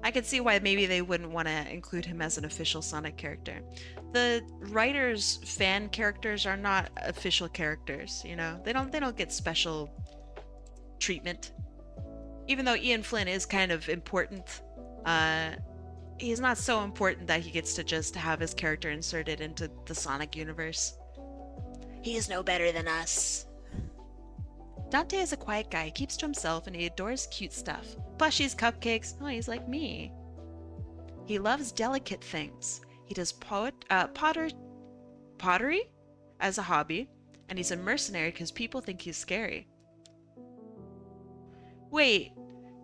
I could see why maybe they wouldn't want to include him as an official Sonic character. The writers' fan characters are not official characters, you know? They don't get special treatment. Even though Ian Flynn is kind of important, he's not so important that he gets to just have his character inserted into the Sonic universe. He is no better than us. Dante is a quiet guy. He keeps to himself and he adores cute stuff. Plushies, cupcakes. Oh, he's like me. He loves delicate things. He does pottery as a hobby, and he's a mercenary because people think he's scary. Wait,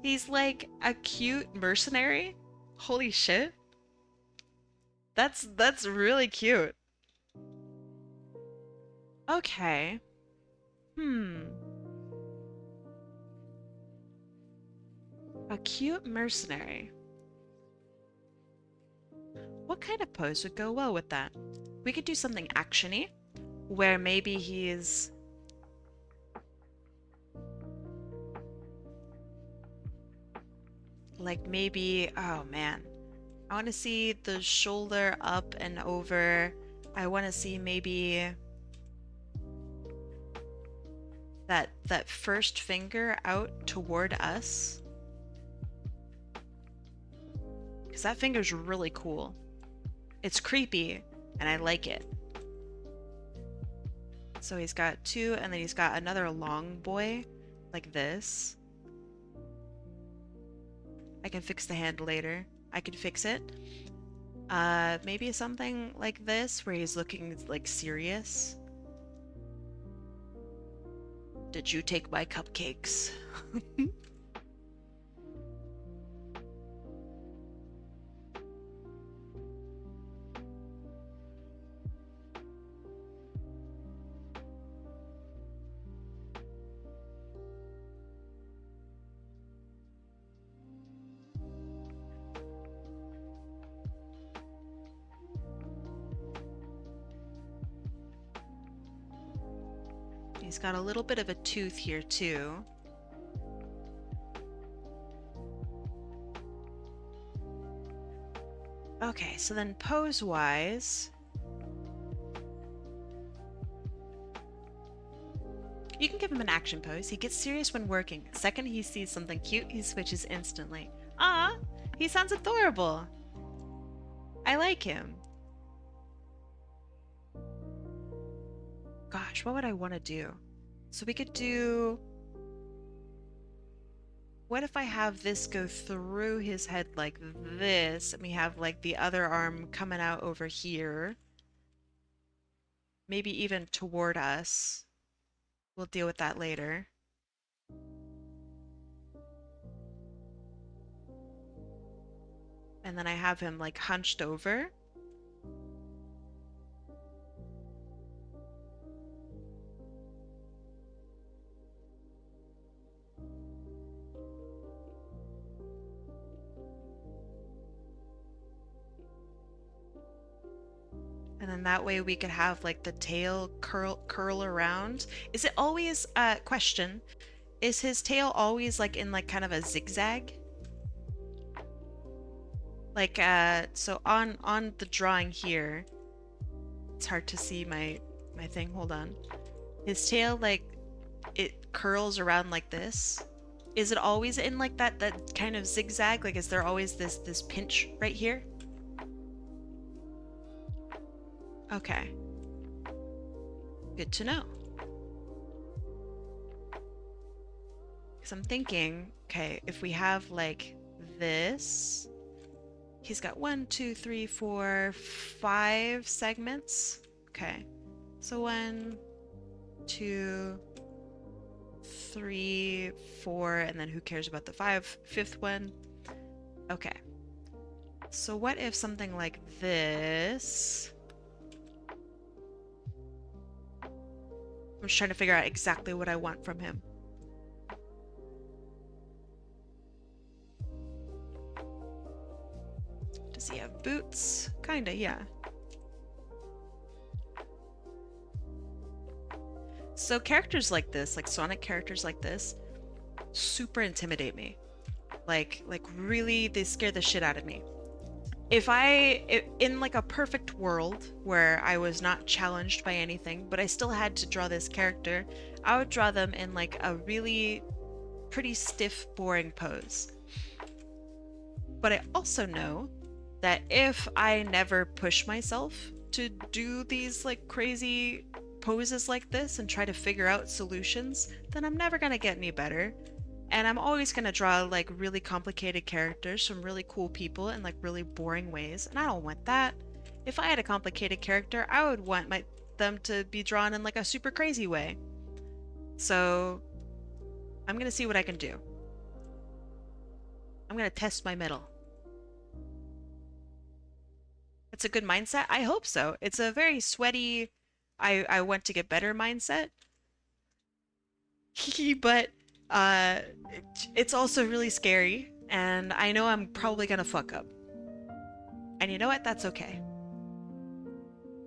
he's like a cute mercenary? Holy shit. That's really cute. Okay. A cute mercenary. What kind of pose would go well with that? We could do something actiony, where maybe he's like maybe, oh man. I want to see the shoulder up and over. I want to see maybe that first finger out toward us. Because that finger's really cool. It's creepy, and I like it. So he's got two, and then he's got another long boy, like this. I can fix the hand later. I can fix it. Maybe something like this, where he's looking, like, serious. Did you take my cupcakes? He's got a little bit of a tooth here too. Okay, so then pose-wise, you can give him an action pose. He gets serious when working. Second he sees something cute, he switches instantly. Ah, he sounds adorable. I like him. Gosh, what would I want to do? So we could do... What if I have this go through his head like this, and we have like the other arm coming out over here? Maybe even toward us. We'll deal with that later. And then I have him like hunched over. And then that way we could have like the tail curl around. Is it always, question, is his tail always like in like kind of a zigzag? Like, so on the drawing here, it's hard to see my thing, hold on. His tail, like, it curls around like this. Is it always in like that kind of zigzag? Like, is there always this pinch right here? Okay. Good to know. Because I'm thinking, okay, if we have like this, he's got 1, 2, 3, 4, 5 segments. Okay. So 1, 2, 3, 4, and then who cares about the fifth one? Okay. So what if something like this? I'm just trying to figure out exactly what I want from him. Does he have boots? Kinda, yeah. So characters like this, like Sonic characters like this, super intimidate me. Like really, they scare the shit out of me. If in like a perfect world where I was not challenged by anything, but I still had to draw this character, I would draw them in like a really pretty stiff, boring pose. But I also know that if I never push myself to do these like crazy poses like this and try to figure out solutions, then I'm never gonna get any better. And I'm always gonna draw like really complicated characters from really cool people in like really boring ways, and I don't want that. If I had a complicated character, I would want them to be drawn in like a super crazy way. So I'm gonna see what I can do. I'm gonna test my mettle. It's a good mindset? I hope so. It's a very sweaty, I want to get better mindset. But it's also really scary, and I know I'm probably gonna fuck up. And you know what? That's okay.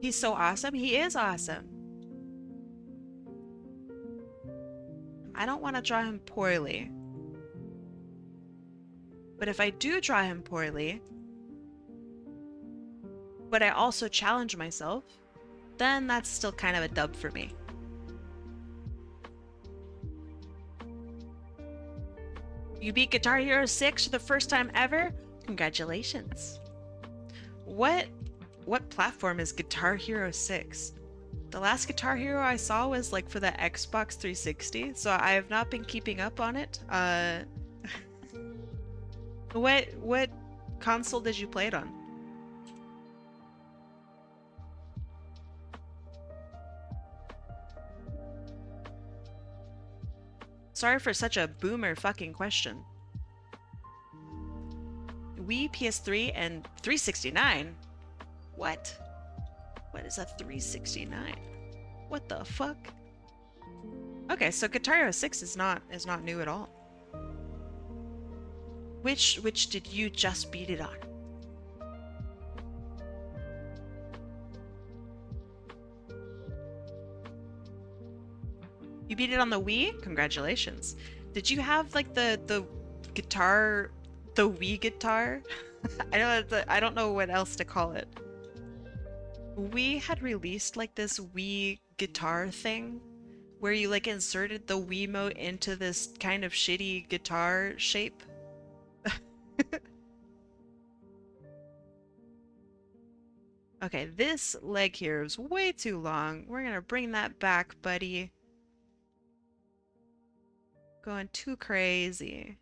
He's so awesome. He is awesome. I don't want to draw him poorly. But if I do draw him poorly, but I also challenge myself, then that's still kind of a dub for me. You beat Guitar Hero 6 for the first time ever? Congratulations. What platform is Guitar Hero 6? The last Guitar Hero I saw was like for the Xbox 360, so I have not been keeping up on it. What console did you play it on? Sorry for such a boomer fucking question. Wii, PS3, and 369? What? What is a 369? What the fuck? Okay, so Guitar Hero 6 is not new at all. Which did you just beat it on? You beat it on the Wii? Congratulations. Did you have like the guitar, the Wii guitar? I don't know what else to call it. We had released like this Wii guitar thing where you like inserted the Wiimote into this kind of shitty guitar shape. Okay, this leg here is way too long. We're gonna bring that back, buddy. Going too crazy.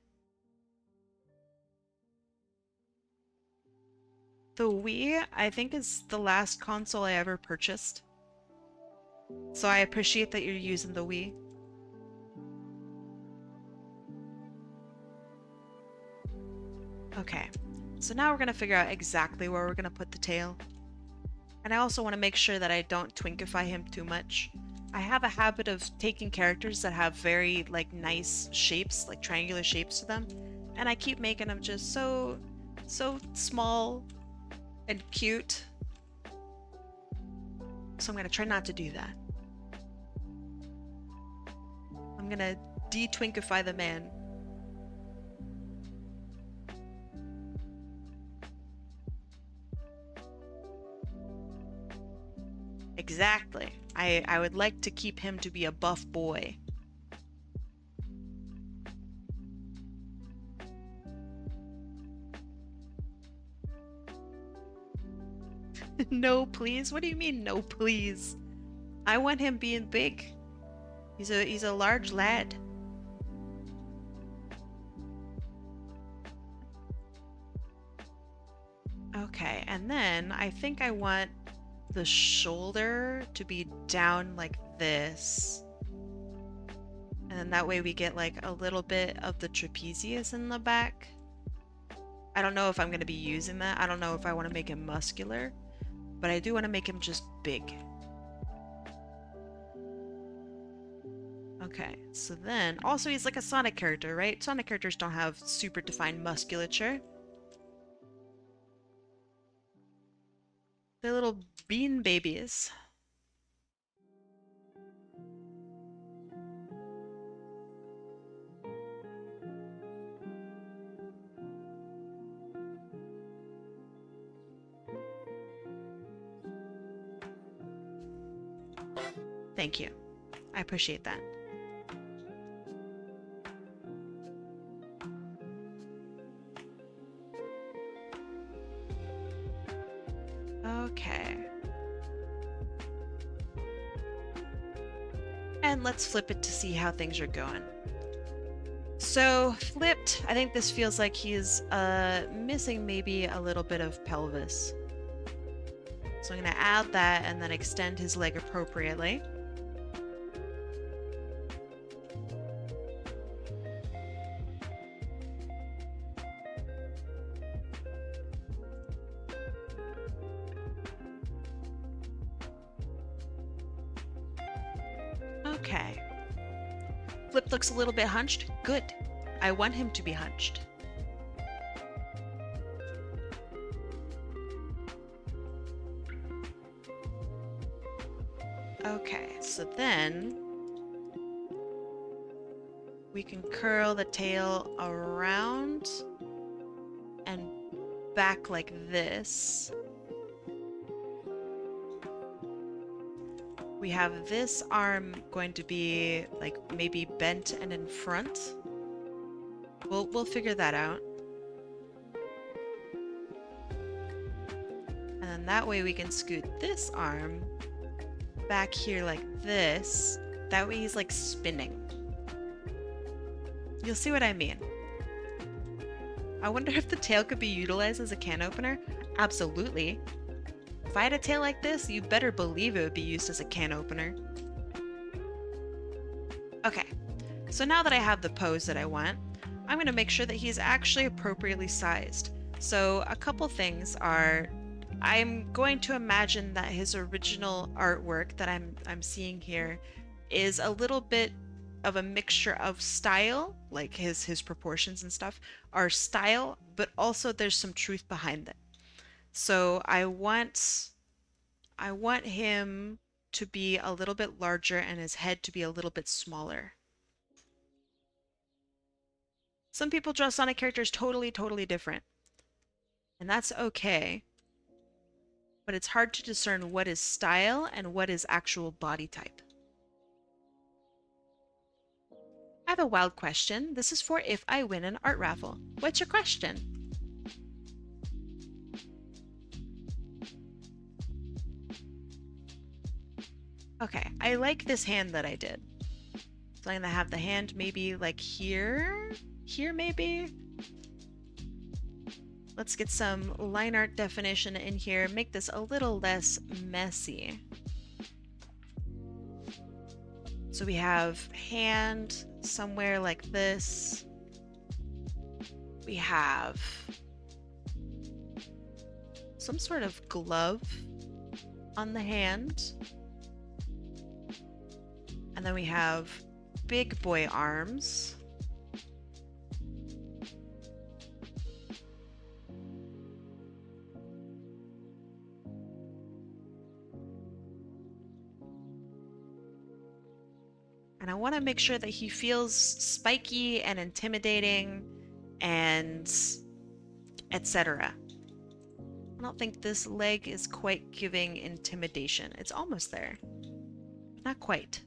The Wii, I think, is the last console I ever purchased. So I appreciate that you're using the Wii. Okay, so now we're gonna figure out exactly where we're gonna put the tail. And I also want to make sure that I don't twinkify him too much. I have a habit of taking characters that have very like nice shapes, like triangular shapes to them, and I keep making them just so small and cute. So I'm gonna try not to do that. I'm gonna de-twinkify the man. Exactly. I would like to keep him to be a buff boy. No, please? What do you mean, no, please? I want him being big. He's a large lad. Okay, and then I think I want the shoulder to be down like this. And then that way we get like a little bit of the trapezius in the back. I don't know if I'm going to be using that. I don't know if I want to make him muscular, but I do want to make him just big. Okay, so then also he's like a Sonic character, right? Sonic characters don't have super defined musculature. They're little bean babies. Thank you. I appreciate that. Okay. And let's flip it to see how things are going. So, flipped, I think this feels like he's missing maybe a little bit of pelvis. So I'm going to add that and then extend his leg appropriately. Okay. Flip looks a little bit hunched. Good. I want him to be hunched. Okay, so then we can curl the tail around and back like this. We have this arm going to be like maybe bent and in front. We'll figure that out. And then that way we can scoot this arm back here like this. That way he's like spinning. You'll see what I mean. I wonder if the tail could be utilized as a can opener? Absolutely. If I had a tail like this, you better believe it would be used as a can opener. Okay, so now that I have the pose that I want, I'm going to make sure that he's actually appropriately sized. So a couple things are, I'm going to imagine that his original artwork that I'm seeing here is a little bit of a mixture of style, like his proportions and stuff are style, but also there's some truth behind it. So I want him to be a little bit larger and his head to be a little bit smaller. Some people draw Sonic characters totally, totally different. And that's okay. But it's hard to discern what is style and what is actual body type. I have a wild question. This is for if I win an art raffle. What's your question? Okay, I like this hand that I did. So I'm gonna have the hand maybe like here? Here maybe? Let's get some line art definition in here. Make this a little less messy. So we have hand somewhere like this. We have some sort of glove on the hand. And then we have big boy arms. And I want to make sure that he feels spiky and intimidating and etc. I don't think this leg is quite giving intimidation. It's almost there. Not quite.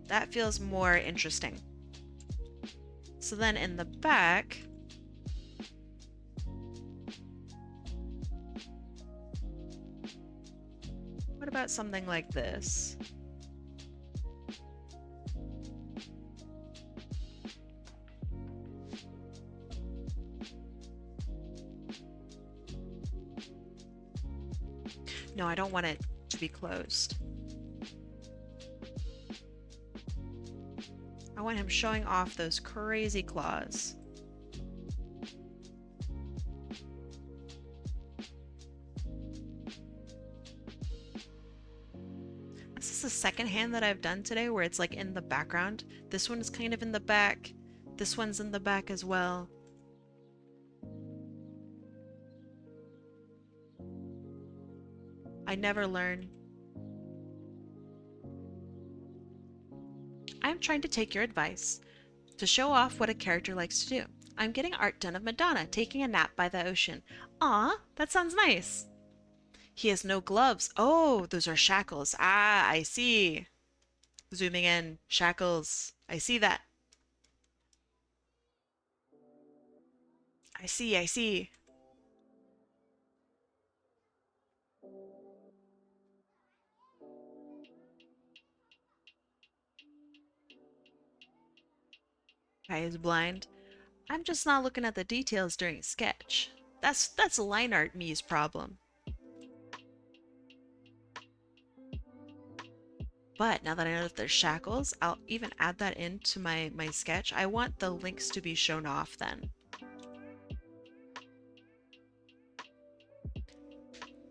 That feels more interesting. So then in the back, what about something like this? No, I don't want it to be closed. I want him showing off those crazy claws. This is the second hand that I've done today where it's like in the background. This one is kind of in the back. This one's in the back as well. I never learn. I'm trying to take your advice to show off what a character likes to do. I'm getting art done of Madonna taking a nap by the ocean. Aw, that sounds nice. He has no gloves. Oh, those are shackles. Ah, I see. Zooming in. Shackles. I see that. I see, I see. Guy is blind. I'm just not looking at the details during sketch. That's line art me's problem. But now that I know that there's shackles, I'll even add that into my sketch. I want the links to be shown off then.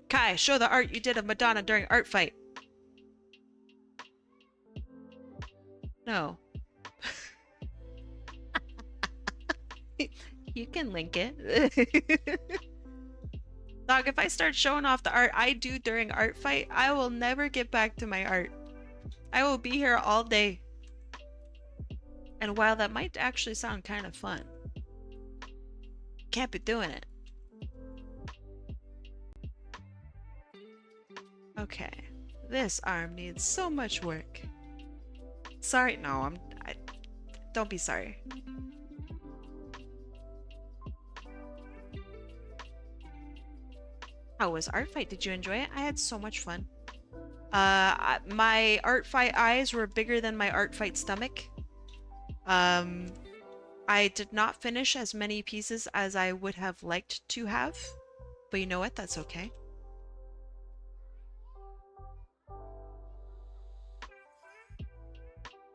Kai, show the art you did of Madonna during art fight. No. You can link it. Dog, if I start showing off the art I do during art fight, I will never get back to my art. I will be here all day. And while that might actually sound kind of fun, can't be doing it. Okay, this arm needs so much work. Sorry, no, don't be sorry. How was art fight? Did you enjoy it? I had so much fun. My art fight eyes were bigger than my art fight stomach. I did not finish as many pieces as I would have liked to have, but you know what? That's okay.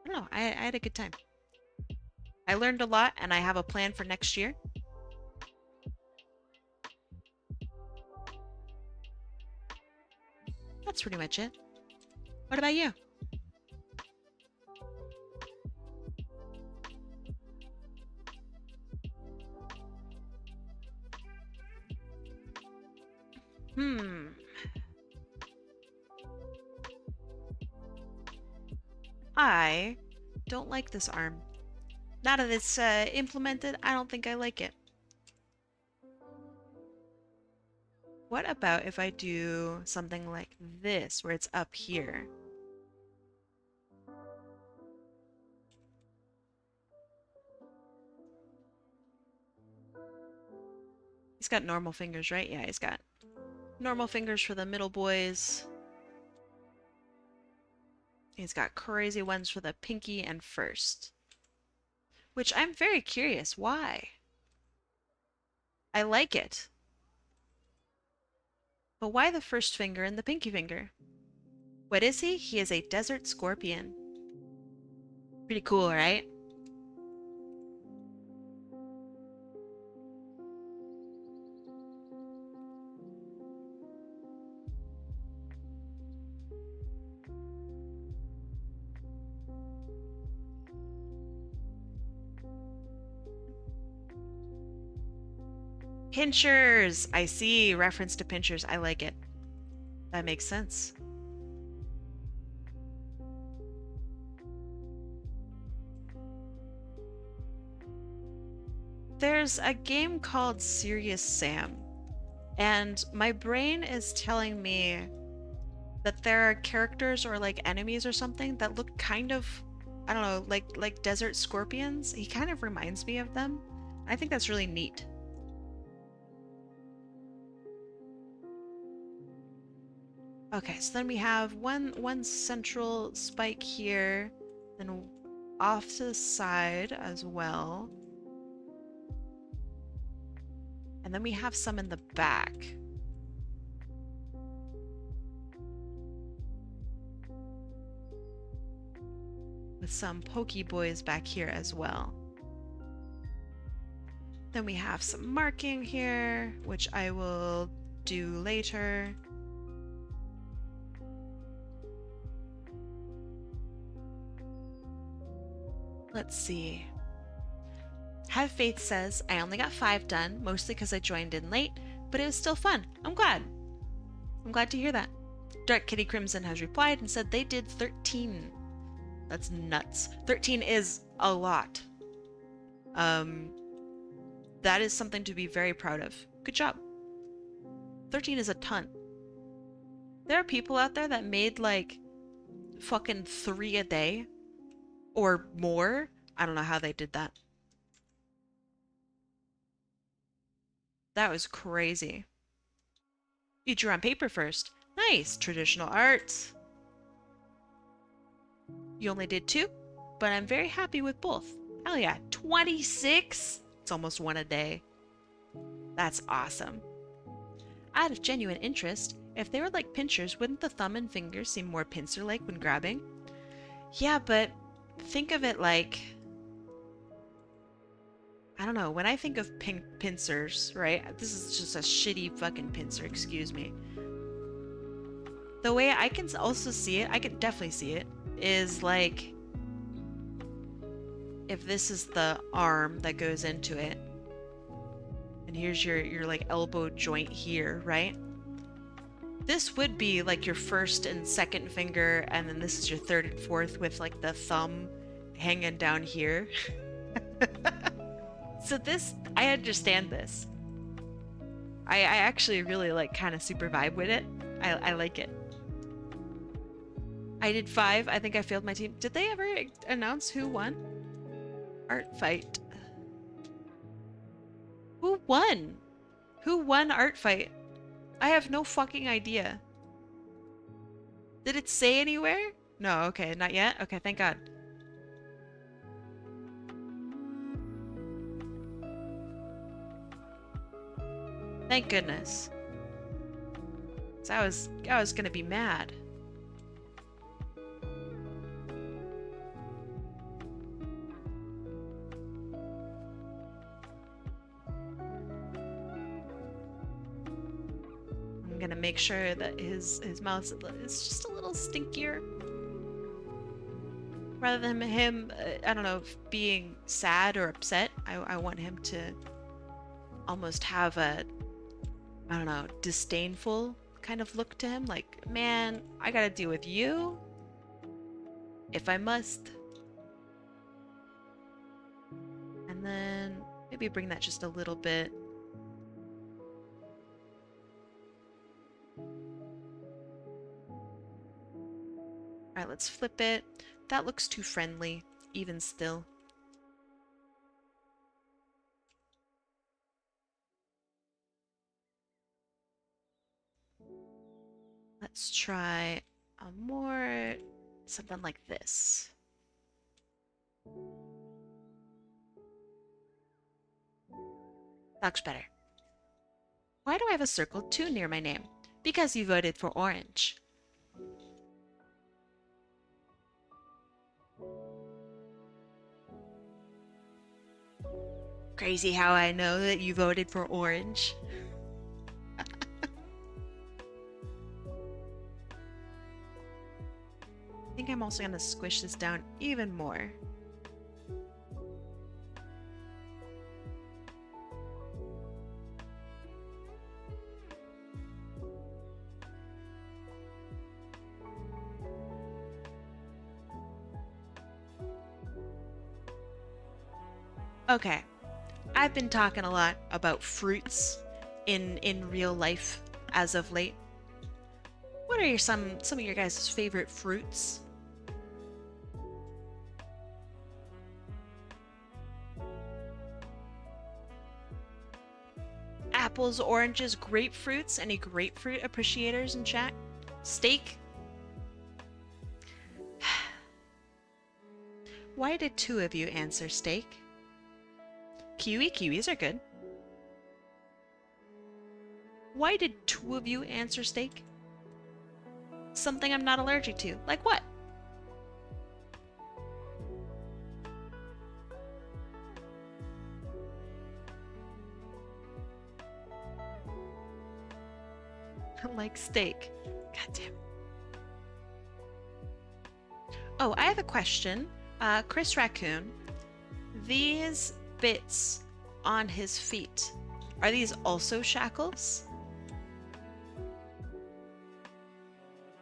I don't know. I had a good time. I learned a lot, and I have a plan for next year. That's pretty much it. What about you? Hmm. I don't like this arm. Now that it's implemented, I don't think I like it. What about if I do something like this, where it's up here? He's got normal fingers, right? Yeah, he's got normal fingers for the middle boys. He's got crazy ones for the pinky and first. Which I'm very curious, why? I like it. But why the first finger and the pinky finger? What is he? He is a desert scorpion. Pretty cool, right? Pinchers! I see. Reference to pinchers. I like it. That makes sense. There's a game called Serious Sam, and my brain is telling me that there are characters or like enemies or something that look kind of, I don't know, like desert scorpions. He kind of reminds me of them. I think that's really neat. Okay, so then we have one central spike here, then off to the side as well. And then we have some in the back. With some pokey boys back here as well. Then we have some marking here, which I will do later. Let's see. Have Faith says, I only got 5 done, mostly because I joined in late, but it was still fun. I'm glad. I'm glad to hear that. Dark Kitty Crimson has replied and said they did 13. That's nuts. 13 is a lot. That is something to be very proud of. Good job. 13 is a ton. There are people out there that made like fucking 3 a day or more. I don't know how they did that. That was crazy. You drew on paper first. Nice. Traditional art. You only did 2, but I'm very happy with both. Hell yeah. 26? It's almost 1 a day. That's awesome. Out of genuine interest, if they were like pinchers, wouldn't the thumb and fingers seem more pincer-like when grabbing? Yeah, but think of it like, I don't know, when I think of pincers, right? This is just a shitty fucking pincer, excuse me. The way I can also see it, I can definitely see it, is like, if this is the arm that goes into it, and here's your like elbow joint here, right? This would be like your first and second finger, and then this is your third and fourth with like the thumb hanging down here. So this, I understand this. I actually really like kind of super vibe with it. I like it. I did 5. I think I failed my team. Did they ever announce who won? Art fight. Who won? Who won art fight? I have no fucking idea. Did it say anywhere? No, okay, not yet? Okay, thank God. Thank goodness. 'Cause I was gonna be mad. I'm gonna make sure that his mouth is just a little stinkier. Rather than him, I don't know, being sad or upset, I want him to almost have I don't know, disdainful kind of look to him. Like, man, I gotta deal with you if I must. And then maybe bring that just a little bit. All right, let's flip it. That looks too friendly, even still. Let's try a more something like this. That looks better. Why do I have a circle 2 near my name? Because you voted for orange. Crazy how I know that you voted for orange. I think I'm also going to squish this down even more. Okay, I've been talking a lot about fruits in real life as of late. What are some of your guys' favorite fruits? Apples, oranges, grapefruits. Any grapefruit appreciators in chat? Steak? Why did 2 of you answer steak? Kiwis are good. Why did 2 of you answer steak? Something I'm not allergic to. Like what? Like steak. God damn. Oh, I have a question. Chris Raccoon, these bits on his feet, are these also shackles?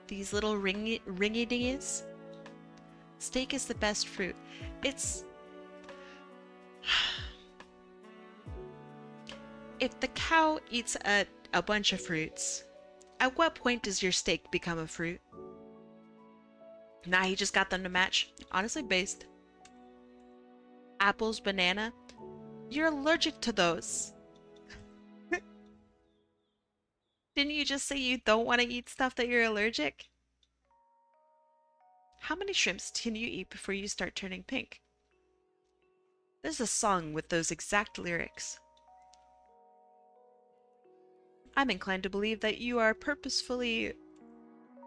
These little ringy dingies? Steak is the best fruit. It's... If the cow eats a bunch of fruits, at what point does your steak become a fruit? Nah, he just got them to match. Honestly, based. Apples, banana. You're allergic to those. Didn't you just say you don't want to eat stuff that you're allergic? How many shrimps can you eat before you start turning pink? There's a song with those exact lyrics. I'm inclined to believe that you are purposefully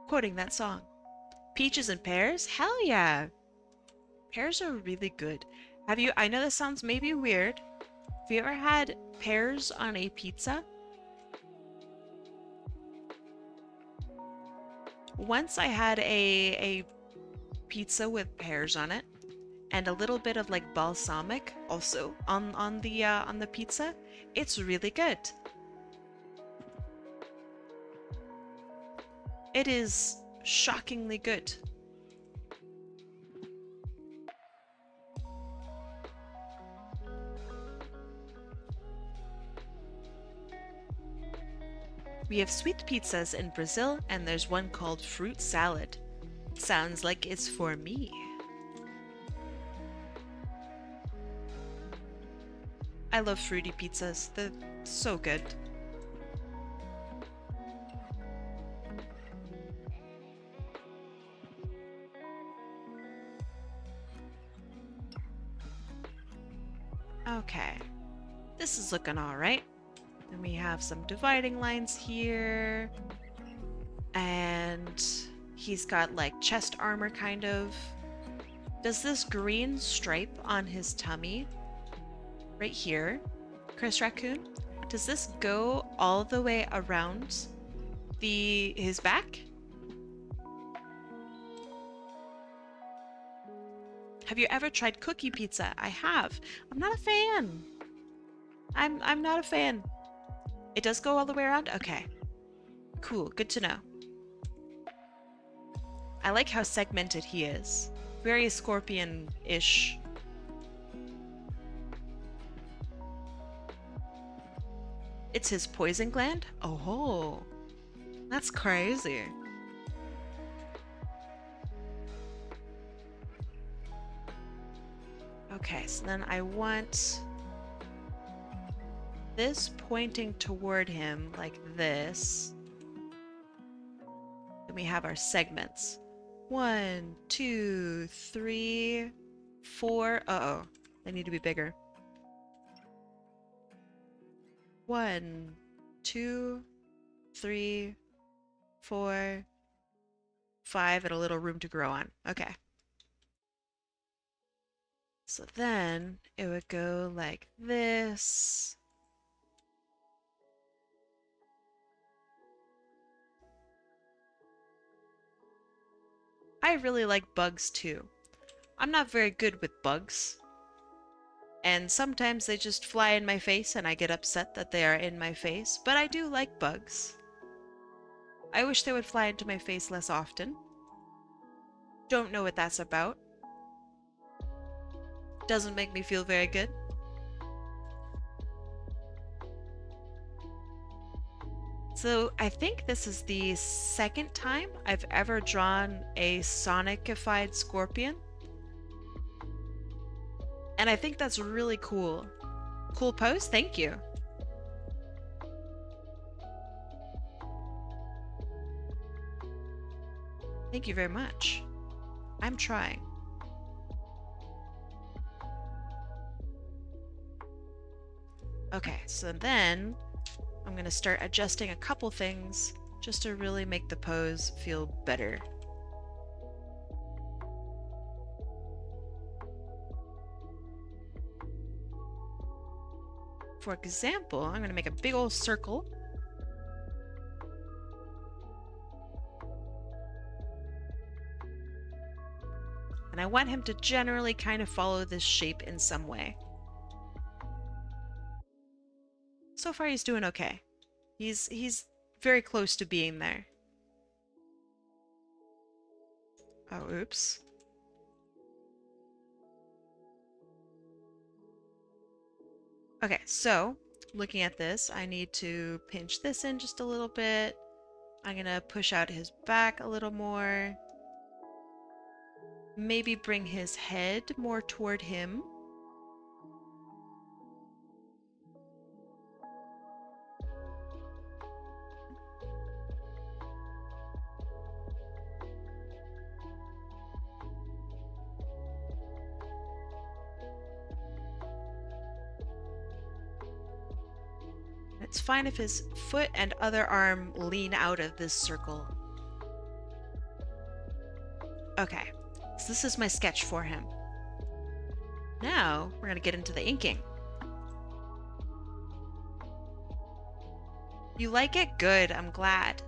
quoting that song. Peaches and pears? Hell yeah! Pears are really good. Have you, I know this sounds maybe weird. Have you ever had pears on a pizza? Once I had a pizza with pears on it and a little bit of like balsamic also on the pizza. It's really good. It is shockingly good. We have sweet pizzas in Brazil, and there's one called fruit salad. Sounds like it's for me. I love fruity pizzas. They're so good. Okay. This is looking alright. And we have some dividing lines here. And he's got like chest armor kind of. Does this green stripe on his tummy right here, Chris Raccoon, does this go all the way around his back? Have you ever tried cookie pizza? I have. I'm not a fan. I'm not a fan. It does go all the way around? Okay. Cool. Good to know. I like how segmented he is. Very scorpion-ish. It's his poison gland? Oh, that's crazy. Okay, so then I want this pointing toward him like this. Then we have our segments. 1, 2, 3, 4. Uh-oh. They need to be bigger. 1, 2, 3, 4, 5, and a little room to grow on. Okay. So then it would go like this. I really like bugs too. I'm not very good with bugs. And sometimes they just fly in my face and I get upset that they are in my face, but I do like bugs. I wish they would fly into my face less often. Don't know what that's about. Doesn't make me feel very good. So I think this is the second time I've ever drawn a Sonicified scorpion. And I think that's really cool. Cool pose, thank you. Thank you very much. I'm trying. Okay, so then I'm gonna start adjusting a couple things just to really make the pose feel better. For example, I'm gonna make a big old circle. And I want him to generally kind of follow this shape in some way. So far he's doing okay. He's very close to being there. Oh, oops. Okay, so looking at this, I need to pinch this in just a little bit. I'm gonna push out his back a little more. Maybe bring his head more toward him. It's fine if his foot and other arm lean out of this circle. Okay, so this is my sketch for him. Now we're gonna get into the inking. You like it? Good, I'm glad.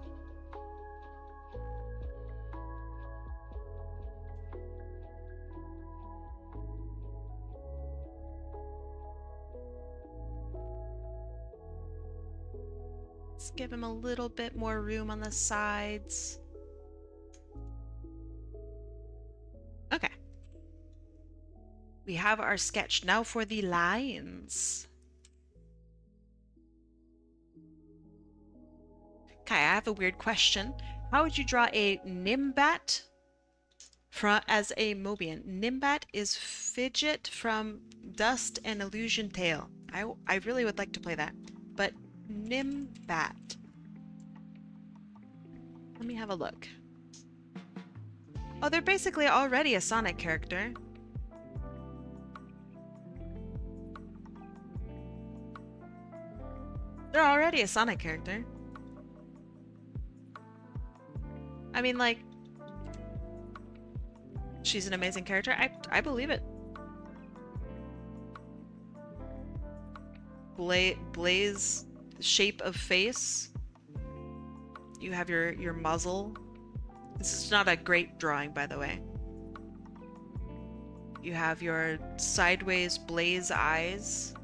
Let's give him a little bit more room on the sides. Okay. We have our sketch. Now for the lines. Okay, I have a weird question. How would you draw a Nimbat as a Mobian? Nimbat is Fidget from Dust and Illusion Tale. I really would like to play that. But Nimbat. Let me have a look. Oh, they're basically already a Sonic character. They're already a Sonic character. I mean, like, she's an amazing character. I believe it. Blaze shape of face. You have your muzzle. This is not a great drawing, by the way. You have your sideways blaze eyes.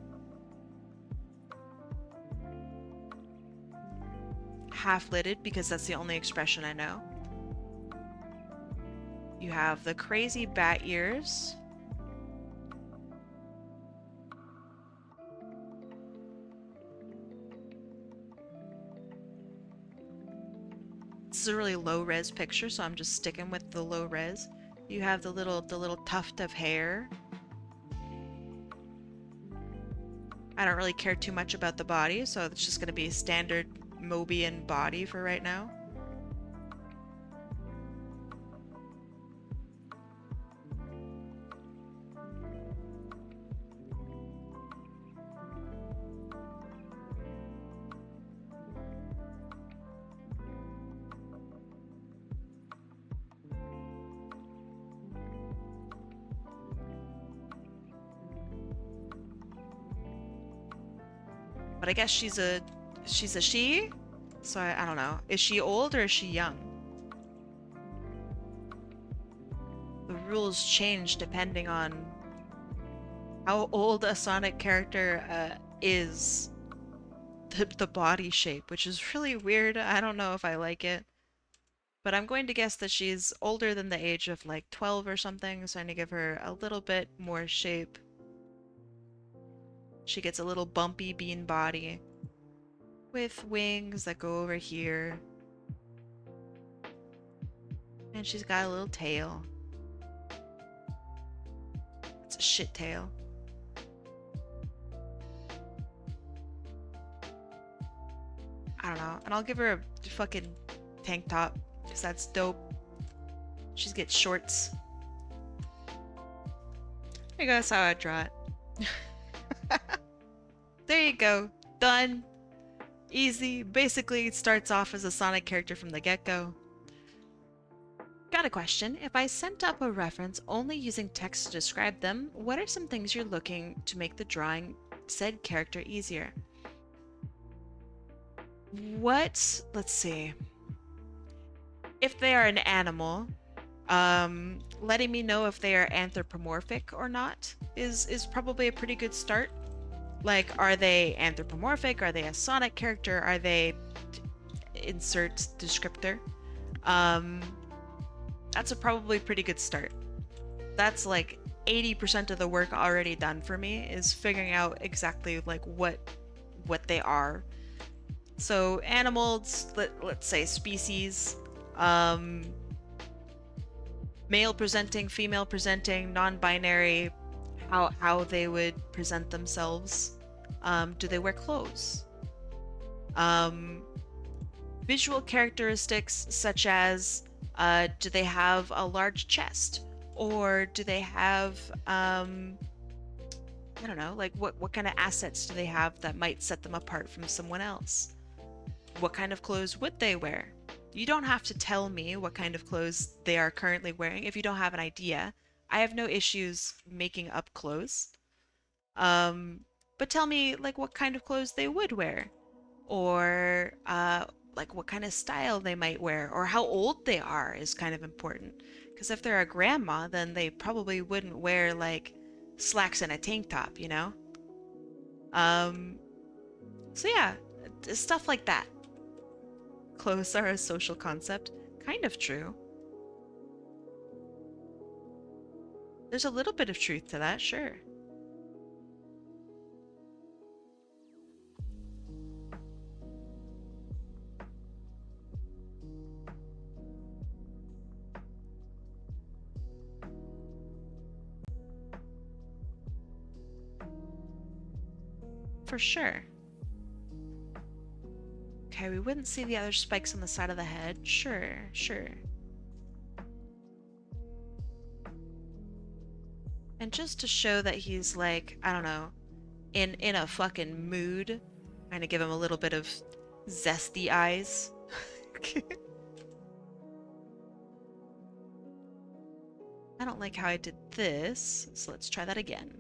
half-lidded because that's the only expression I know. You have the crazy bat ears. This is a really low-res picture, so I'm just sticking with the low-res. You have the little tuft of hair. I don't really care too much about the body, so it's just going to be a standard Mobian body for right now. But I guess she's a she? So I don't know. Is she old or is she young? The rules change depending on how old a Sonic character is. The body shape, which is really weird. I don't know if I like it. But I'm going to guess that she's older than the age of like 12 or something, so I'm going to give her a little bit more shape. She gets a little bumpy bean body with wings that go over here. And she's got a little tail. It's a shit tail. I don't know. And I'll give her a fucking tank top, because that's dope. She gets shorts. There you go, that's how I draw it. There you go. Done. Easy. Basically, it starts off as a Sonic character from the get-go. Got a question. If I sent up a reference only using text to describe them, what are some things you're looking to make the drawing said character easier? Let's see. If they are an animal, letting me know if they are anthropomorphic or not is probably a pretty good start. Like, are they anthropomorphic? Are they a Sonic character? Are they insert descriptor? That's a probably pretty good start. That's like 80% of the work already done for me, is figuring out exactly like what they are. So animals, let's say species, male presenting, female presenting, non-binary, how they would present themselves. Do they wear clothes? Visual characteristics such as do they have a large chest, or do they have I don't know, like what kind of assets do they have that might set them apart from someone else? What kind of clothes would they wear? You don't have to tell me what kind of clothes they are currently wearing if you don't have an idea. I have no issues making up clothes. But tell me like what kind of clothes they would wear, or like what kind of style they might wear, or how old they are is kind of important. Because if they're a grandma, then they probably wouldn't wear like slacks and a tank top, you know? So yeah, stuff like that. Clothes are a social concept. Kind of true. There's a little bit of truth to that, sure. For sure. Okay, we wouldn't see the other spikes on the side of the head. Sure, sure. And just to show that he's like, I don't know, in a fucking mood, kind of give him a little bit of zesty eyes. I don't like how I did this, so let's try that again.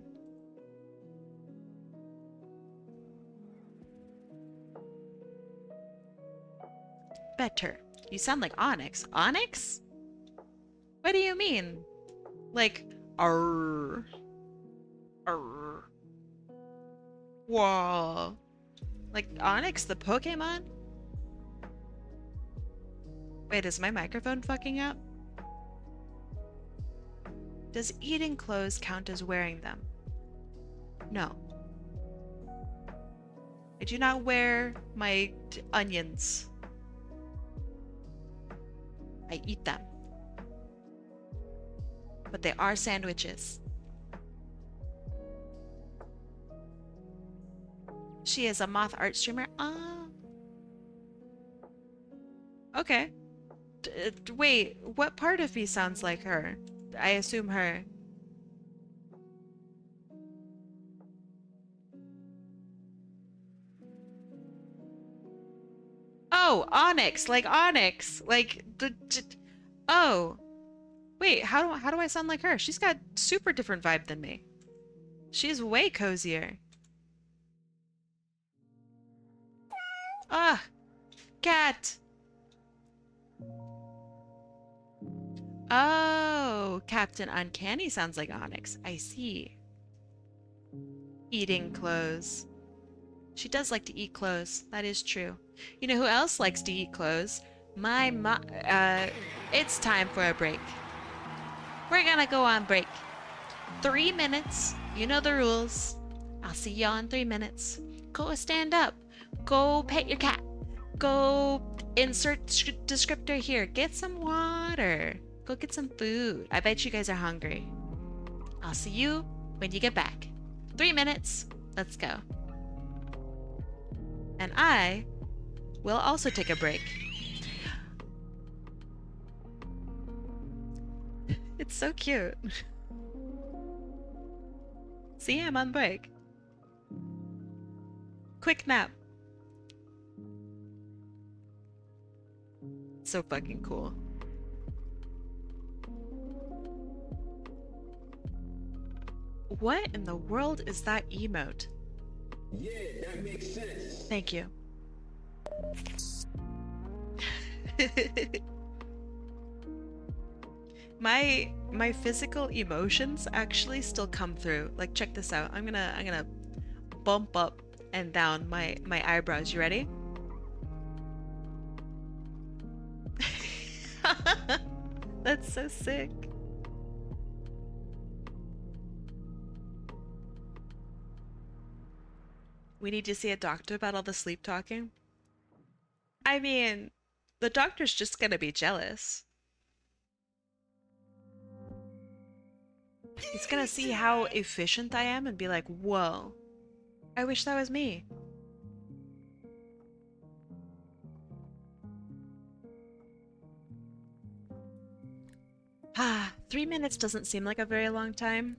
Better. You sound like Onyx. Onyx? What do you mean? Like, arr. Arr. Whoa. Like Onyx the Pokemon? Wait, is my microphone fucking up? Does eating clothes count as wearing them? No. I do not wear my onions. I eat them. But they are sandwiches. She is a moth art streamer. Ah. Okay. Wait, what part of me sounds like her? I assume her. Oh, Onyx, like Onyx, like oh, wait, how do I sound like her? She's got super different vibe than me. She's way cozier. Ah, cat. Oh, Captain Uncanny sounds like Onyx. I see. Eating clothes. She does like to eat clothes. That is true. You know who else likes to eat clothes? My mom. It's time for a break. We're gonna go on break. 3 minutes. You know the rules. I'll see y'all in 3 minutes. Go stand up. Go pet your cat. Go insert descriptor here. Get some water. Go get some food. I bet you guys are hungry. I'll see you when you get back. 3 minutes. Let's go. And I will also take a break. It's so cute. See, I'm on break. Quick nap. So fucking cool. What in the world is that emote? Yeah, that makes sense. Thank you. My physical emotions actually still come through. Like, check this out. I'm gonna bump up and down my eyebrows. You ready? That's so sick. We need to see a doctor about all the sleep talking. I mean, the doctor's just gonna be jealous. He's gonna see how efficient I am and be like, whoa, I wish that was me. Ah, 3 minutes doesn't seem like a very long time.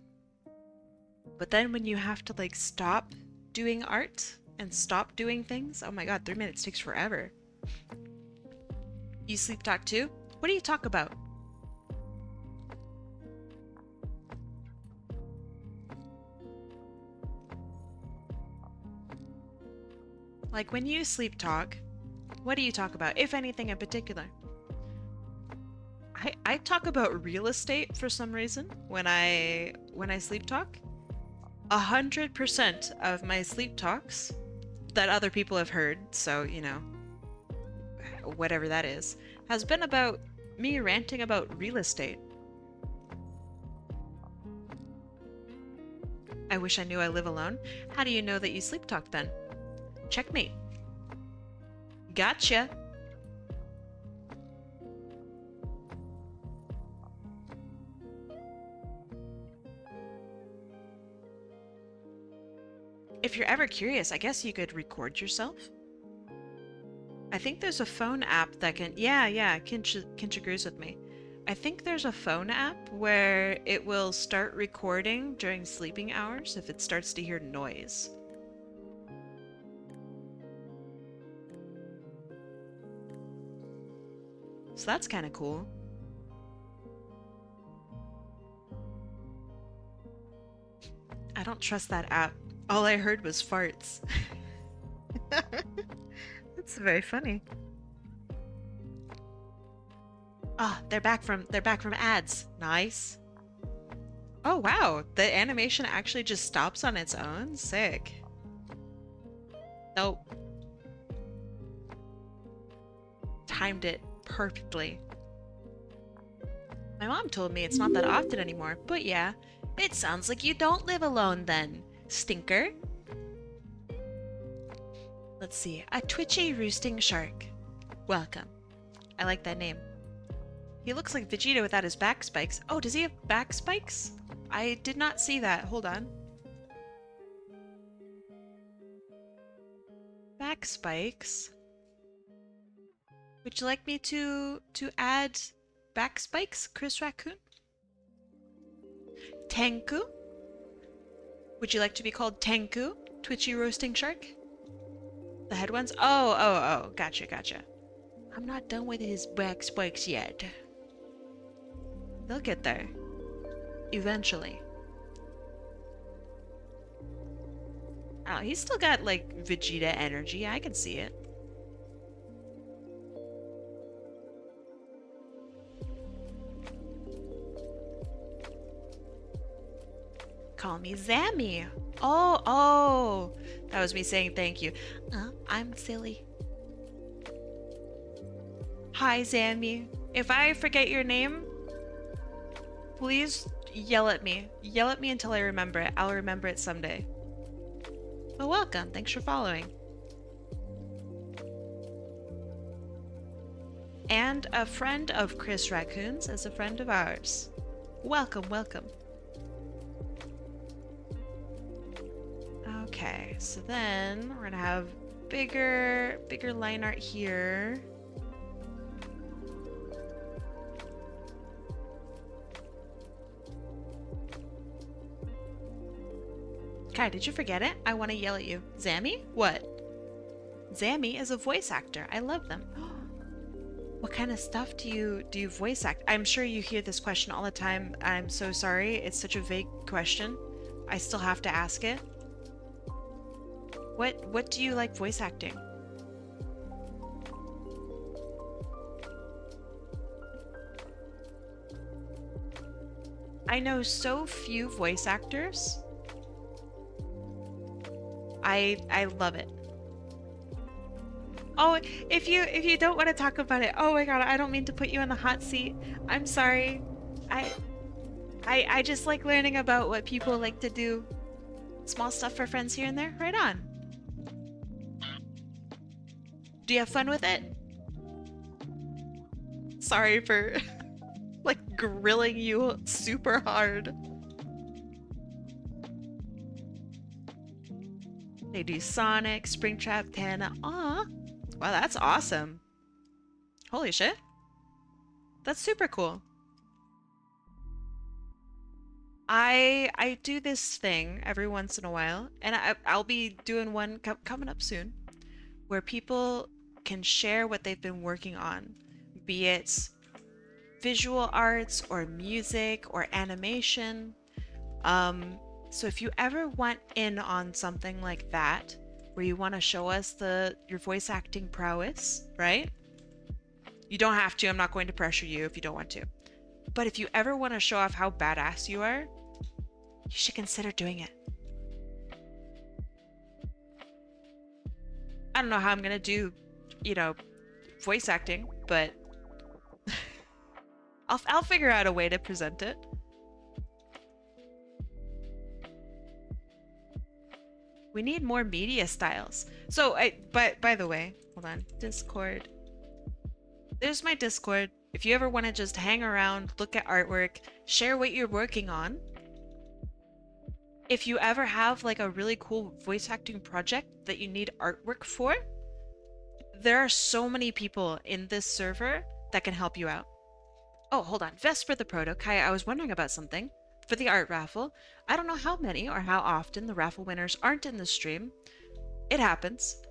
But then when you have to like stop doing art and stop doing things, oh my god, 3 minutes takes forever. You sleep talk too? What do you talk about? Like when you sleep talk, what do you talk about, if anything in particular? I talk about real estate for some reason when I sleep talk. 100% of my sleep talks that other people have heard, so you know, whatever that is, has been about me ranting about real estate. I wish I knew I live alone. How do you know that you sleep talk then? Checkmate. Gotcha. If you're ever curious, I guess you could record yourself. I think there's a phone app that can... Yeah, Kinch agrees with me. I think there's a phone app where it will start recording during sleeping hours if it starts to hear noise. So that's kind of cool. I don't trust that app. All I heard was farts. That's very funny. Ah, they're back from ads. Nice. Oh wow, the animation actually just stops on its own. Sick. Nope. Timed it perfectly. My mom told me it's not that often anymore, but yeah, it sounds like you don't live alone then, stinker. Let's see, a twitchy roosting shark. Welcome. I like that name. He looks like Vegeta without his back spikes. Oh, does he have back spikes? I did not see that. Hold on. Back spikes. Would you like me to add back spikes, Chris Raccoon? Tenku? Would you like to be called Tenku? Twitchy roasting shark? The head ones? Oh. Gotcha. I'm not done with his back spikes yet. They'll get there. Eventually. Oh, he's still got, like, Vegeta energy. I can see it. Call me Zammy. Oh. That was me saying thank you. I'm silly. Hi, Zammy. If I forget your name, please yell at me. Yell at me until I remember it. I'll remember it someday. Well, welcome. Thanks for following. And a friend of Chris Raccoon's is a friend of ours. Welcome. Okay, so then we're gonna have bigger line art here. Kai, did you forget it? I want to yell at you. Zammy? What? Zammy is a voice actor. I love them. What kind of stuff do you voice act? I'm sure you hear this question all the time. I'm so sorry. It's such a vague question. I still have to ask it. What do you like voice acting? I know so few voice actors. I love it. Oh, if you don't want to talk about it, oh my god, I don't mean to put you in the hot seat. I'm sorry. I just like learning about what people like to do. Small stuff for friends here and there. Right on. Do you have fun with it? Sorry for like grilling you super hard. They do Sonic, Springtrap, Tana. Aw. Wow, that's awesome. Holy shit. That's super cool. I do this thing every once in a while, and I'll be doing one coming up soon, where people can share what they've been working on, be it visual arts or music or animation. So if you ever want in on something like that, where you want to show us your voice acting prowess, right? You don't have to. I'm not going to pressure you if you don't want to. But if you ever want to show off how badass you are, you should consider doing it. I don't know how I'm gonna do, voice acting, but I'll figure out a way to present it. We need more media styles. So by the way, hold on, Discord. There's my Discord. If you ever want to just hang around, look at artwork, share what you're working on. If you ever have like a really cool voice acting project that you need artwork for, there are so many people in this server that can help you out. Oh, hold on. Vesper the Proto. Kai, I was wondering about something. For the art raffle, I don't know how many or how often the raffle winners aren't in the stream. It happens.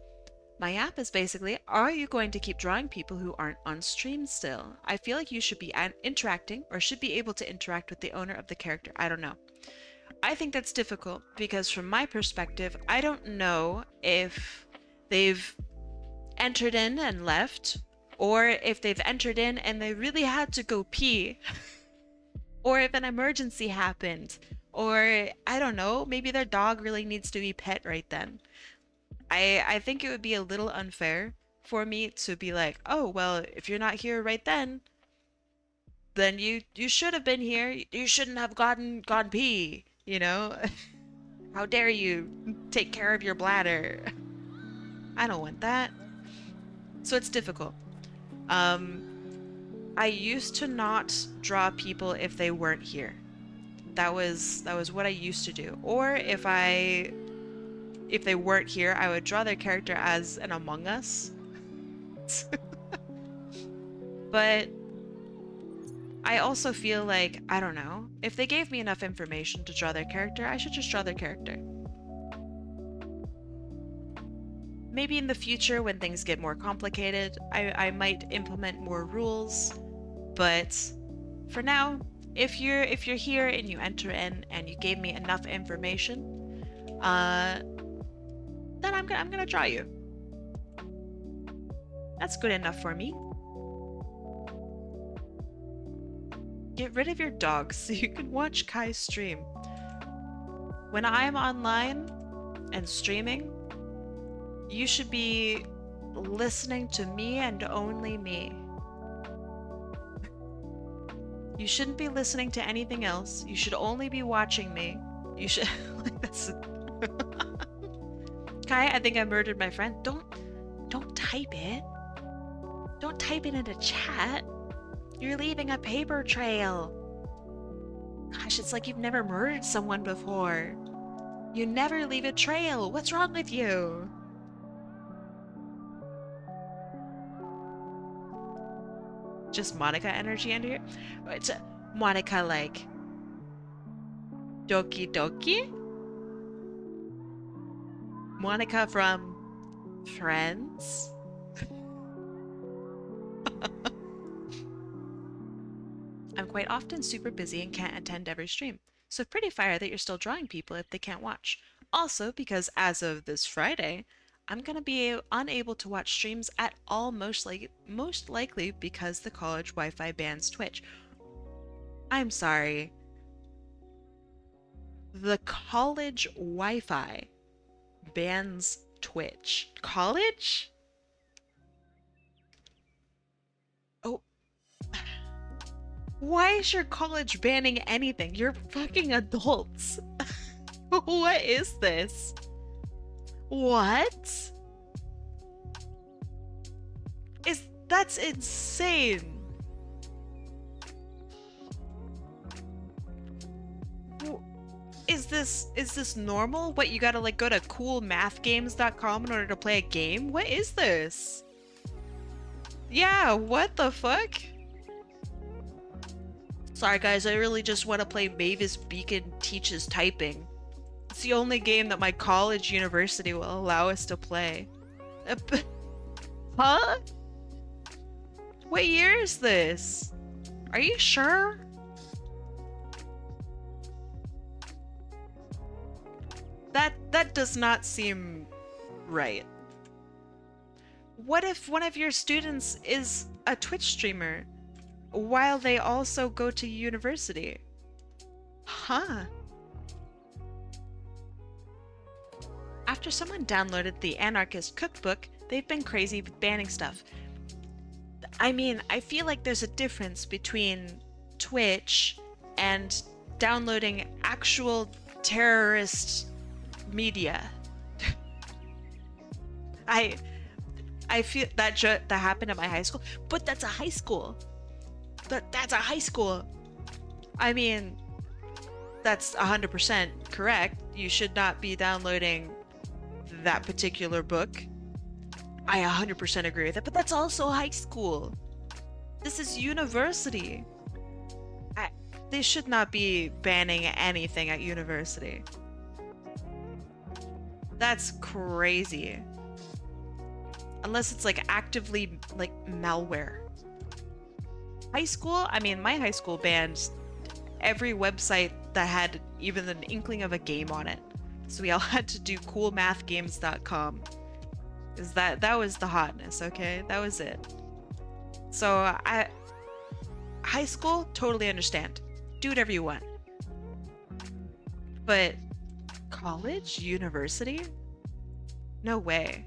My app is basically, are you going to keep drawing people who aren't on stream still? I feel like you should be interacting or should be able to interact with the owner of the character. I don't know. I think that's difficult because from my perspective, I don't know if they've entered in and left, or if they've entered in and they really had to go pee, or if an emergency happened, or I don't know, maybe their dog really needs to be pet right then. I think it would be a little unfair for me to be like, oh, well, if you're not here right then you should have been here. You shouldn't have gone pee, you know? How dare you take care of your bladder? I don't want that. So it's difficult. Um, I used to not draw people if they weren't here. That was what I used to do. Or if they weren't here, I would draw their character as an Among Us. But I also feel like, I don't know, if they gave me enough information to draw their character, I should just draw their character. Maybe in the future when things get more complicated, I might implement more rules, but for now, if you're here and you enter in and you gave me enough information, then I'm gonna draw you. That's good enough for me. Get rid of your dog so you can watch Kai's stream. When I'm online and streaming, you should be listening to me and only me. You shouldn't be listening to anything else. You should only be watching me. You should like that's Kai, I think I murdered my friend. Don't type it. Don't type it in a chat. You're leaving a paper trail. Gosh, it's like you've never murdered someone before. You never leave a trail. What's wrong with you? Just Monica energy under here? It's Monica like Doki Doki? Monica from Friends? I'm quite often super busy and can't attend every stream, so pretty fire that you're still drawing people if they can't watch. Also, because as of this Friday, I'm gonna be unable to watch streams at all, most likely because the college Wi-Fi bans Twitch. I'm sorry. The college Wi-Fi bans Twitch. College? Oh. Why is your college banning anything? You're fucking adults. What is this? What? That's insane. Is this normal? What, you gotta like go to coolmathgames.com in order to play a game? What is this? Yeah, what the fuck? Sorry guys, I really just want to play Mavis Beacon Teaches Typing. It's the only game that my college university will allow us to play. Huh? What year is this? Are you sure? That does not seem right. What if one of your students is a Twitch streamer while they also go to university? Huh. After someone downloaded the Anarchist Cookbook, they've been crazy with banning stuff. I mean, I feel like there's a difference between Twitch and downloading actual terrorist media. I feel that that happened at my high school, but that's a high school. That's a high school. I mean, that's 100% correct. You should not be downloading that particular book. I 100% agree with it, but that's also high school. This is university. They should not be banning anything at university. That's crazy. Unless it's like actively like malware. High school? I mean, my high school banned every website that had even an inkling of a game on it. So we all had to do coolmathgames.com. Is that was the hotness, okay? That was it. So high school, totally understand. Do whatever you want. But college? University? No way.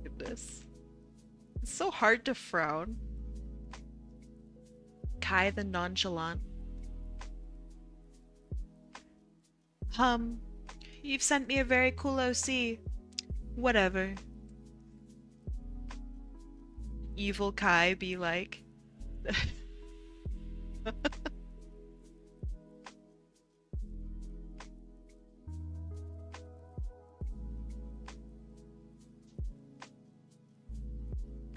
Goodness. It's so hard to frown. Kai the nonchalant. Hum, you've sent me a very cool OC. Whatever. Evil Kai be like.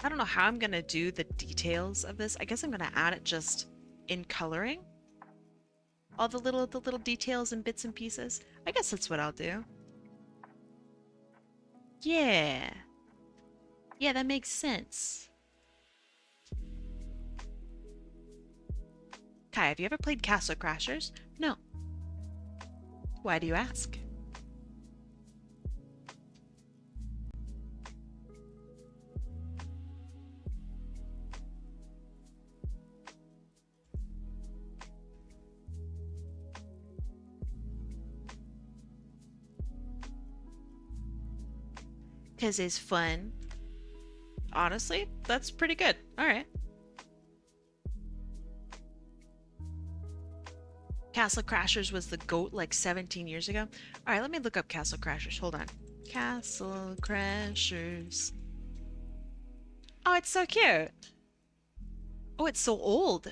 I don't know how I'm gonna do the details of this. I guess I'm gonna add it just in coloring. All the little details and bits and pieces. I guess that's what I'll do. Yeah. Yeah, that makes sense. Kai, have you ever played Castle Crashers? No. Why do you ask? Because it's fun. Honestly, that's pretty good. Alright. Castle Crashers was the GOAT like 17 years ago. Alright, let me look up Castle Crashers. Hold on. Castle Crashers. Oh, it's so cute. Oh, it's so old.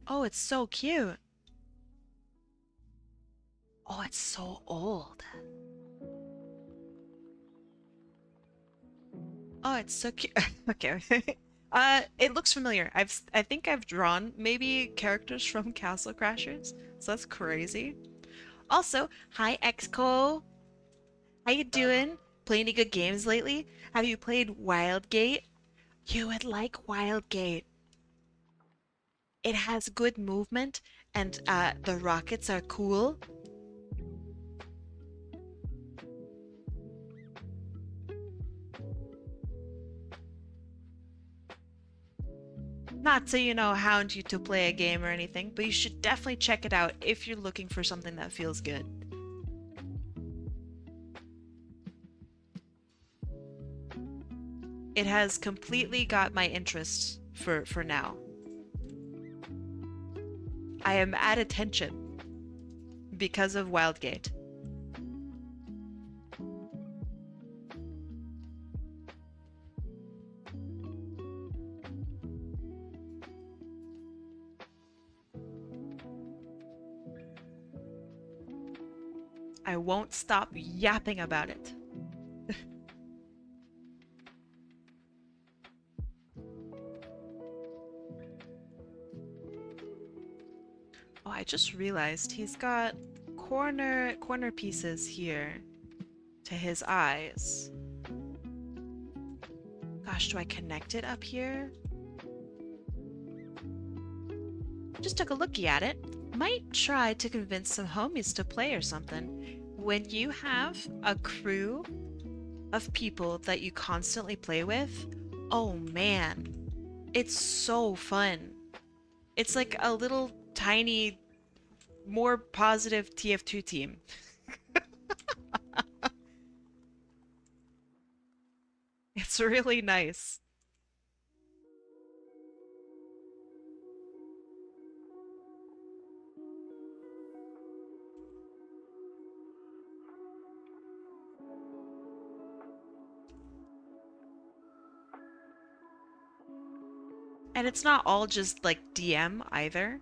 Oh, it's so cute. Oh, it's so old. Oh, it's so cute. Okay. It looks familiar. I think I've drawn maybe characters from Castle Crashers, so that's crazy. Also, hi Exco. How you doing? Play any good games lately? Have you played Wildgate? You would like Wildgate. It has good movement, and the rockets are cool. Not to, hound you to play a game or anything, but you should definitely check it out if you're looking for something that feels good. It has completely got my interest for now. I am at attention because of Wildgate. I won't stop yapping about it. Oh, I just realized he's got corner pieces here to his eyes. Gosh, do I connect it up here? Just took a lookie at it. Might try to convince some homies to play or something. When you have a crew of people that you constantly play with, oh man, it's so fun. It's like a little tiny, more positive TF2 team. It's really nice. And it's not all just like DM either.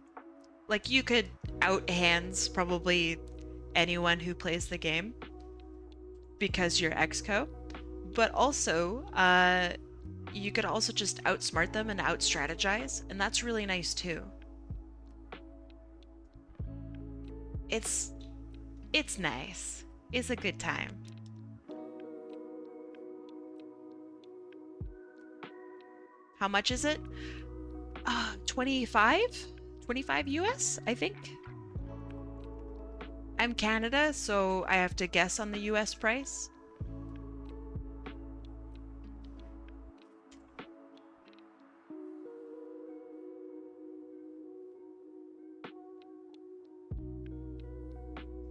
Like you could out hands probably anyone who plays the game because you're exco, but also you could also just outsmart them and out strategize, and that's really nice too. It's it's nice. It's a good time. How much is it? 25? 25 US, I think. I'm Canada, so I have to guess on the US price.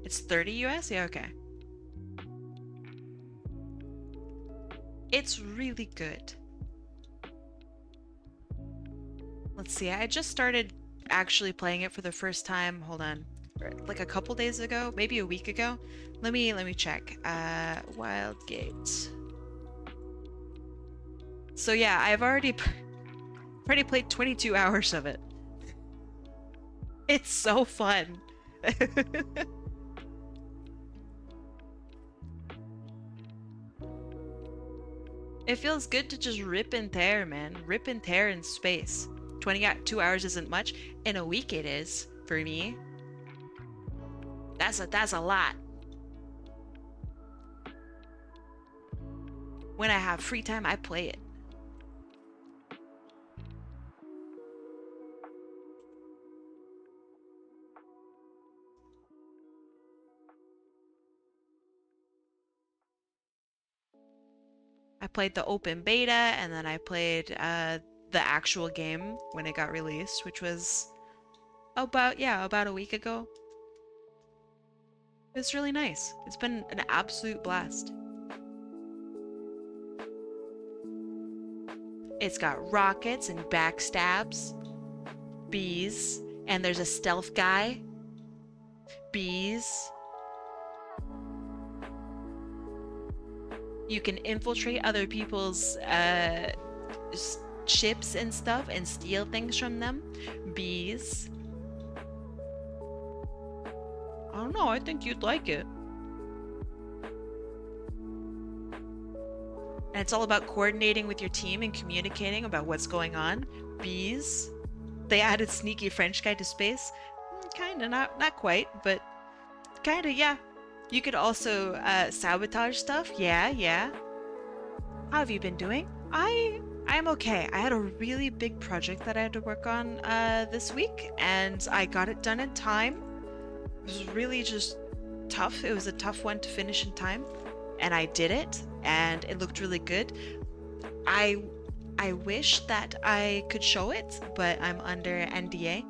It's 30 US? Yeah, okay. It's really good. Let's see, I just started actually playing it for the first time. Hold on. Like a couple days ago, maybe a week ago. Let me check. Wildgate. So yeah, I've already played 22 hours of it. It's so fun. It feels good to just rip and tear, man. Rip and tear in space. 22 hours isn't much. In a week it is for me. That's a lot. When I have free time, I play it. I played the open beta and then I played the actual game when it got released, which was about a week ago. It's really nice. It's been an absolute blast. It's got rockets and backstabs, bees, and there's a stealth guy. Bees. You can infiltrate other people's ships and stuff and steal things from them. Bees. I don't know, I think you'd like it. And it's all about coordinating with your team and communicating about what's going on. Bees. They added sneaky French guy to space. Kinda, not quite, but kinda, yeah. You could also sabotage stuff. Yeah. How have you been doing? I'm okay. I had a really big project that I had to work on this week, and I got it done in time. It was really just tough. It was a tough one to finish in time, and I did it, and it looked really good. I wish that I could show it, but I'm under NDA.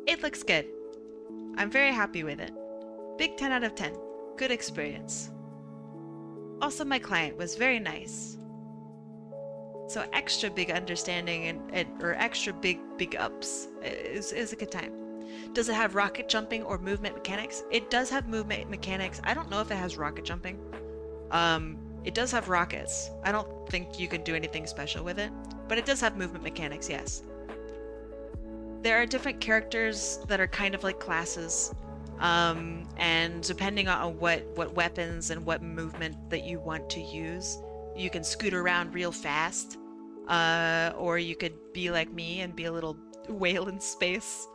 It looks good. I'm very happy with it. Big 10 out of 10. Good experience. Also, my client was very nice. So extra big understanding or extra big ups is a good time. Does it have rocket jumping or movement mechanics? It does have movement mechanics. I don't know if it has rocket jumping. It does have rockets. I don't think you can do anything special with it, but it does have movement mechanics, yes. There are different characters that are kind of like classes, and depending on what weapons and what movement that you want to use, you can scoot around real fast, or you could be like me and be a little whale in space.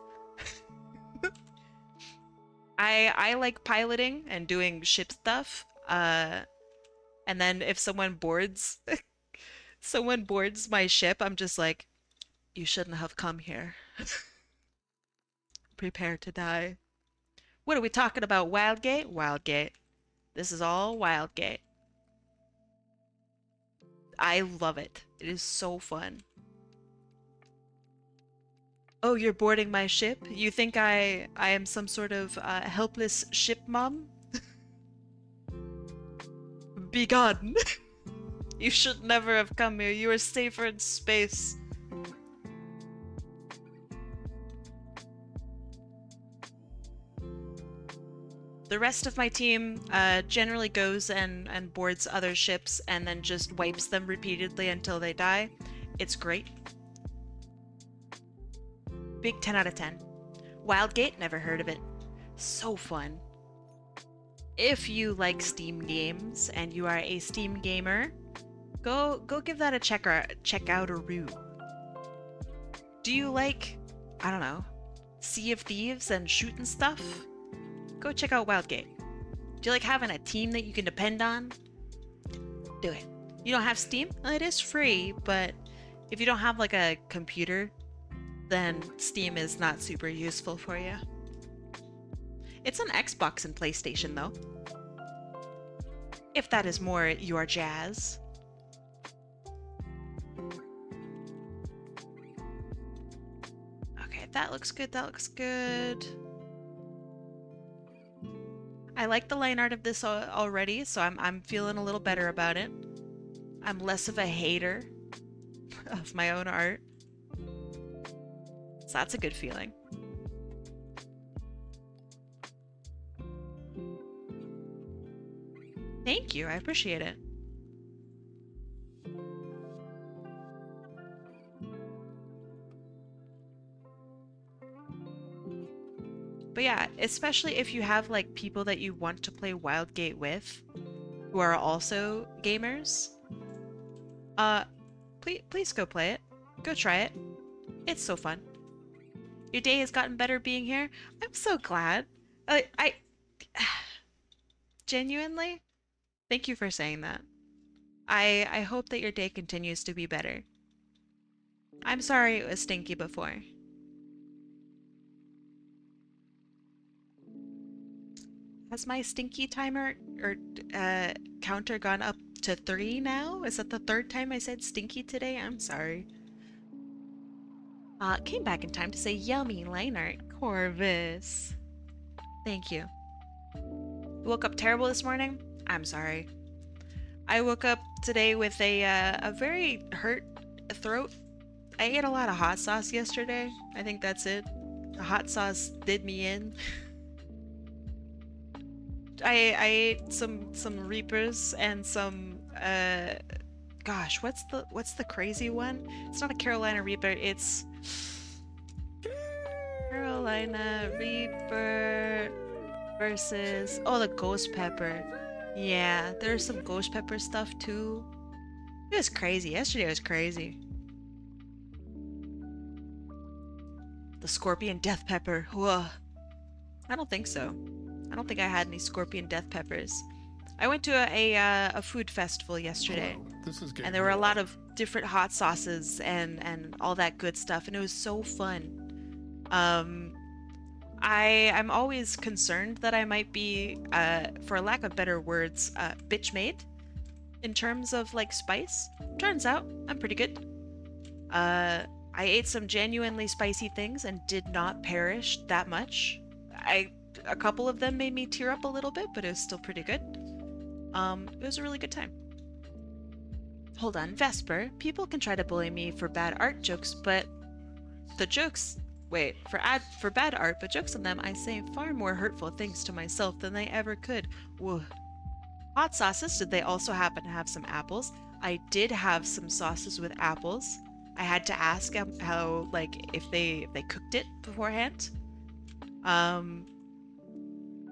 I like piloting and doing ship stuff, and then if someone boards someone boards my ship, I'm just like, you shouldn't have come here. Prepare to die. What are we talking about? Wildgate? Wildgate. This is all Wildgate. I love it. It is so fun. Oh, you're boarding my ship? You think I am some sort of helpless ship mom? Be gone. You should never have come here. You are safer in space. The rest of my team generally goes and boards other ships and then just wipes them repeatedly until they die. It's great. Big 10 out of 10. Wildgate, never heard of it. So fun. If you like Steam games and you are a Steam gamer, go give that a check out a roo. Do you like, I don't know, Sea of Thieves and shooting stuff? Go check out Wildgate. Do you like having a team that you can depend on? Do it. You don't have Steam? Well, it is free, but if you don't have like a computer, then Steam is not super useful for you. It's on Xbox and PlayStation though. If that is more your jazz. Okay, that looks good, that looks good. I like the line art of this already, so I'm feeling a little better about it. I'm less of a hater of my own art. So that's a good feeling. Thank you, I appreciate it. But yeah, especially if you have like people that you want to play Wildgate with who are also gamers, uh please go play it. Go try it. It's so fun. Your day has gotten better being here. I'm so glad. I genuinely thank you for saying that. I hope that your day continues to be better. I'm sorry it was stinky before. Has my stinky timer or counter gone up to 3 now? Is that the third time I said stinky today? I'm sorry. Came back in time to say yummy line art. Corvus. Thank you. Woke up terrible this morning? I'm sorry. I woke up today with a very hurt throat. I ate a lot of hot sauce yesterday. I think that's it. The hot sauce did me in. I ate some Reapers and some gosh, what's the crazy one? It's not a Carolina Reaper, it's Carolina Reaper versus the ghost pepper. Yeah, there's some ghost pepper stuff too. It was crazy. Yesterday was crazy. The scorpion death pepper. Whoa. I don't think so. I don't think I had any scorpion death peppers. I went to a food festival yesterday, and there were a lot of different hot sauces and all that good stuff, and it was so fun. I'm always concerned that I might be, for lack of better words, bitch made in terms of like spice. Turns out I'm pretty good. I ate some genuinely spicy things and did not perish that much. A couple of them made me tear up a little bit, but it was still pretty good. It was a really good time. Hold on, Vesper. People can try to bully me for bad art jokes, but the jokes... Wait, for bad art, but jokes on them, I say far more hurtful things to myself than they ever could. Whoa. Hot sauces, did they also happen to have some apples? I did have some sauces with apples. I had to ask how, like, if they cooked it beforehand.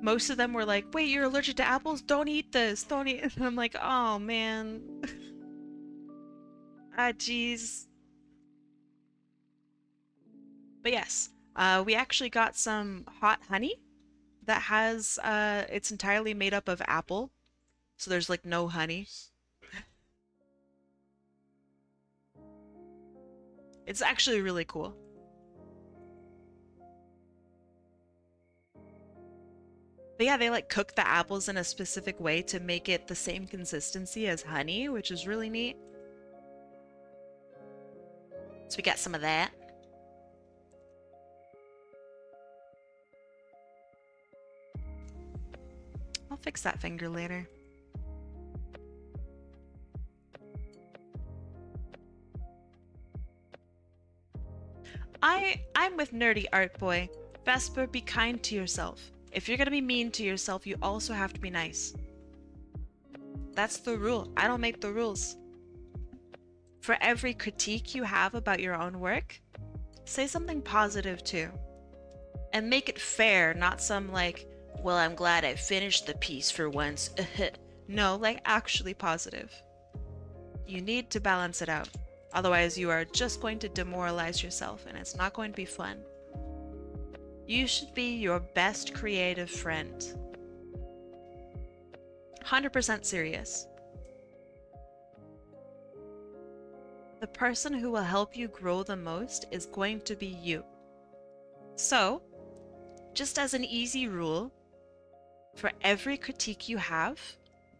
Most of them were like, wait, you're allergic to apples? Don't eat this. Don't eat. And I'm like, oh, man. Jeez. But yes, we actually got some hot honey that has, it's entirely made up of apple. So there's like no honey. It's actually really cool. But yeah, they like cook the apples in a specific way to make it the same consistency as honey, which is really neat. So we got some of that. I'll fix that finger later. I'm with Nerdy Art Boy. Vesper, be kind to yourself. If you're gonna be mean to yourself, you also have to be nice. That's the rule. I don't make the rules. For every critique you have about your own work, say something positive too. And make it fair, not some like, well, I'm glad I finished the piece for once. No, like actually positive. You need to balance it out. Otherwise, you are just going to demoralize yourself and it's not going to be fun. You should be your best creative friend. 100% serious. The person who will help you grow the most is going to be you. So, just as an easy rule, for every critique you have,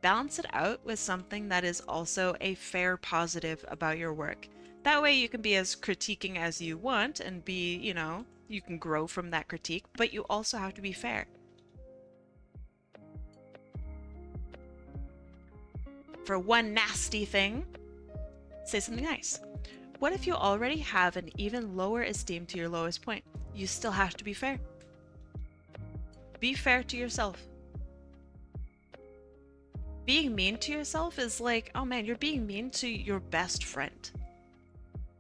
balance it out with something that is also a fair positive about your work. That way you can be as critiquing as you want and be, you know, you can grow from that critique, but you also have to be fair. For one nasty thing, say something nice. What if you already have an even lower esteem to your lowest point? You still have to be fair. Be fair to yourself. Being mean to yourself is like, oh man, you're being mean to your best friend.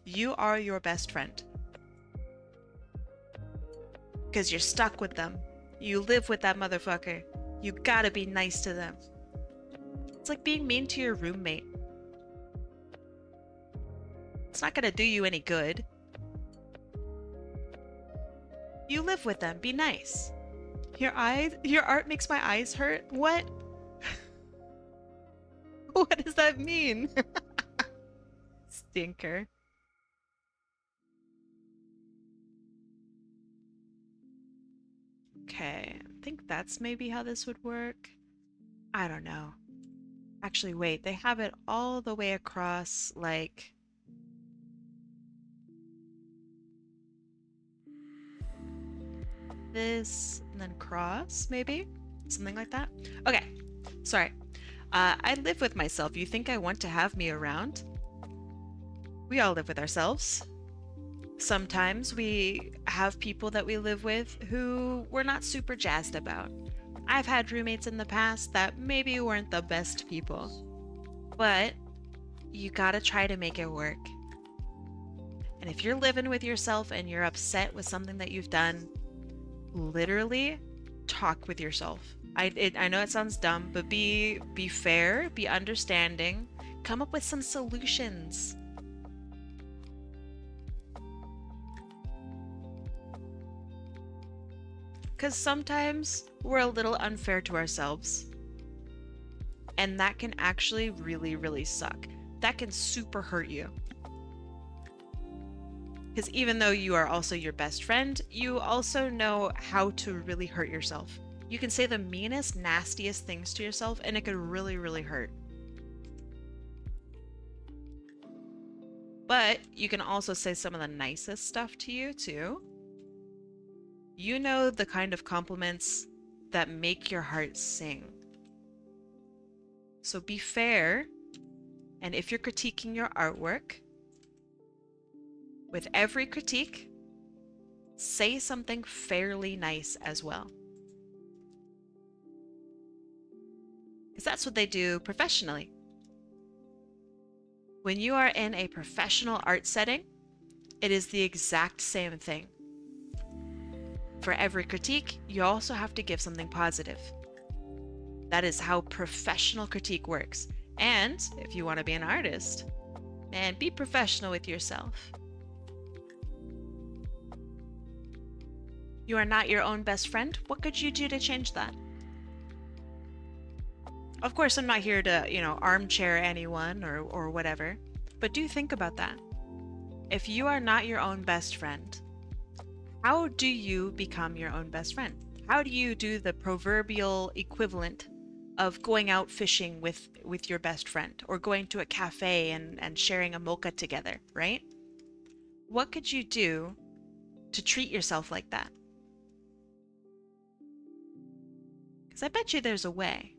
You are your best friend. Because you're stuck with them. You live with that motherfucker. You gotta be nice to them. It's like being mean to your roommate. It's not gonna do you any good. You live with them. Be nice. Your art makes my eyes hurt? What? What does that mean? Stinker. Okay, I think that's maybe how this would work. I don't know. Actually, wait, they have it all the way across, like... this, and then cross, maybe? Something like that? Okay, sorry. I live with myself. You think I want to have me around? We all live with ourselves. Sometimes we have people that we live with who we're not super jazzed about. I've had roommates in the past that maybe weren't the best people. But you gotta try to make it work. And if you're living with yourself and you're upset with something that you've done, literally talk with yourself. I know it sounds dumb, but be fair, be understanding, come up with some solutions. Because sometimes we're a little unfair to ourselves. And that can actually really, really suck. That can super hurt you. Because even though you are also your best friend, you also know how to really hurt yourself. You can say the meanest, nastiest things to yourself, and it could really, really hurt. But you can also say some of the nicest stuff to you, too. You know the kind of compliments that make your heart sing. So be fair, and if you're critiquing your artwork, with every critique, say something fairly nice as well. Because that's what they do professionally. When you are in a professional art setting, it is the exact same thing. For every critique, you also have to give something positive. That is how professional critique works. And if you want to be an artist, man, be professional with yourself. You are not your own best friend. What could you do to change that? Of course, I'm not here to, armchair anyone or whatever, but do think about that. If you are not your own best friend, how do you become your own best friend? How do you do the proverbial equivalent of going out fishing with your best friend, or going to a cafe and sharing a mocha together, right? What could you do to treat yourself like that? Because I bet you there's a way.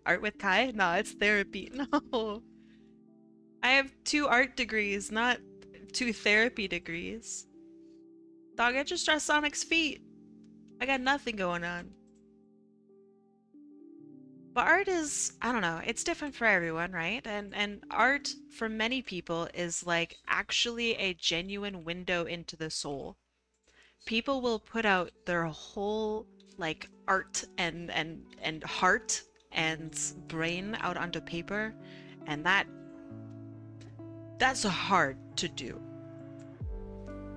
Art with Kai? No, it's therapy. No. I have 2 art degrees, not 2 therapy degrees. Dog, I just dressed Sonic's feet. I got nothing going on. But art is, I don't know, it's different for everyone, right? And art for many people is like actually a genuine window into the soul. People will put out their whole like art and heart and brain out onto paper, and that's hard to do.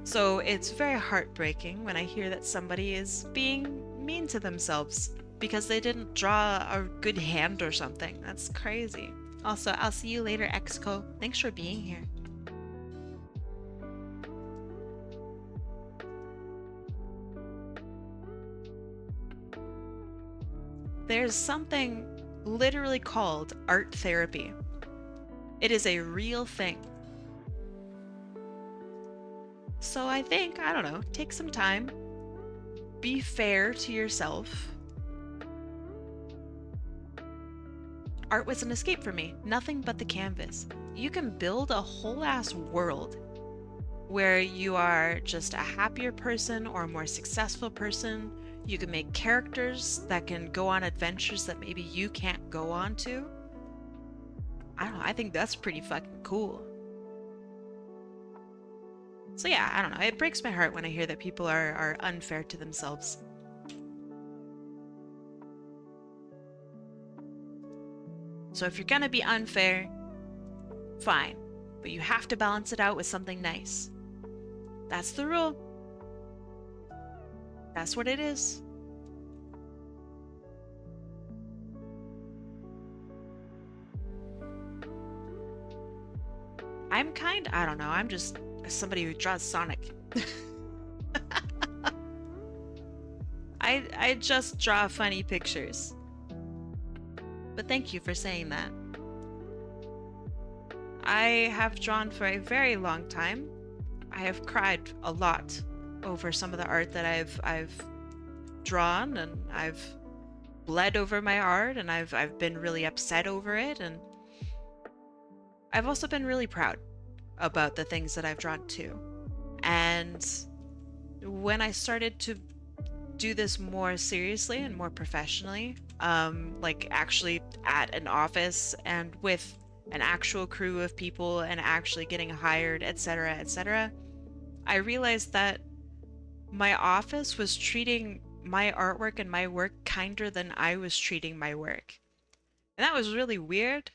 So it's very heartbreaking when I hear that somebody is being mean to themselves because they didn't draw a good hand or something. That's crazy. Also, I'll see you later, Exco. Thanks for being here. There's something literally called art therapy. It is a real thing. So I think, I don't know, take some time. Be fair to yourself. art was an escape for me. Nothing but the canvas. You can build a whole ass world where you are just a happier person or a more successful person. You can make characters that can go on adventures that maybe you can't go on to. I don't know, I think that's pretty fucking cool. So yeah, I don't know, it breaks my heart when I hear that people are unfair to themselves. So if you're gonna be unfair, fine, but you have to balance it out with something nice. That's the rule. That's what it is. I don't know, I'm just somebody who draws Sonic. I just draw funny pictures. But thank you for saying that. I have drawn for a very long time. I have cried a lot over some of the art that I've drawn, and I've bled over my art, and I've been really upset over it, and I've also been really proud about the things that I've drawn too. And when I started to do this more seriously and more professionally, like actually at an office and with an actual crew of people and actually getting hired, etc., etc., I realized that my office was treating my artwork and my work kinder than I was treating my work. And that was really weird.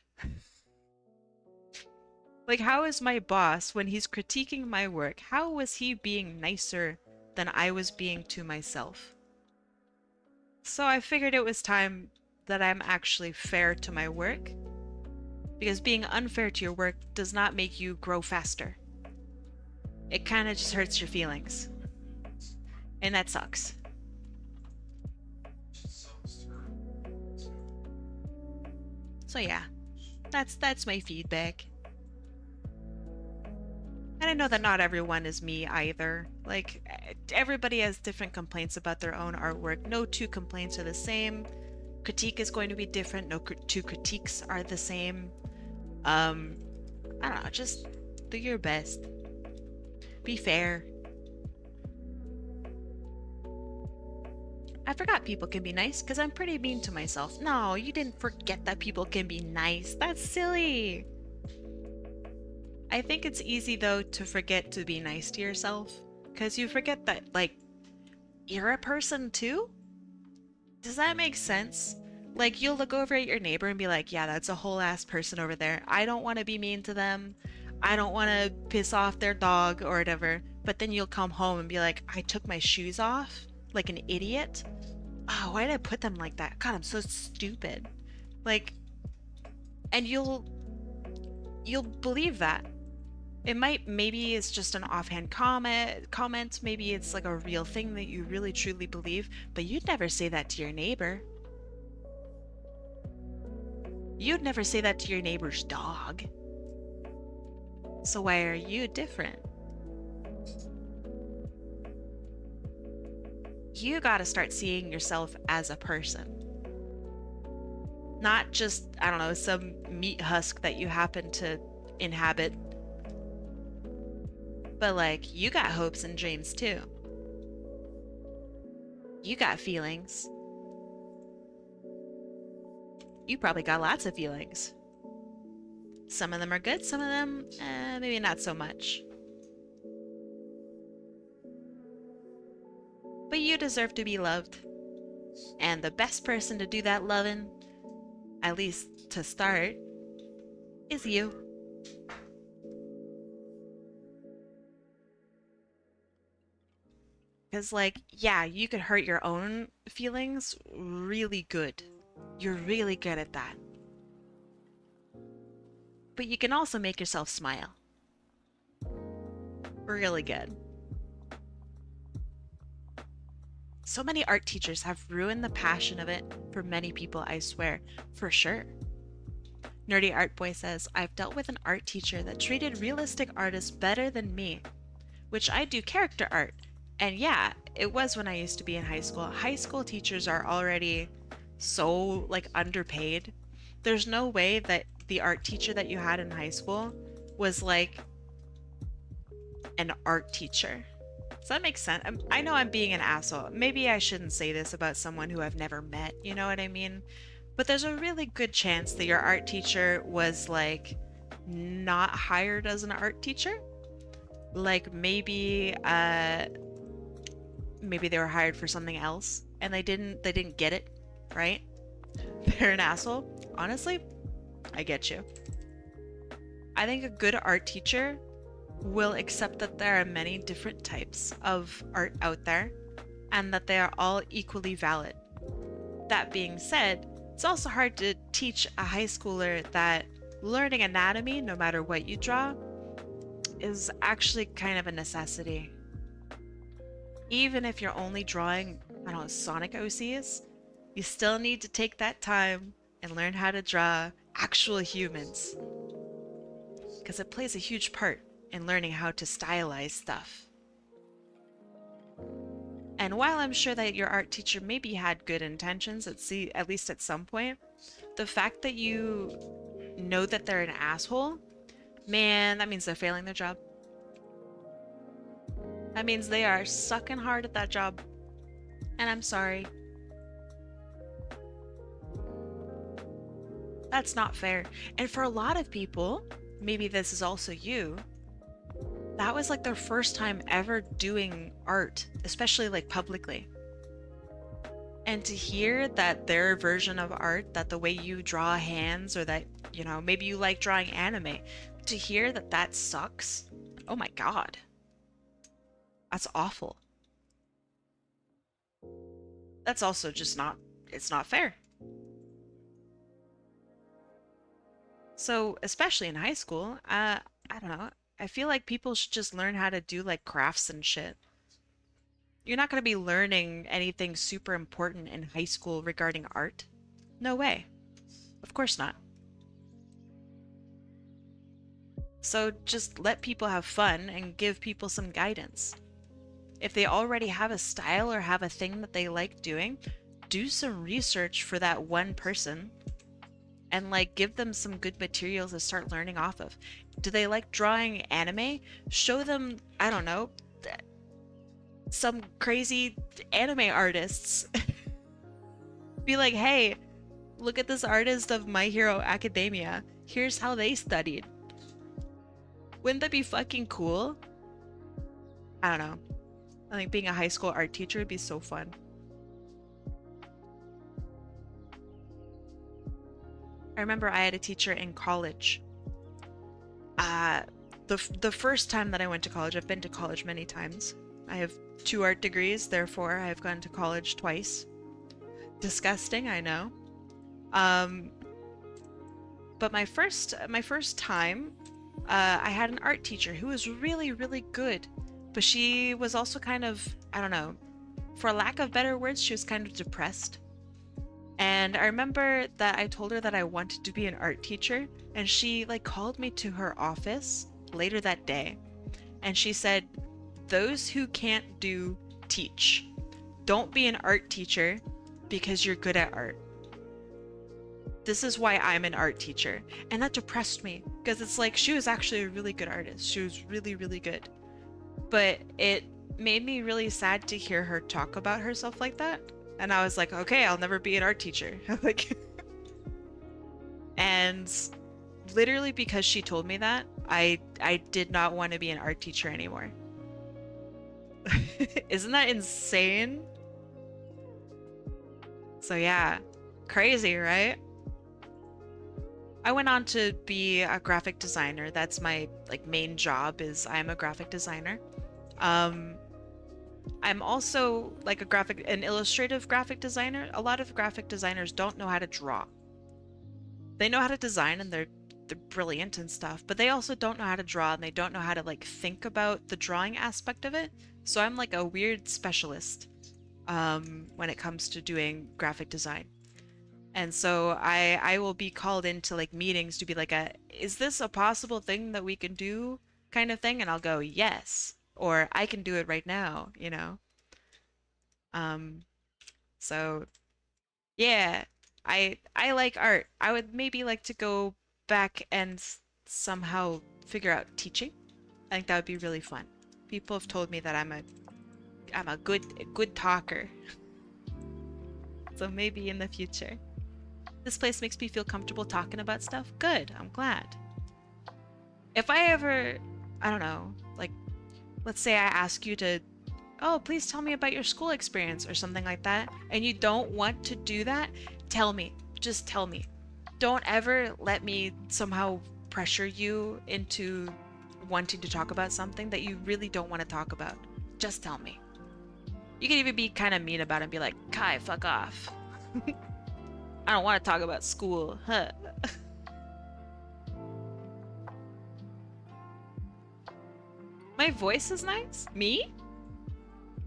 Like, how is my boss, when he's critiquing my work, how was he being nicer than I was being to myself? So I figured it was time that I'm actually fair to my work, because being unfair to your work does not make you grow faster. It kind of just hurts your feelings. And that sucks. So yeah, that's my feedback. And I know that not everyone is me either. Like, everybody has different complaints about their own artwork. No two complaints are the same. Critique is going to be different. No two critiques are the same. I don't know, just do your best. Be fair. I forgot people can be nice because I'm pretty mean to myself. No, you didn't forget that people can be nice. That's silly. I think it's easy though to forget to be nice to yourself, because you forget that, like, you're a person too? Does that make sense? Like, you'll look over at your neighbor and be like, yeah, that's a whole ass person over there. I don't want to be mean to them. I don't want to piss off their dog or whatever. But then you'll come home and be like, I took my shoes off like an idiot. Oh, why did I put them like that? God, I'm so stupid. Like, and you'll believe that. Maybe it's just an offhand comment, maybe it's like a real thing that you really truly believe, but you'd never say that to your neighbor. You'd never say that to your neighbor's dog. So why are you different? You gotta start seeing yourself as a person. Not just, I don't know, some meat husk that you happen to inhabit. But, like, you got hopes and dreams too. You got feelings. You probably got lots of feelings. Some of them are good, some of them, maybe not so much. But you deserve to be loved. And the best person to do that loving, at least to start, is you. Because, like, yeah, you could hurt your own feelings really good. You're really good at that. But you can also make yourself smile. Really good. So many art teachers have ruined the passion of it for many people, I swear. For sure. Nerdy Art Boy says, I've dealt with an art teacher that treated realistic artists better than me, which I do character art. And yeah, it was when I used to be in high school. High school teachers are already so, like, underpaid. there's no way that the art teacher that you had in high school was like an art teacher. Does that make sense? I know I'm being an asshole. Maybe I shouldn't say this about someone who I've never met, you know what I mean? But there's a really good chance that your art teacher was like not hired as an art teacher. Like maybe they were hired for something else and they didn't get it, right? They're an asshole. Honestly, I get you. I think a good art teacher will accept that there are many different types of art out there and that they are all equally valid. That being said, it's also hard to teach a high schooler that learning anatomy, no matter what you draw, is actually kind of a necessity. Even if you're only drawing, I don't know, Sonic OCs, you still need to take that time and learn how to draw actual humans. Because it plays a huge part in learning how to stylize stuff. And while I'm sure that your art teacher maybe had good intentions at least at some point, the fact that you know that they're an asshole, man, that means they're failing their job. That means they are sucking hard at that job. And I'm sorry. That's not fair. And for a lot of people, maybe this is also you, that was like their first time ever doing art, especially like publicly. And to hear that their version of art, that the way you draw hands, or that, you know, maybe you like drawing anime, to hear that that sucks, oh my God. That's awful. That's also just not, it's not fair. So, especially in high school, I don't know, I feel like people should just learn how to do like crafts and shit. You're not going to be learning anything super important in high school regarding art. No way. Of course not. So just let people have fun and give people some guidance. If they already have a style or have a thing that they like doing, do some research for that one person and like give them some good materials to start learning off of. Do they like drawing anime? Show them, I don't know, some crazy anime artists. Be like, hey, look at this artist of My Hero Academia. Here's how they studied. Wouldn't that be fucking cool? I don't know. I think being a high school art teacher would be so fun. I remember I had a teacher in college. The first time that I went to college, I've been to college many times. I have 2 art degrees, therefore I have gone to college twice. Disgusting, I know. But my first time, I had an art teacher who was really, really good. But she was also kind of, I don't know, for lack of better words, she was kind of depressed. And I remember that I told her that I wanted to be an art teacher, and she like called me to her office later that day. And she said, "Those who can't do, teach. Don't be an art teacher because you're good at art. This is why I'm an art teacher." And that depressed me because it's like she was actually a really good artist. She was really, really good. But it made me really sad to hear her talk about herself like that. And I was like, okay, I'll never be an art teacher. Like, and literally because she told me that, I did not want to be an art teacher anymore. Isn't that insane? So yeah, crazy, right? I went on to be a graphic designer. That's my like main job, is I'm a graphic designer. I'm also like an illustrative graphic designer. A lot of graphic designers don't know how to draw. They know how to design and they're brilliant and stuff, but they also don't know how to draw and they don't know how to like think about the drawing aspect of it. So I'm like a weird specialist when it comes to doing graphic design. And so I will be called into like meetings to be like is this a possible thing that we can do kind of thing? And I'll go, yes, or I can do it right now, you know? Um, so yeah, I like art. I would maybe like to go back and somehow figure out teaching. I think that would be really fun. People have told me that I'm a good talker. So maybe in the future. This place makes me feel comfortable talking about stuff. Good. I'm glad. If I ever, I don't know, like let's say I ask you to, oh, please tell me about your school experience or something like that, and you don't want to do that, tell me. Just tell me. Don't ever let me somehow pressure you into wanting to talk about something that you really don't want to talk about. Just tell me. You can even be kind of mean about it and be like, Kai, fuck off. I don't want to talk about school. Huh. My voice is nice? Me?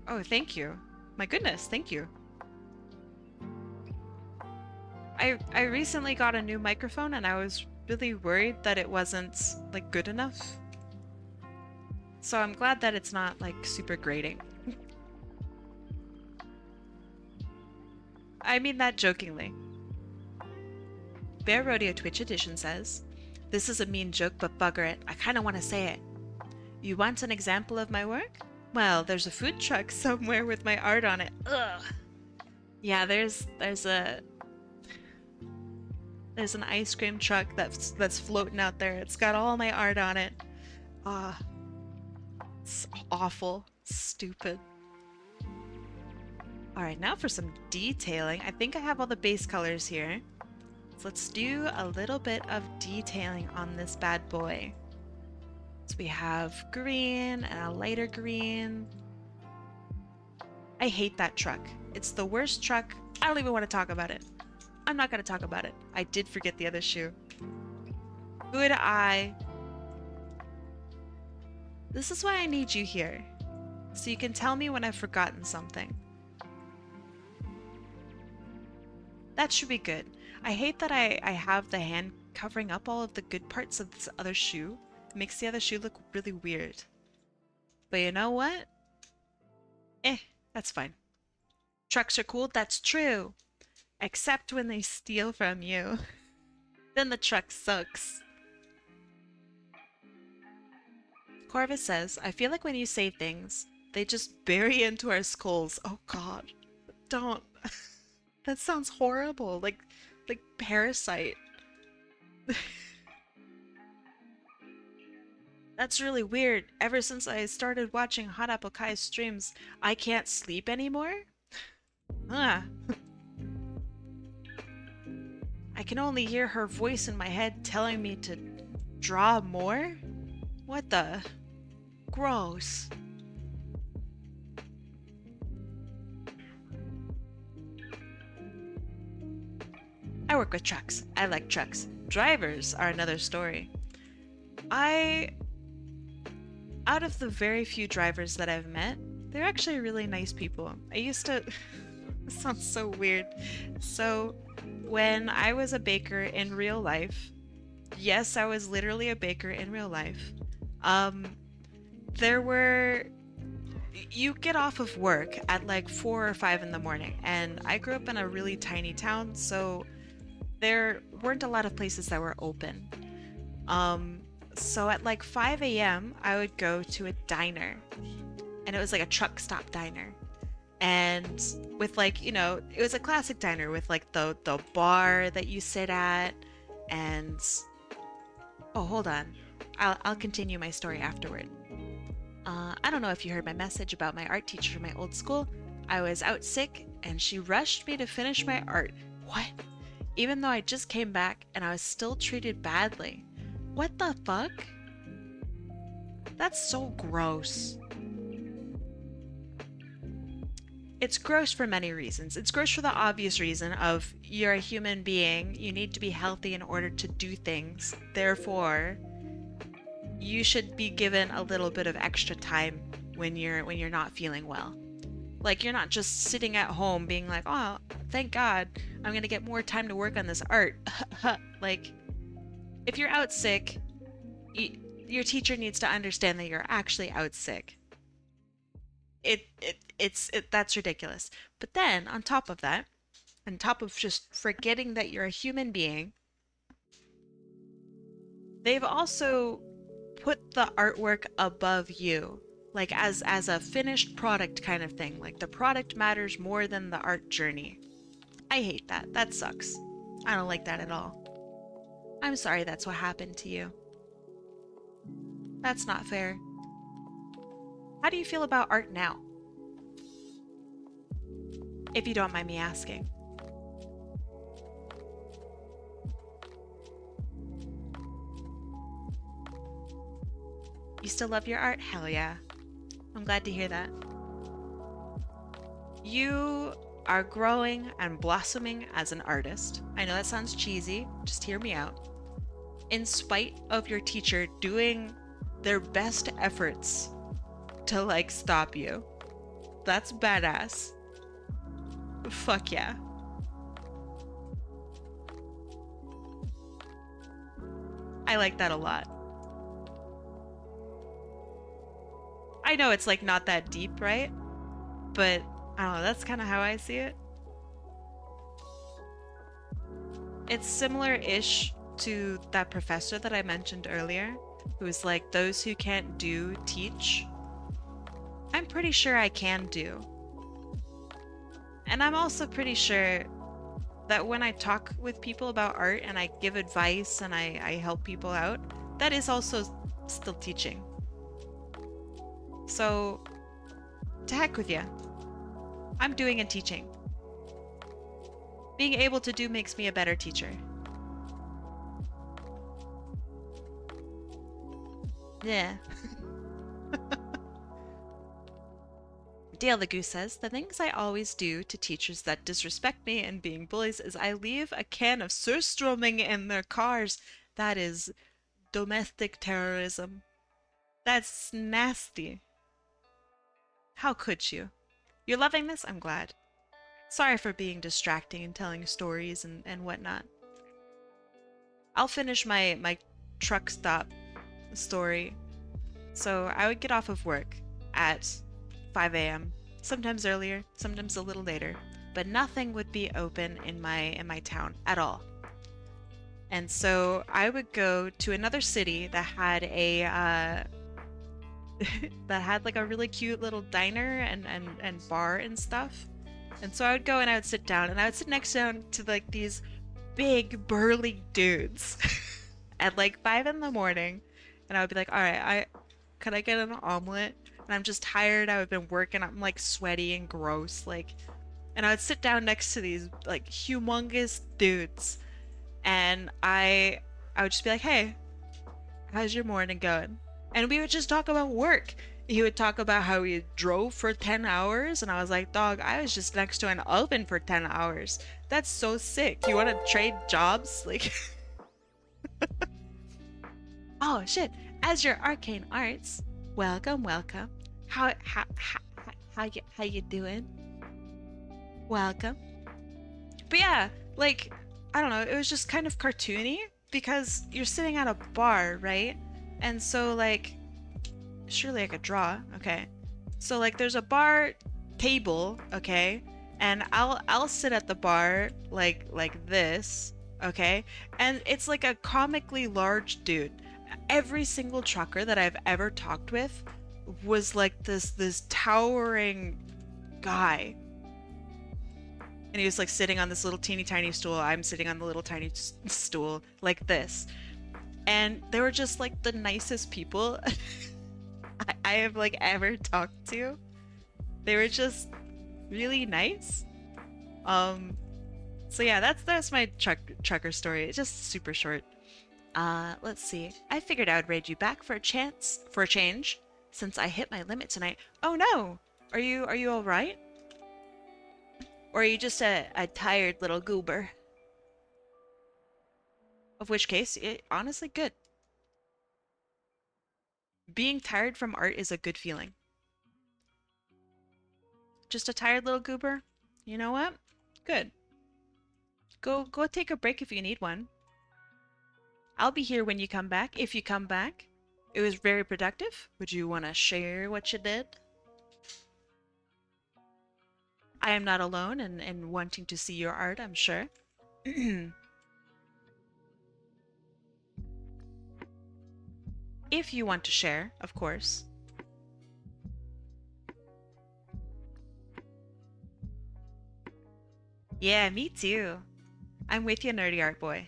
Oh, thank you. My goodness, thank you. I recently got a new microphone and I was really worried that it wasn't like good enough. So I'm glad that it's not like super grating. I mean that jokingly. Bear Rodeo Twitch Edition says, this is a mean joke, but bugger it. I kind of want to say it. You want an example of my work? Well, there's a food truck somewhere with my art on it. Ugh. Yeah, there's an ice cream truck that's floating out there. It's got all my art on it. Ah, it's awful, stupid. All right, now for some detailing. I think I have all the base colors here. So let's do a little bit of detailing on this bad boy. So we have green and a lighter green. I hate that truck. It's the worst truck. I don't even want to talk about it. I'm not going to talk about it. I did forget the other shoe. Good eye. This is why I need you here. So you can tell me when I've forgotten something. That should be good. I hate that I have the hand covering up all of the good parts of this other shoe. It makes the other shoe look really weird. But you know what? That's fine. Trucks are cool, that's true. Except when they steal from you. Then the truck sucks. Corvus says, I feel like when you say things, they just bury into our skulls. Oh god. Don't. That sounds horrible. Like Parasite. That's really weird. Ever since I started watching Hot Apple Kai's streams, I can't sleep anymore? Ah. I can only hear her voice in my head telling me to draw more? What the? Gross. I work with trucks. I like trucks. Drivers are another story. Out of the very few drivers that I've met, they're actually really nice people. I used to... This sounds so weird. So, when I was a baker in real life, yes, I was literally a baker in real life, there were... You get off of work at like 4 or 5 in the morning, and I grew up in a really tiny town, so there weren't a lot of places that were open. So at like 5 a.m., I would go to a diner, and it was like a truck stop diner. And with like, you know, it was a classic diner with like the bar that you sit at, and oh, hold on. I'll continue my story afterward. I don't know if you heard my message about my art teacher from my old school. I was out sick, and she rushed me to finish my art. What? Even though I just came back and I was still treated badly. What the fuck? That's so gross. It's gross for many reasons. It's gross for the obvious reason of you're a human being, you need to be healthy in order to do things. Therefore, you should be given a little bit of extra time when you're not feeling well. Like, you're not just sitting at home being like, oh, thank God, I'm gonna get more time to work on this art. Like, if you're out sick, your teacher needs to understand that you're actually out sick. That's ridiculous. But then, on top of that, on top of just forgetting that you're a human being, they've also put the artwork above you, like as a finished product kind of thing. Like the product matters more than the art journey. I hate that. That sucks. I don't like that at all. I'm sorry that's what happened to you. That's not fair. How do you feel about art now? If you don't mind me asking. You still love your art? Hell yeah. I'm glad to hear that. You are growing and blossoming as an artist. I know that sounds cheesy, just hear me out. In spite of your teacher doing their best efforts to like stop you. That's badass. Fuck yeah. I like that a lot. I know it's like not that deep, right? But I don't know, that's kind of how I see it. It's similar-ish to that professor that I mentioned earlier, who was like, those who can't do, teach. I'm pretty sure I can do. And I'm also pretty sure that when I talk with people about art and I give advice and I help people out, that is also still teaching. So, to heck with you. I'm doing and teaching. Being able to do makes me a better teacher. Yeah. Dale the Goose says, the things I always do to teachers that disrespect me and being bullies is I leave a can of surströmming in their cars. That is domestic terrorism. That's nasty. How could you? You're loving this? I'm glad. Sorry for being distracting and telling stories and whatnot. I'll finish my truck stop story. So I would get off of work at 5 a.m., sometimes earlier, sometimes a little later, but nothing would be open in my town at all. And so I would go to another city that had a that had like a really cute little diner and bar and stuff. And so I would go and I would sit down and I would sit next down to like these big burly dudes at like 5 in the morning, and I would be like, all right, could I get an omelet? And I'm just tired. I've been working. I'm like sweaty and gross. Like, and I would sit down next to these like humongous dudes, and I would just be like, hey, how's your morning going? And we would just talk about work. He would talk about how he drove for 10 hours, and I was like, dog, I was just next to an oven for 10 hours. That's so sick. You want to trade jobs? Like, oh shit. As your arcane arts, welcome, welcome. How you doing? Welcome. But yeah, like, I don't know, it was just kind of cartoony because you're sitting at a bar, right? And so like, surely I could draw. Okay. So like there's a bar table, okay? And I'll sit at the bar like this, okay? And it's like a comically large dude. Every single trucker that I've ever talked with was like this towering guy. And he was like sitting on this little teeny tiny stool. I'm sitting on the little tiny stool like this. And they were just like the nicest people I have like ever talked to. They were just really nice. So yeah, that's my trucker story. It's just super short. Let's see. I figured I would raid you back for a change, since I hit my limit tonight. Oh no! Are you all right? Or are you just a tired little goober? Of which case, honestly, good. Being tired from art is a good feeling. Just a tired little goober? You know what? Good. Go take a break if you need one. I'll be here when you come back, if you come back. It was very productive. Would you want to share what you did? I am not alone in wanting to see your art, I'm sure. If you want to share, of course. Yeah, me too. I'm with you, nerdy art boy.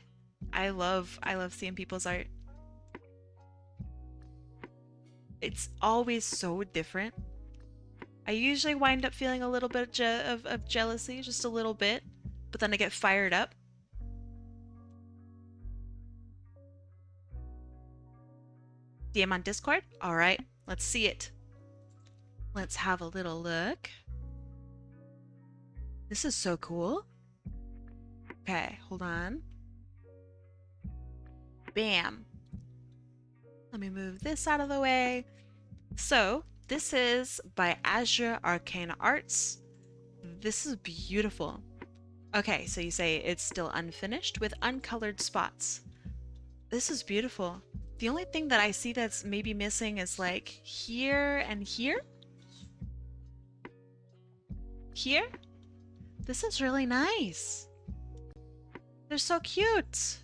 I love seeing people's art. It's always so different. I usually wind up feeling a little bit of jealousy, just a little bit, but then I get fired up. DM on Discord? Alright, let's see it. Let's have a little look. This is so cool. Okay, hold on. Bam. Let me move this out of the way. So, this is by Azure Arcane Arts. This is beautiful. Okay, so you say it's still unfinished with uncolored spots. This is beautiful. The only thing that I see that's maybe missing is like here and here. Here? This is really nice. They're so cute.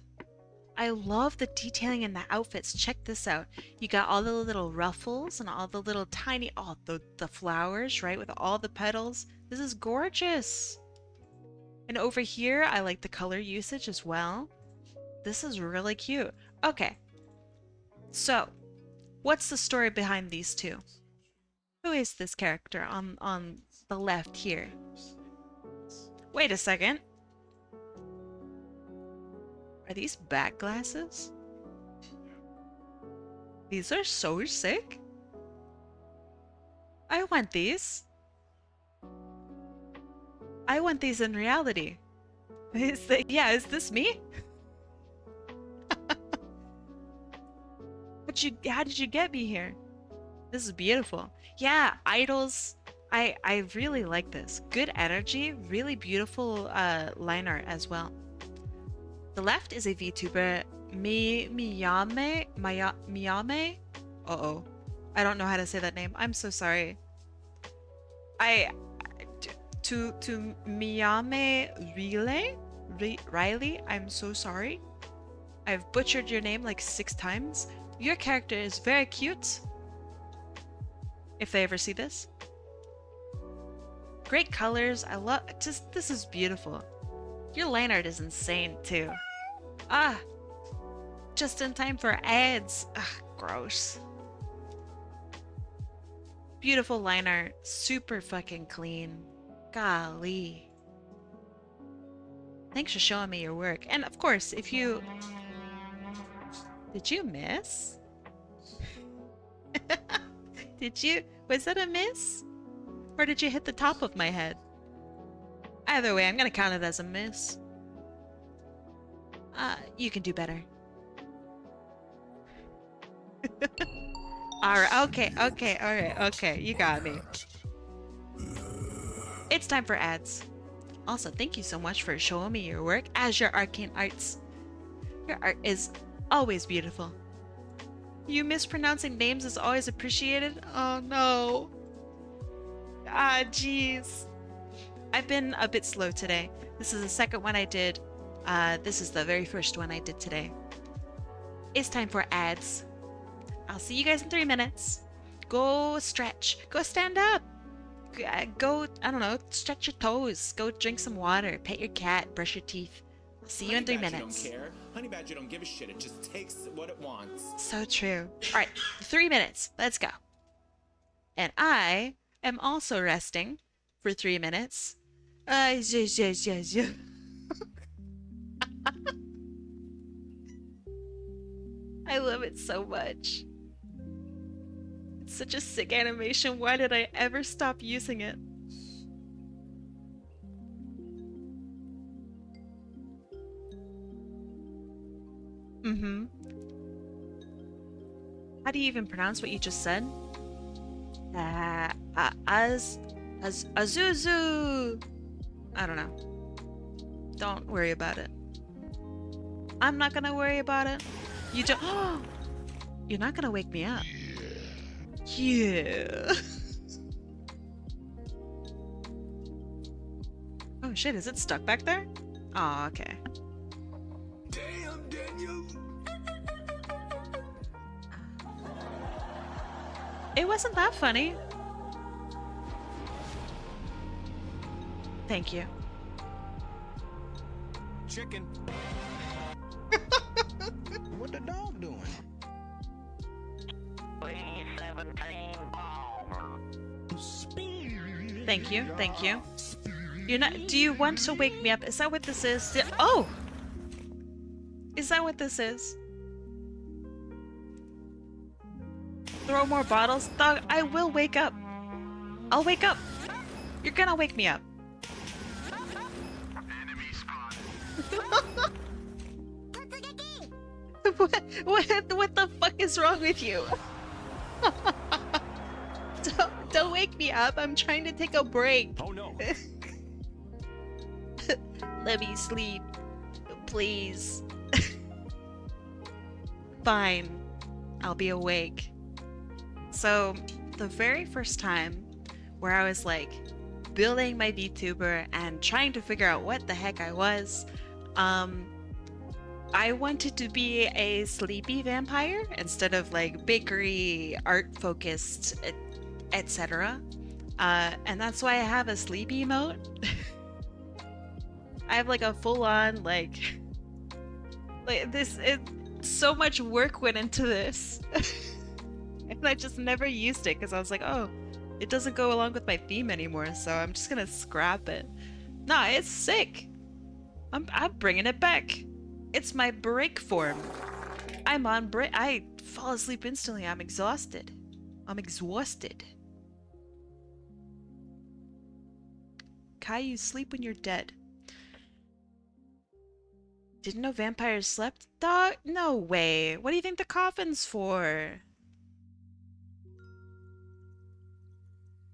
I love the detailing in the outfits. Check this out. You got all the little ruffles and all the little tiny, oh, the flowers, right? With all the petals. This is gorgeous. And over here, I like the color usage as well. This is really cute. Okay. So, what's the story behind these two? Who is this character on the left here? Wait a second. Are these back glasses? These are so sick. I want these. I want these in reality. Is this me? How did you get me here? This is beautiful. Yeah, idols. I really like this. Good energy, really beautiful line art as well. The left is a VTuber, Miyame. Uh-oh. I don't know how to say that name. I'm so sorry. To Miyame Riley, I'm so sorry. I've butchered your name like 6 times. Your character is very cute. If they ever see this. Great colors. I love this is beautiful. Your line art is insane too. Ah, just in time for ads. Ugh, gross. Beautiful line art, super fucking clean. Golly. Thanks for showing me your work. And of course, if you... Did you miss? Did you... Was that a miss? Or did you hit the top of my head? Either way, I'm gonna count it as a miss. You can do better. Alright, okay, you got me. It's time for ads. Also, thank you so much for showing me your work, Azure Arcane Arts. Your art is always beautiful. You mispronouncing names is always appreciated? Oh no. Ah, jeez. I've been a bit slow today. This is the second one I did. This is the very first one I did today. It's time for ads. I'll see you guys in 3 minutes. Go stretch. Go stand up. Go, I don't know, stretch your toes. Go drink some water. Pet your cat. Brush your teeth. I'll see you in 3 minutes. Don't care. Honey Badger don't give a shit. It just takes what it wants. So true. All right, 3 minutes. Let's go. And I am also resting for 3 minutes. Yeah. I love it so much. It's such a sick animation. Why did I ever stop using it? How do you even pronounce what you just said? Azuzu! I don't know. Don't worry about it. I'm not gonna worry about it. You don't. You're not gonna wake me up. Yeah. shit, is it stuck back there? Oh, okay. Damn, Daniel. It wasn't that funny. Thank you. Chicken. What the dog doing? Thank you, thank you. You're not. Do you want to wake me up? Is that what this is? Oh! Is that what this is? Throw more bottles? Dog, I will wake up. I'll wake up. You're gonna wake me up. What the fuck is wrong with you? Don't wake me up. I'm trying to take a break. Oh no. Let me sleep. Please. Fine. I'll be awake. So, the very first time where I was like building my VTuber and trying to figure out what the heck I was, I wanted to be a sleepy vampire instead of like bakery, art focused, etc. And that's why I have a sleepy emote. I have like a full on like this. So much work went into this. And I just never used it because I was like, oh, it doesn't go along with my theme anymore, so I'm just gonna scrap it. Nah, it's sick. I'm bringing it back. It's my break form. I'm on break. I fall asleep instantly. I'm exhausted. I'm exhausted. Kai, you sleep when you're dead. Didn't know vampires slept? Dog? No way. What do you think the coffin's for?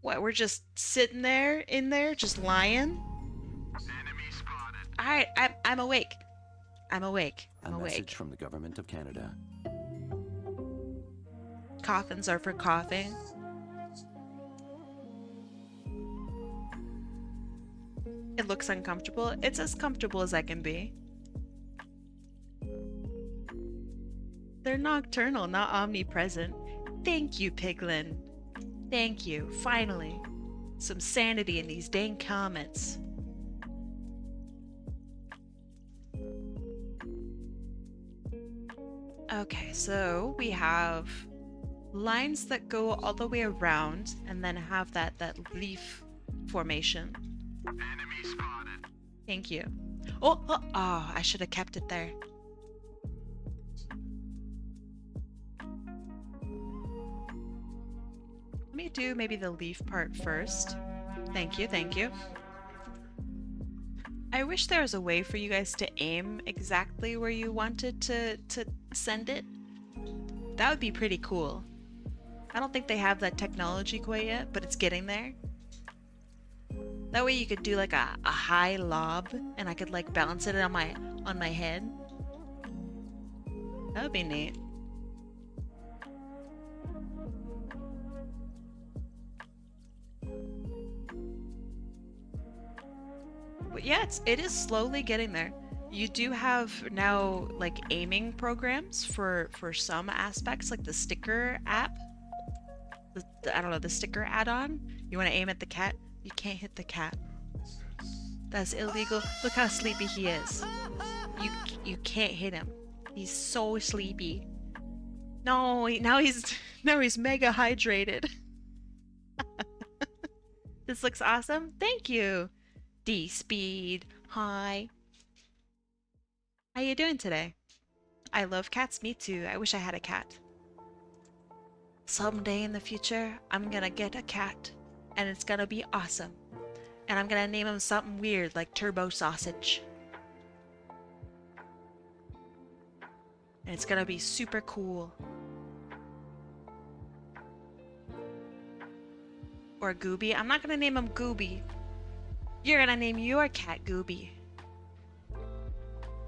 What, we're just sitting there, in there, just lying? Alright, I'm awake. I'm awake. I'm A awake. message from the government of Canada. Coffins are for coughing. It looks uncomfortable. It's as comfortable as I can be. They're nocturnal, not omnipresent. Thank you, Piglin. Thank you. Finally. Some sanity in these dang comments. Okay, so we have lines that go all the way around and then have that leaf formation. Enemy spotted. Thank you. Oh, I should have kept it there. Let me do maybe the leaf part first. Thank you, thank you. I wish there was a way for you guys to aim exactly where you wanted to send it. That would be pretty cool. I don't think they have that technology quite yet, but it's getting there. That way you could do like a high lob and I could like bounce it on my head. That would be neat. But yeah, it is slowly getting there. You do have now like aiming programs for some aspects, like the sticker app. I don't know, the sticker add-on. You want to aim at the cat? You can't hit the cat. That's illegal. Look how sleepy he is. You can't hit him. He's so sleepy. No, now he's mega hydrated. This looks awesome. Thank you. D-Speed. Hi. How you doing today? I love cats. Me too. I wish I had a cat. Someday in the future, I'm gonna get a cat. And it's gonna be awesome. And I'm gonna name him something weird like Turbo Sausage. And it's gonna be super cool. Or Gooby. I'm not gonna name him Gooby. You're gonna name your cat Gooby.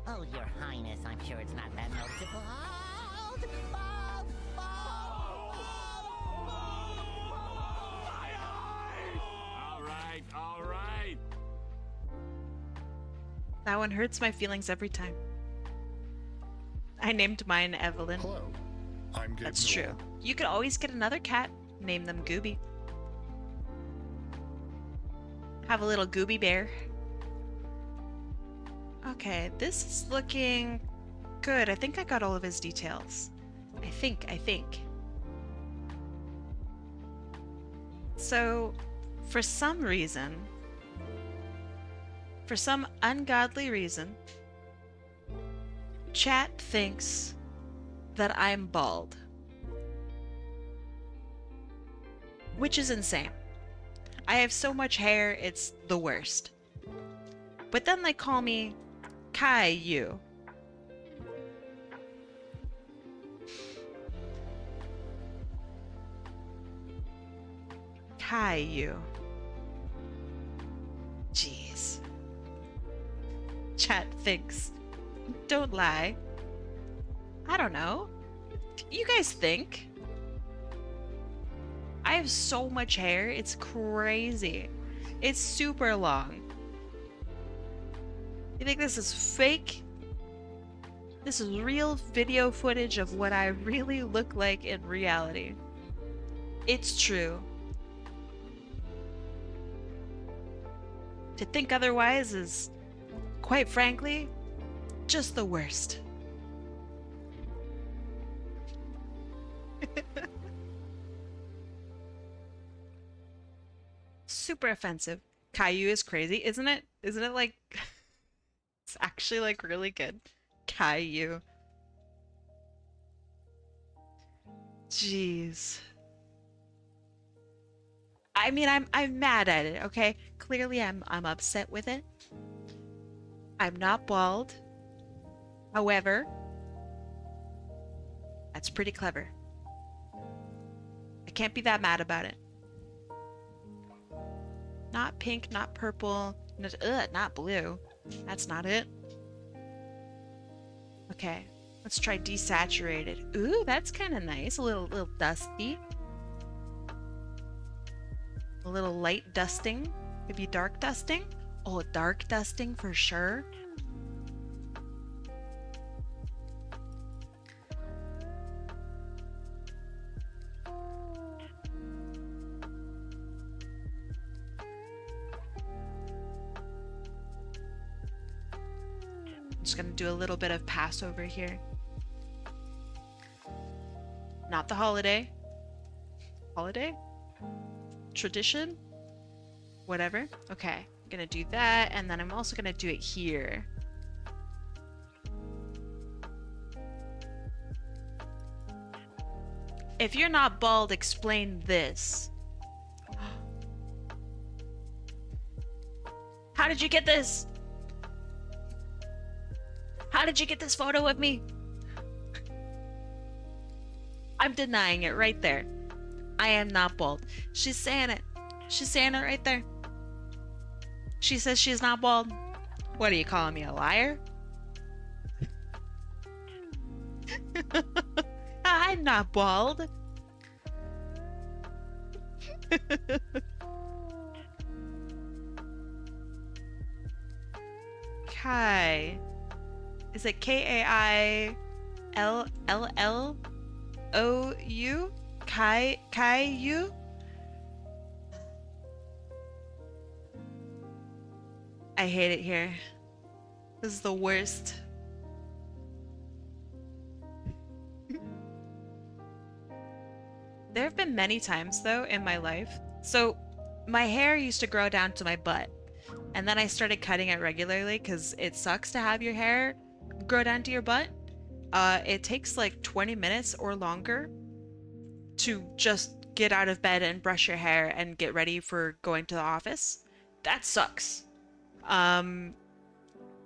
Oh, Your Highness, I'm sure it's not that noticeable. All right, all right. That one hurts my feelings every time. I named mine Evelyn. Hello, I'm Gabe That's true. Newell. You could always get another cat, name them Gooby. Have a little Gooby bear. Okay, this is looking good. I think I got all of his details. I think. So, for some reason, for some ungodly reason, chat thinks that I'm bald. Which is insane. I have so much hair, it's the worst. But then they call me Caillou. Caillou. Jeez. Chat thinks. Don't lie. I don't know. You guys think? I have so much hair, it's crazy. It's super long. You think this is fake? This is real video footage of what I really look like in reality. It's true. To think otherwise is, quite frankly, just the worst. Super offensive. Caillou is crazy, isn't it? Isn't it like... It's actually like really good. Caillou. Jeez. I mean, I'm mad at it, okay? Clearly I'm upset with it. I'm not bald. However, that's pretty clever. I can't be that mad about it. Not pink, not purple, not blue. That's not it. Okay, let's try desaturated. Ooh, that's kind of nice. A little dusty. A little light dusting. Maybe dark dusting. Oh, dark dusting for sure. Just gonna do a little bit of Passover here. Not the holiday. Holiday? Tradition? Whatever. Okay, I'm gonna do that, and then I'm also gonna do it here. If you're not bald, explain this. How did you get this? How did you get this photo of me? I'm denying it right there. I am not bald. She's saying it. She's saying it right there. She says she's not bald. What are you calling me, a liar? I'm not bald. Kai. Is it Kaillou? Caillou? I hate it here. This is the worst. There have been many times, though, in my life. So, my hair used to grow down to my butt. And then I started cutting it regularly because it sucks to have your hair grow down to your butt. It takes like 20 minutes or longer to just get out of bed and brush your hair and get ready for going to the office. That sucks.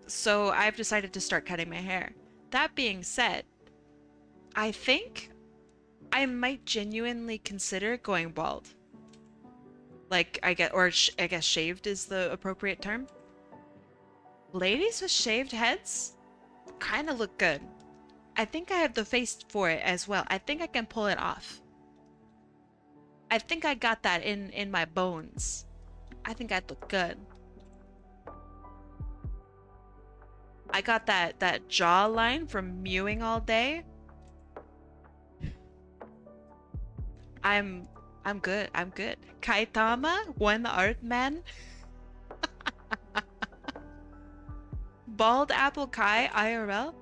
So I've decided to start cutting my hair. That being said, I think I might genuinely consider going bald. Like, I guess shaved is the appropriate term. Ladies with shaved heads kind of look good. I think I have the face for it as well. I think I can pull it off. I think I got that in my bones. I think I'd look good. I got that jawline from mewing all day. I'm I'm good. I'm good. Kaitama, one art man. Bald apple Kai IRL.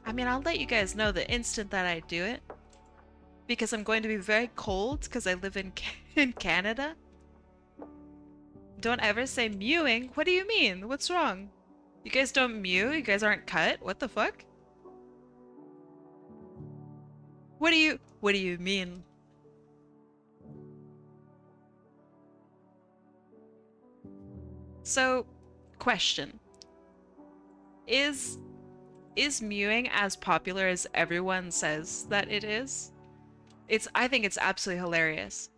I mean, I'll let you guys know the instant that I do it because I'm going to be very cold because I live in in Canada. Don't ever say mewing. What do you mean? What's wrong? You guys don't mew? You guys aren't cut? What the fuck? What do you mean? So, question. Is mewing as popular as everyone says that it is? I think it's absolutely hilarious.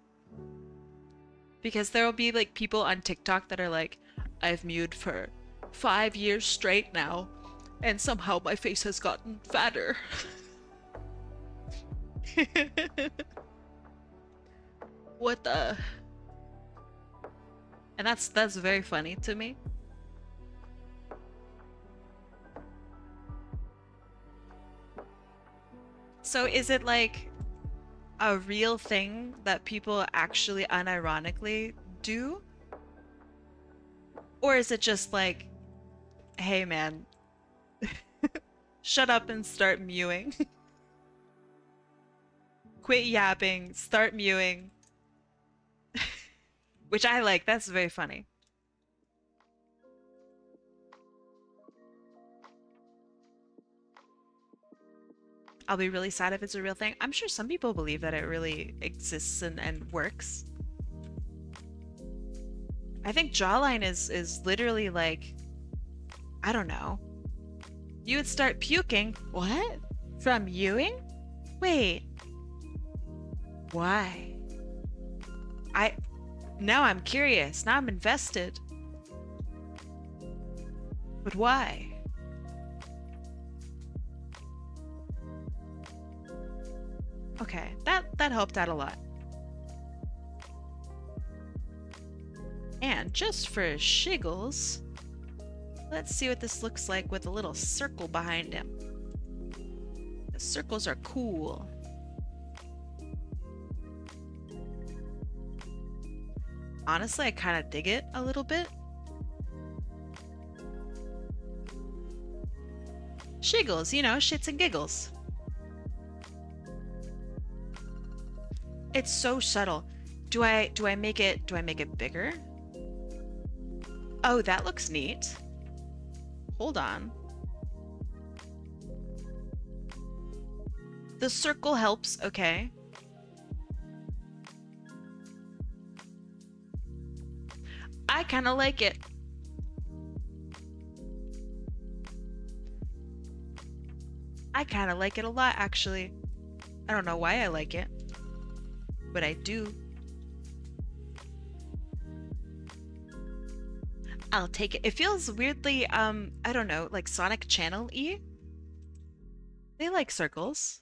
Because there will be like people on TikTok that are like, I've mewed for 5 years straight now, and somehow my face has gotten fatter. What the? And that's very funny to me. So is it like a real thing that people actually unironically do? Or is it just like, hey man, shut up and start mewing? Quit yapping, start mewing. Which I like, that's very funny. I'll be really sad if it's a real thing. I'm sure some people believe that it really exists and works. I think jawline is literally like, I don't know. You would start puking. What? From mewing? Wait. Why? Now I'm curious. Now I'm invested. But why? Okay, that helped out a lot. And just for shiggles, let's see what this looks like with a little circle behind him. The circles are cool. Honestly, I kind of dig it a little bit. Shiggles, you know, shits and giggles. It's so subtle. Do I make it bigger? Oh, that looks neat. Hold on. The circle helps, okay. I kind of like it. I kind of like it a lot, actually. I don't know why I like it, but I do. I'll take it. It feels weirdly, I don't know, like Sonic Channel-y. They like circles.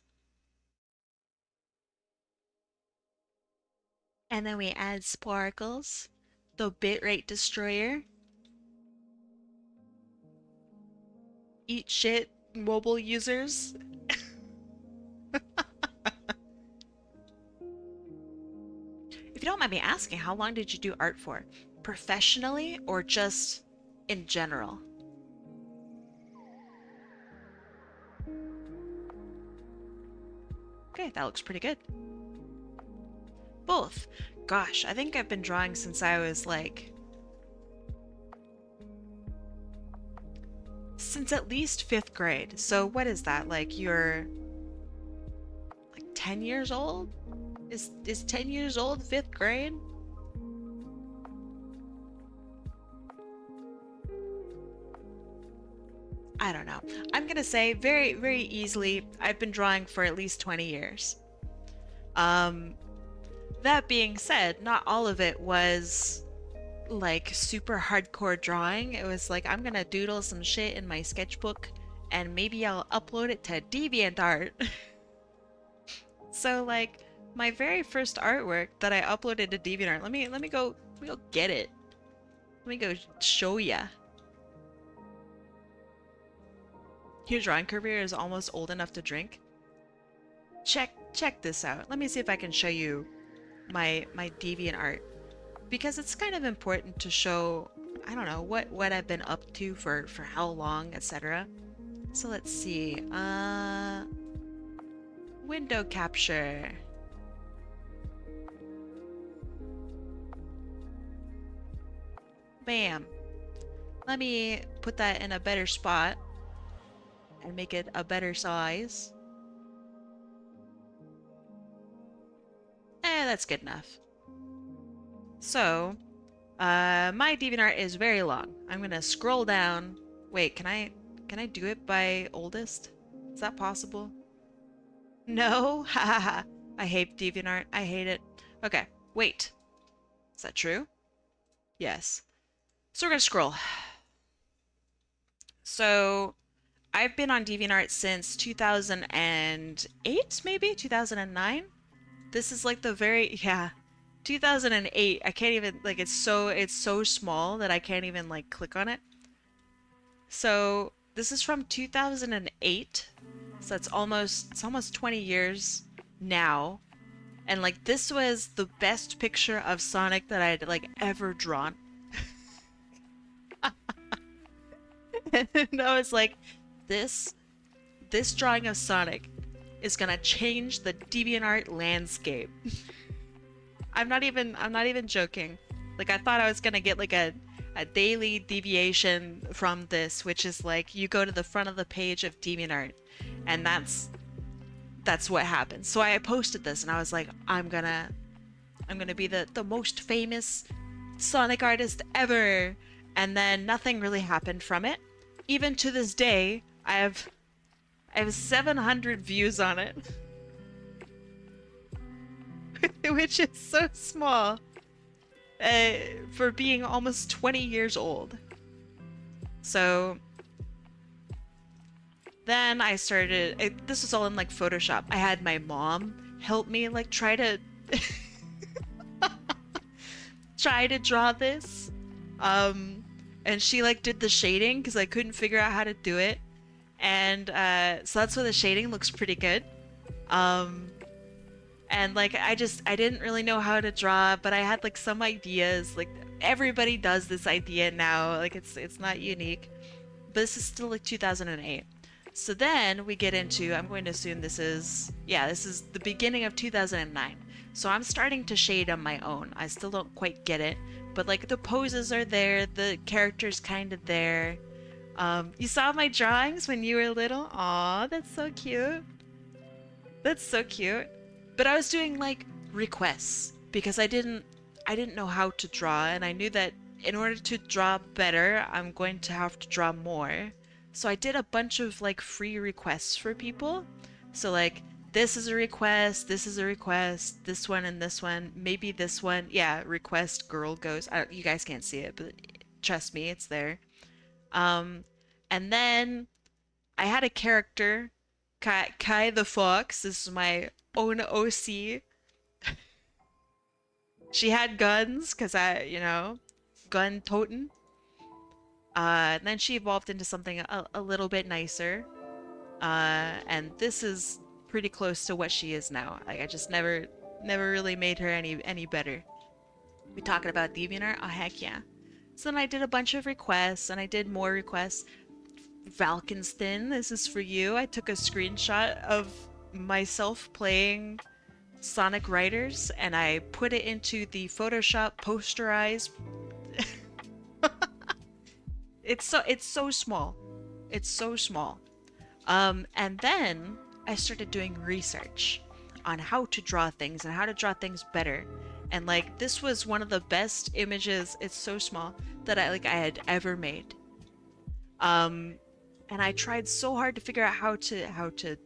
And then we add sparkles, the bitrate destroyer. Eat shit, mobile users. If you don't mind me asking, how long did you do art for? Professionally or just in general? Okay, that looks pretty good. Both. Gosh, I think I've been drawing since I was like... since at least 5th grade. So what is that? Like you're... like 10 years old? Is 10 years old 5th grade? I don't know. I'm gonna say very, very easily, I've been drawing for at least 20 years. That being said, not all of it was like super hardcore drawing. It was like, I'm gonna doodle some shit in my sketchbook and maybe I'll upload it to DeviantArt. So like, my very first artwork that I uploaded to DeviantArt, let me go get it. Let me go show ya. Your drawing career is almost old enough to drink. Check this out. Let me see if I can show you my deviant art, because it's kind of important to show, I don't know, what I've been up to for how long, etc. So let's see. Window capture. Bam. Let me put that in a better spot and make it a better size. That's good enough. So, my DeviantArt is very long. I'm gonna scroll down. Wait, can I do it by oldest? Is that possible? No? Hahaha. I hate DeviantArt. I hate it. Okay, wait. Is that true? Yes. So we're gonna scroll. So, I've been on DeviantArt since 2008, maybe? 2009? This is like the very, yeah, 2008. I can't even, like, it's so small that I can't even, like, click on it. So, this is from 2008. So it's almost 20 years now. And, like, this was the best picture of Sonic that I'd, like, ever drawn. And I was like, this drawing of Sonic is gonna change the DeviantArt landscape. I'm not even joking. Like, I thought I was gonna get like a daily deviation from this, which is like you go to the front of the page of DeviantArt, and that's what happens. So I posted this and I was like, I'm gonna be the most famous Sonic artist ever. And then nothing really happened from it. Even to this day, I have 700 views on it. Which is so small for being almost 20 years old. So then I started, this was all in like Photoshop. I had my mom help me like try to draw this. And she like did the shading because I couldn't figure out how to do it. And so that's why the shading looks pretty good. And like I didn't really know how to draw, but I had like some ideas. Like everybody does this idea now. Like it's not unique. But this is still like 2008. So then we get into, I'm going to assume this is the beginning of 2009. So I'm starting to shade on my own. I still don't quite get it, but like the poses are there, the character's kind of there. You saw my drawings when you were little? Aw, that's so cute. That's so cute. But I was doing like requests because I didn't know how to draw, and I knew that in order to draw better, I'm going to have to draw more. So I did a bunch of like free requests for people. So like, this is a request, this is a request, this one and this one, maybe this one. Yeah, request girl goes. You guys can't see it, but trust me, it's there. And then I had a character, Kai the Fox. This is my own OC. She had guns, because gun toting. And then she evolved into something a little bit nicer. And this is pretty close to what she is now. Like, I just never really made her any better. We talking about DeviantArt? Oh, heck yeah. So then I did a bunch of requests, and I did more requests. Valkenston, this is for you. I took a screenshot of myself playing Sonic Riders, and I put it into the Photoshop posterized. It's so small. It's so small. And then I started doing research on how to draw things and how to draw things better. And like, this was one of the best images, it's so small, that I had ever made. And I tried so hard to figure out how to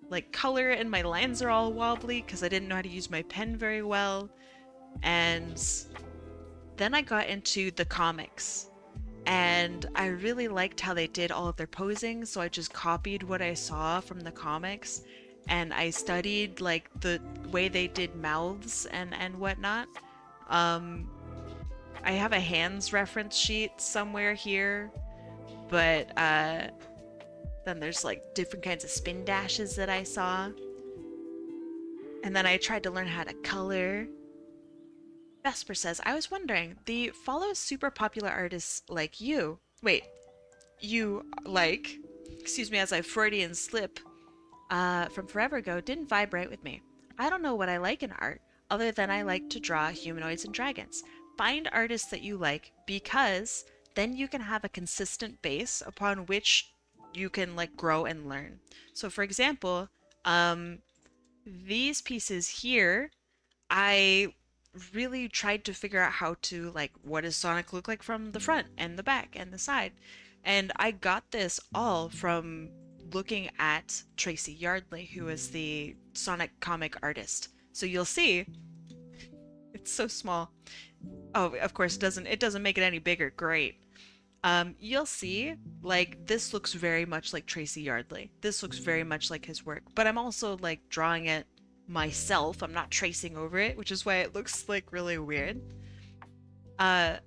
like color it, and my lines are all wobbly because I didn't know how to use my pen very well. And then I got into the comics, and I really liked how they did all of their posing, so I just copied what I saw from the comics, and I studied like the way they did mouths and whatnot. I have a hands reference sheet somewhere here, but Then there's like different kinds of spin dashes that I saw. And then I tried to learn how to color. Vesper says, I was wondering, the follow super popular artists like you. Wait, you like, excuse me as I Freudian slip, from forever ago didn't vibe right with me. I don't know what I like in art, other than I like to draw humanoids and dragons. Find artists that you like, because then you can have a consistent base upon which you can like grow and learn. So for example, these pieces here, I really tried to figure out how to like what does Sonic look like from the front and the back and the side. And I got this all from looking at Tracy Yardley, who is the Sonic comic artist. So you'll see it's so small. Oh, of course it doesn't make it any bigger. Great. You'll see, like, this looks very much like Tracy Yardley. This looks very much like his work, but I'm also, like, drawing it myself. I'm not tracing over it, which is why it looks, like, really weird. But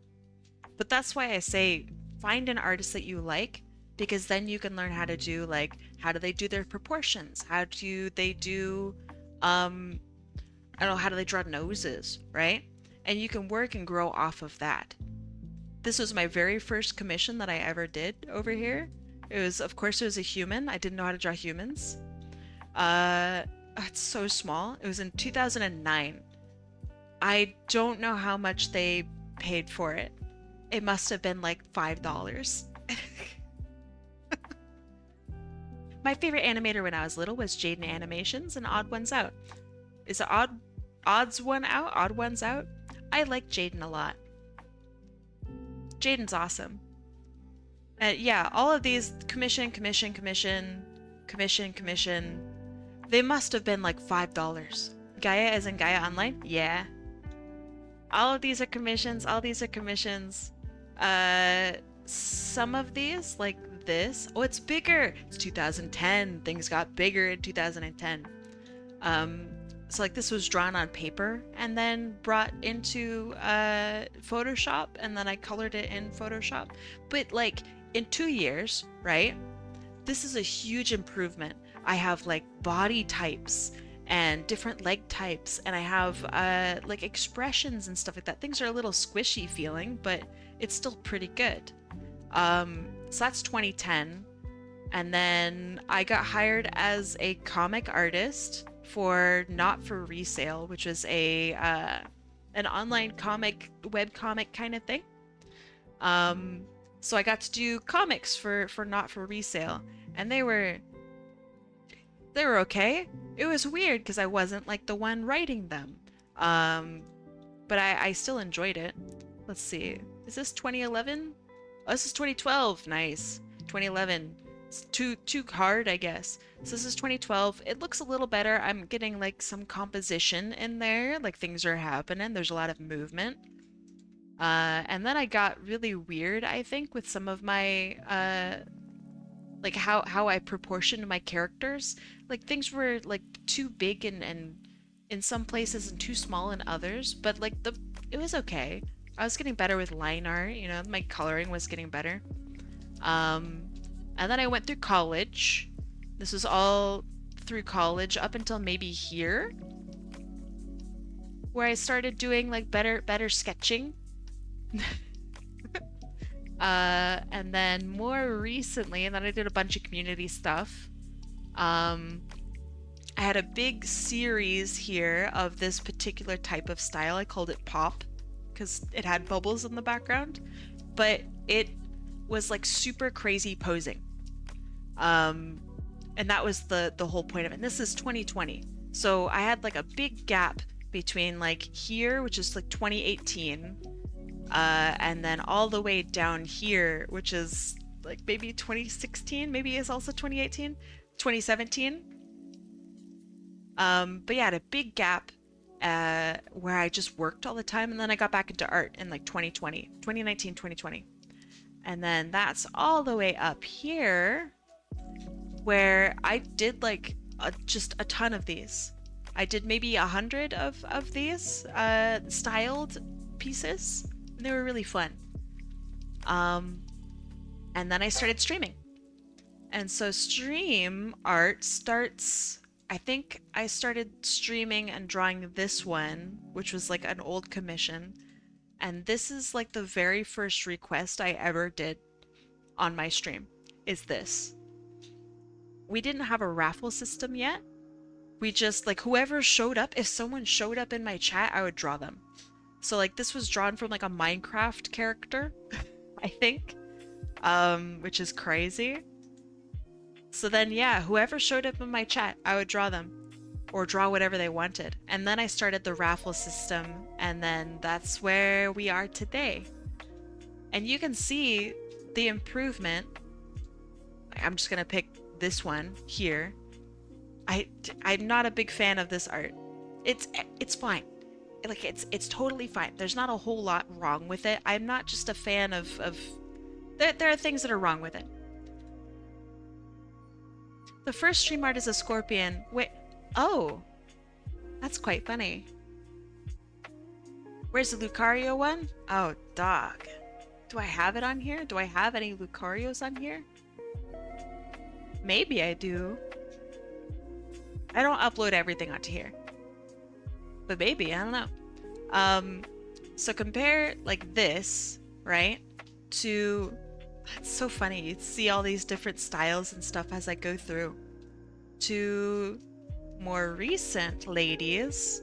that's why I say find an artist that you like, because then you can learn how to do, like, how do they do their proportions? How do they do, I don't know, how do they draw noses, right? And you can work and grow off of that. This was my very first commission that I ever did over here. It was, of course, it was a human. I didn't know how to draw humans. It's so small. It was in 2009. I don't know how much they paid for it. It must have been like $5. My favorite animator when I was little was Jaden Animations and Odd Ones Out. Is it Odds One Out? Odd Ones Out? I like Jaden a lot. Jaden's awesome. Yeah, all of these commission. They must have been like $5. Gaia as in Gaia Online? Yeah. All of these are commissions. All these are commissions. Some of these, like this. Oh, it's bigger. It's 2010. Things got bigger in 2010. So like this was drawn on paper and then brought into Photoshop, and then I colored it in Photoshop. But like in 2 years, right? This is a huge improvement. I have like body types and different leg types, and I have like expressions and stuff like that. Things are a little squishy feeling, but it's still pretty good. So that's 2010. And then I got hired as a comic artist for Not For Resale, which was a an online comic, web comic kind of thing. So I got to do comics for Not For Resale, and they were okay. It was weird because I wasn't like the one writing them. But I still enjoyed it. Let's see. Is this 2011? Oh, this is 2012. Nice. 2011. It's too hard, I guess. So this is 2012. It looks a little better. I'm getting like some composition in there. Like things are happening. There's a lot of movement. And then I got really weird, I think, with some of my like how I proportioned my characters. Like things were like too big and in some places and too small in others. But like it was okay. I was getting better with line art. You know, my coloring was getting better. And then I went through college. This was all through college up until maybe here, where I started doing like better sketching. And then more recently, and then I did a bunch of community stuff. I had a big series here of this particular type of style. I called it pop because it had bubbles in the background, but it was like super crazy posing. And that was the whole point of it. And this is 2020. So I had like a big gap between like here, which is like 2018, and then all the way down here, which is like maybe 2016, maybe it's also 2018, 2017. But yeah, I had a big gap where I just worked all the time, and then I got back into art in like 2019, 2020. And then that's all the way up here, where I did like just a ton of these. I did maybe 100 of these styled pieces. They were really fun. And then I started streaming. And so stream art starts, I think I started streaming and drawing this one, which was like an old commission. And this is like the very first request I ever did on my stream, is this. We didn't have a raffle system yet. We just, like, whoever showed up, if someone showed up in my chat, I would draw them. So like this was drawn from like a Minecraft character, I think, which is crazy. So then, yeah, whoever showed up in my chat, I would draw them or draw whatever they wanted. And then I started the raffle system, and then that's where we are today. And you can see the improvement. I'm just gonna pick this one here. I'm not a big fan of this art. It's fine. Like it's totally fine. There's not a whole lot wrong with it. I'm not just a fan of there are things that are wrong with it. The first stream art is a scorpion. Wait, oh, that's quite funny. Where's the Lucario one? Oh, dog. Do I have it on here? Do I have any Lucarios on here? Maybe I do. I don't upload everything onto here. But maybe, I don't know. So compare like this, right? To, it's so funny. You see all these different styles and stuff as I go through. To more recent ladies,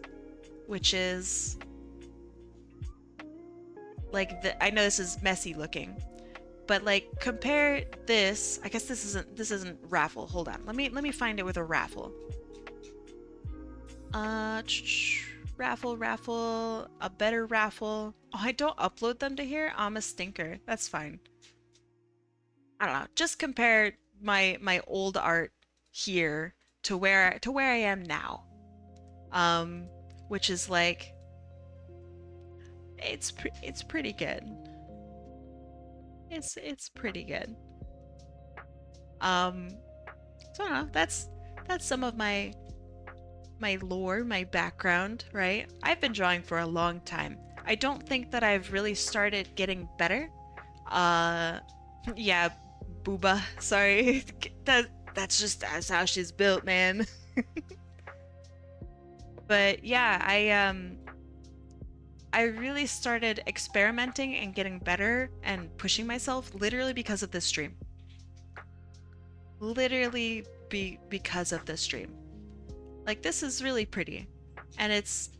which is like I know this is messy looking, but like compare this. I guess this isn't raffle. Hold on. Let me find it with a raffle. Raffle, a better raffle. Oh, I don't upload them to here. I'm a stinker. That's fine. I don't know. Just compare my old art here to where I am now. Which is like it's pretty good. It's pretty good. So I don't know. That's some of my lore, my background, right? I've been drawing for a long time. I don't think that I've really started getting better. Yeah, Booba. Sorry. That's how she's built, man. But yeah, I really started experimenting and getting better and pushing myself literally because of this stream. Literally because of this stream. Like, this is really pretty. And it's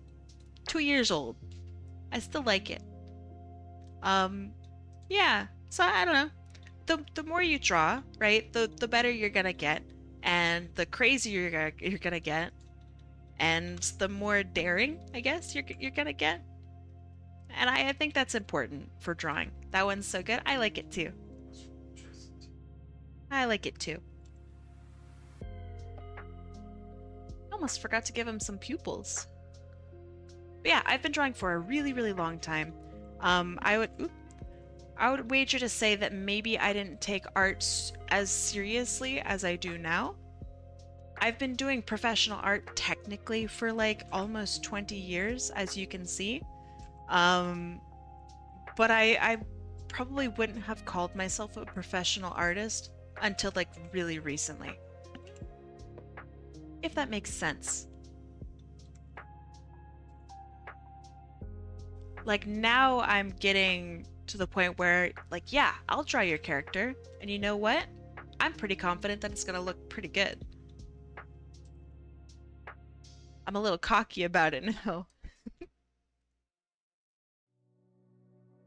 2 years old. I still like it. Yeah. So, I don't know. The more you draw, right, the better you're gonna get. And the crazier you're gonna get. And the more daring, I guess, you're gonna get. And I think that's important for drawing. That one's so good. I like it too. I like it too. Almost forgot to give him some pupils. But yeah, I've been drawing for a really, really long time. I would wager to say that maybe I didn't take art as seriously as I do now. I've been doing professional art technically for like almost 20 years, as you can see. But I probably wouldn't have called myself a professional artist until like really recently. If that makes sense. Like now I'm getting to the point where like, yeah, I'll draw your character. And you know what? I'm pretty confident that it's gonna look pretty good. I'm a little cocky about it now.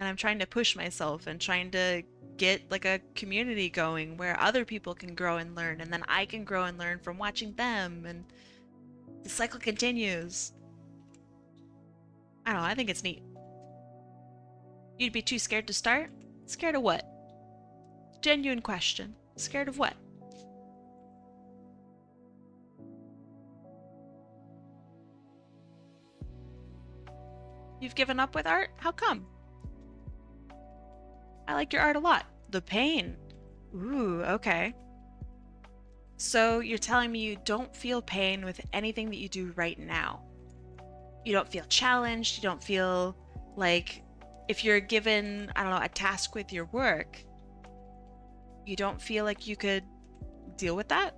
And I'm trying to push myself and trying to get like a community going where other people can grow and learn, and then I can grow and learn from watching them, and the cycle continues. I don't know, I think it's neat. You'd be too scared to start? Scared of what? Genuine question. Scared of what? You've given up with art? How come? I like your art a lot. The pain. Ooh, okay. So you're telling me you don't feel pain with anything that you do right now? You don't feel challenged? You don't feel like if you're given, I don't know, a task with your work, you don't feel like you could deal with that?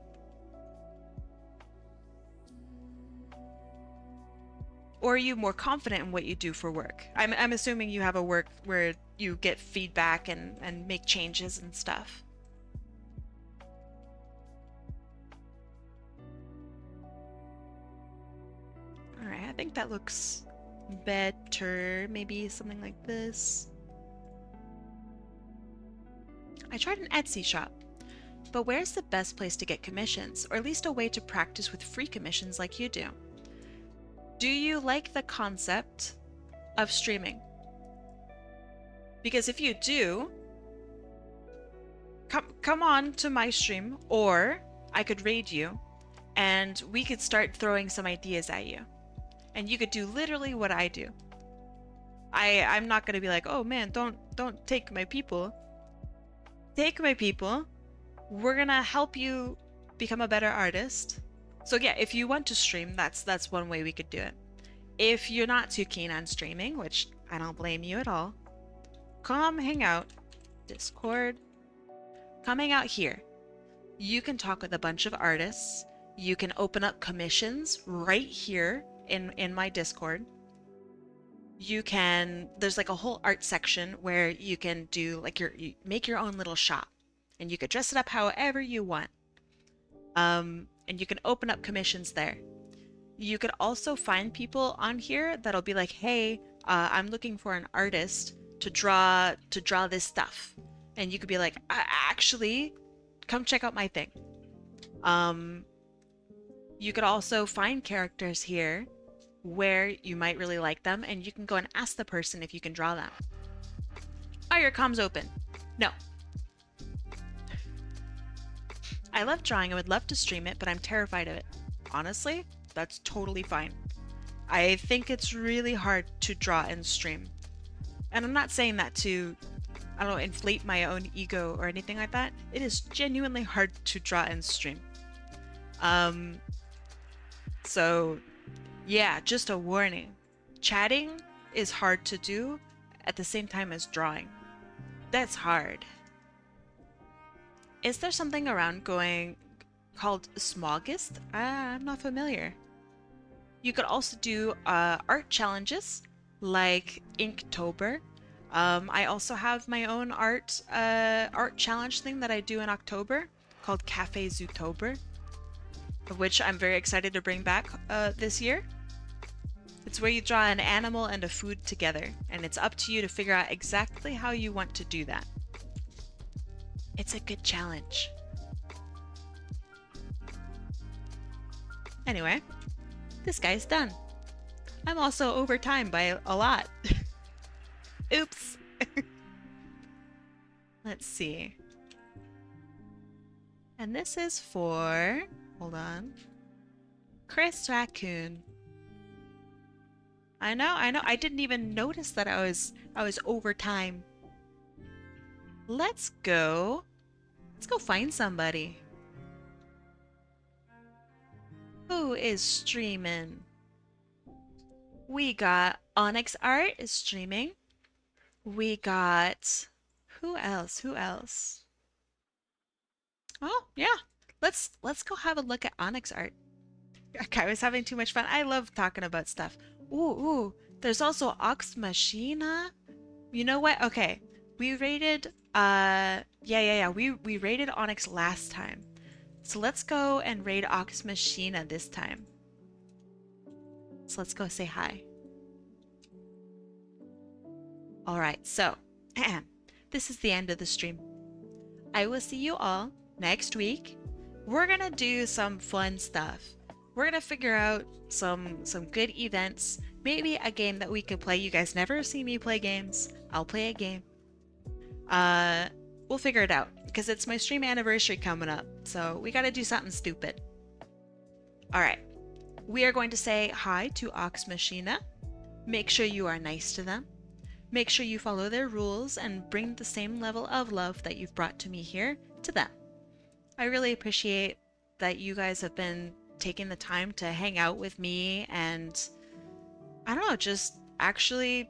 Or are you more confident in what you do for work? I'm assuming you have a work where you get feedback and make changes and stuff. All right, I think that looks better. Maybe something like this. I tried an Etsy shop, but where's the best place to get commissions, or at least a way to practice with free commissions like you do? Do you like the concept of streaming? Because if you do, come on to my stream, or I could raid you, and we could start throwing some ideas at you. And you could do literally what I do. I'm not gonna be like, oh man, don't take my people. Take my people. We're gonna help you become a better artist. So yeah, if you want to stream, that's one way we could do it. If you're not too keen on streaming, which I don't blame you at all, come hang out. Discord. Come hang out here. You can talk with a bunch of artists. You can open up commissions right here in my Discord. You can, there's like a whole art section where you can do like you make your own little shop, and you could dress it up however you want. And you can open up commissions there. You could also find people on here that'll be like, hey, I'm looking for an artist to draw this stuff. And you could be like, actually, come check out my thing. You could also find characters here where you might really like them, and you can go and ask the person if you can draw them. Are your comms open? No. I love drawing. I would love to stream it, but I'm terrified of it. Honestly, that's totally fine. I think it's really hard to draw and stream. And I'm not saying that to, I don't know, inflate my own ego or anything like that. It is genuinely hard to draw and stream. So yeah, just a warning. Chatting is hard to do at the same time as drawing. That's hard. Is there something around going called Smogist? I'm not familiar. You could also do art challenges like Inktober. I also have my own art challenge thing that I do in October called Cafe Zootober, which I'm very excited to bring back this year. It's where you draw an animal and a food together, and it's up to you to figure out exactly how you want to do that. It's a good challenge. Anyway, this guy's done. I'm also over time by a lot. Oops. Let's see. And this is for, hold on, crisraccoon. I know. I didn't even notice that I was over time. Let's go find somebody. Who is streaming? We got Onyx Art is streaming. We got, who else? Oh, yeah. Let's go have a look at Onyx Art. I was having too much fun. I love talking about stuff. Ooh, there's also Ox Machina. You know what? Okay. We rated we rated Onyx last time. So let's go and raid Ox Machina this time. So let's go say hi. Alright, so this is the end of the stream. I will see you all next week. We're gonna do some fun stuff. We're gonna figure out some good events. Maybe a game that we could play. You guys never see me play games. I'll play a game. We'll figure it out because it's my stream anniversary coming up. So we gotta do something stupid. Alright. We are going to say hi to Ox Machina. Make sure you are nice to them. Make sure you follow their rules and bring the same level of love that you've brought to me here to them. I really appreciate that you guys have been taking the time to hang out with me and, I don't know, just actually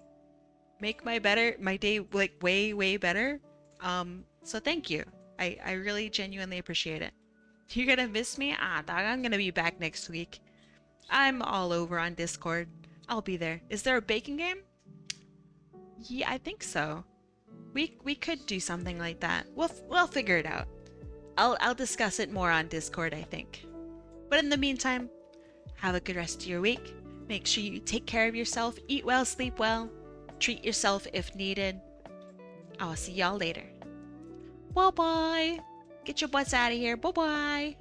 make my day like way better. So thank you. I really genuinely appreciate it. You're gonna miss me? Ah, dog, I'm gonna be back next week. I'm all over on Discord. I'll be there. Is there a baking game? Yeah, I think so. We could do something like that. We'll figure it out. I'll discuss it more on Discord, I think. But in the meantime, have a good rest of your week. Make sure you take care of yourself, eat well, sleep well, treat yourself if needed. I'll see y'all later. Bye bye. Get your butts out of here. Bye bye.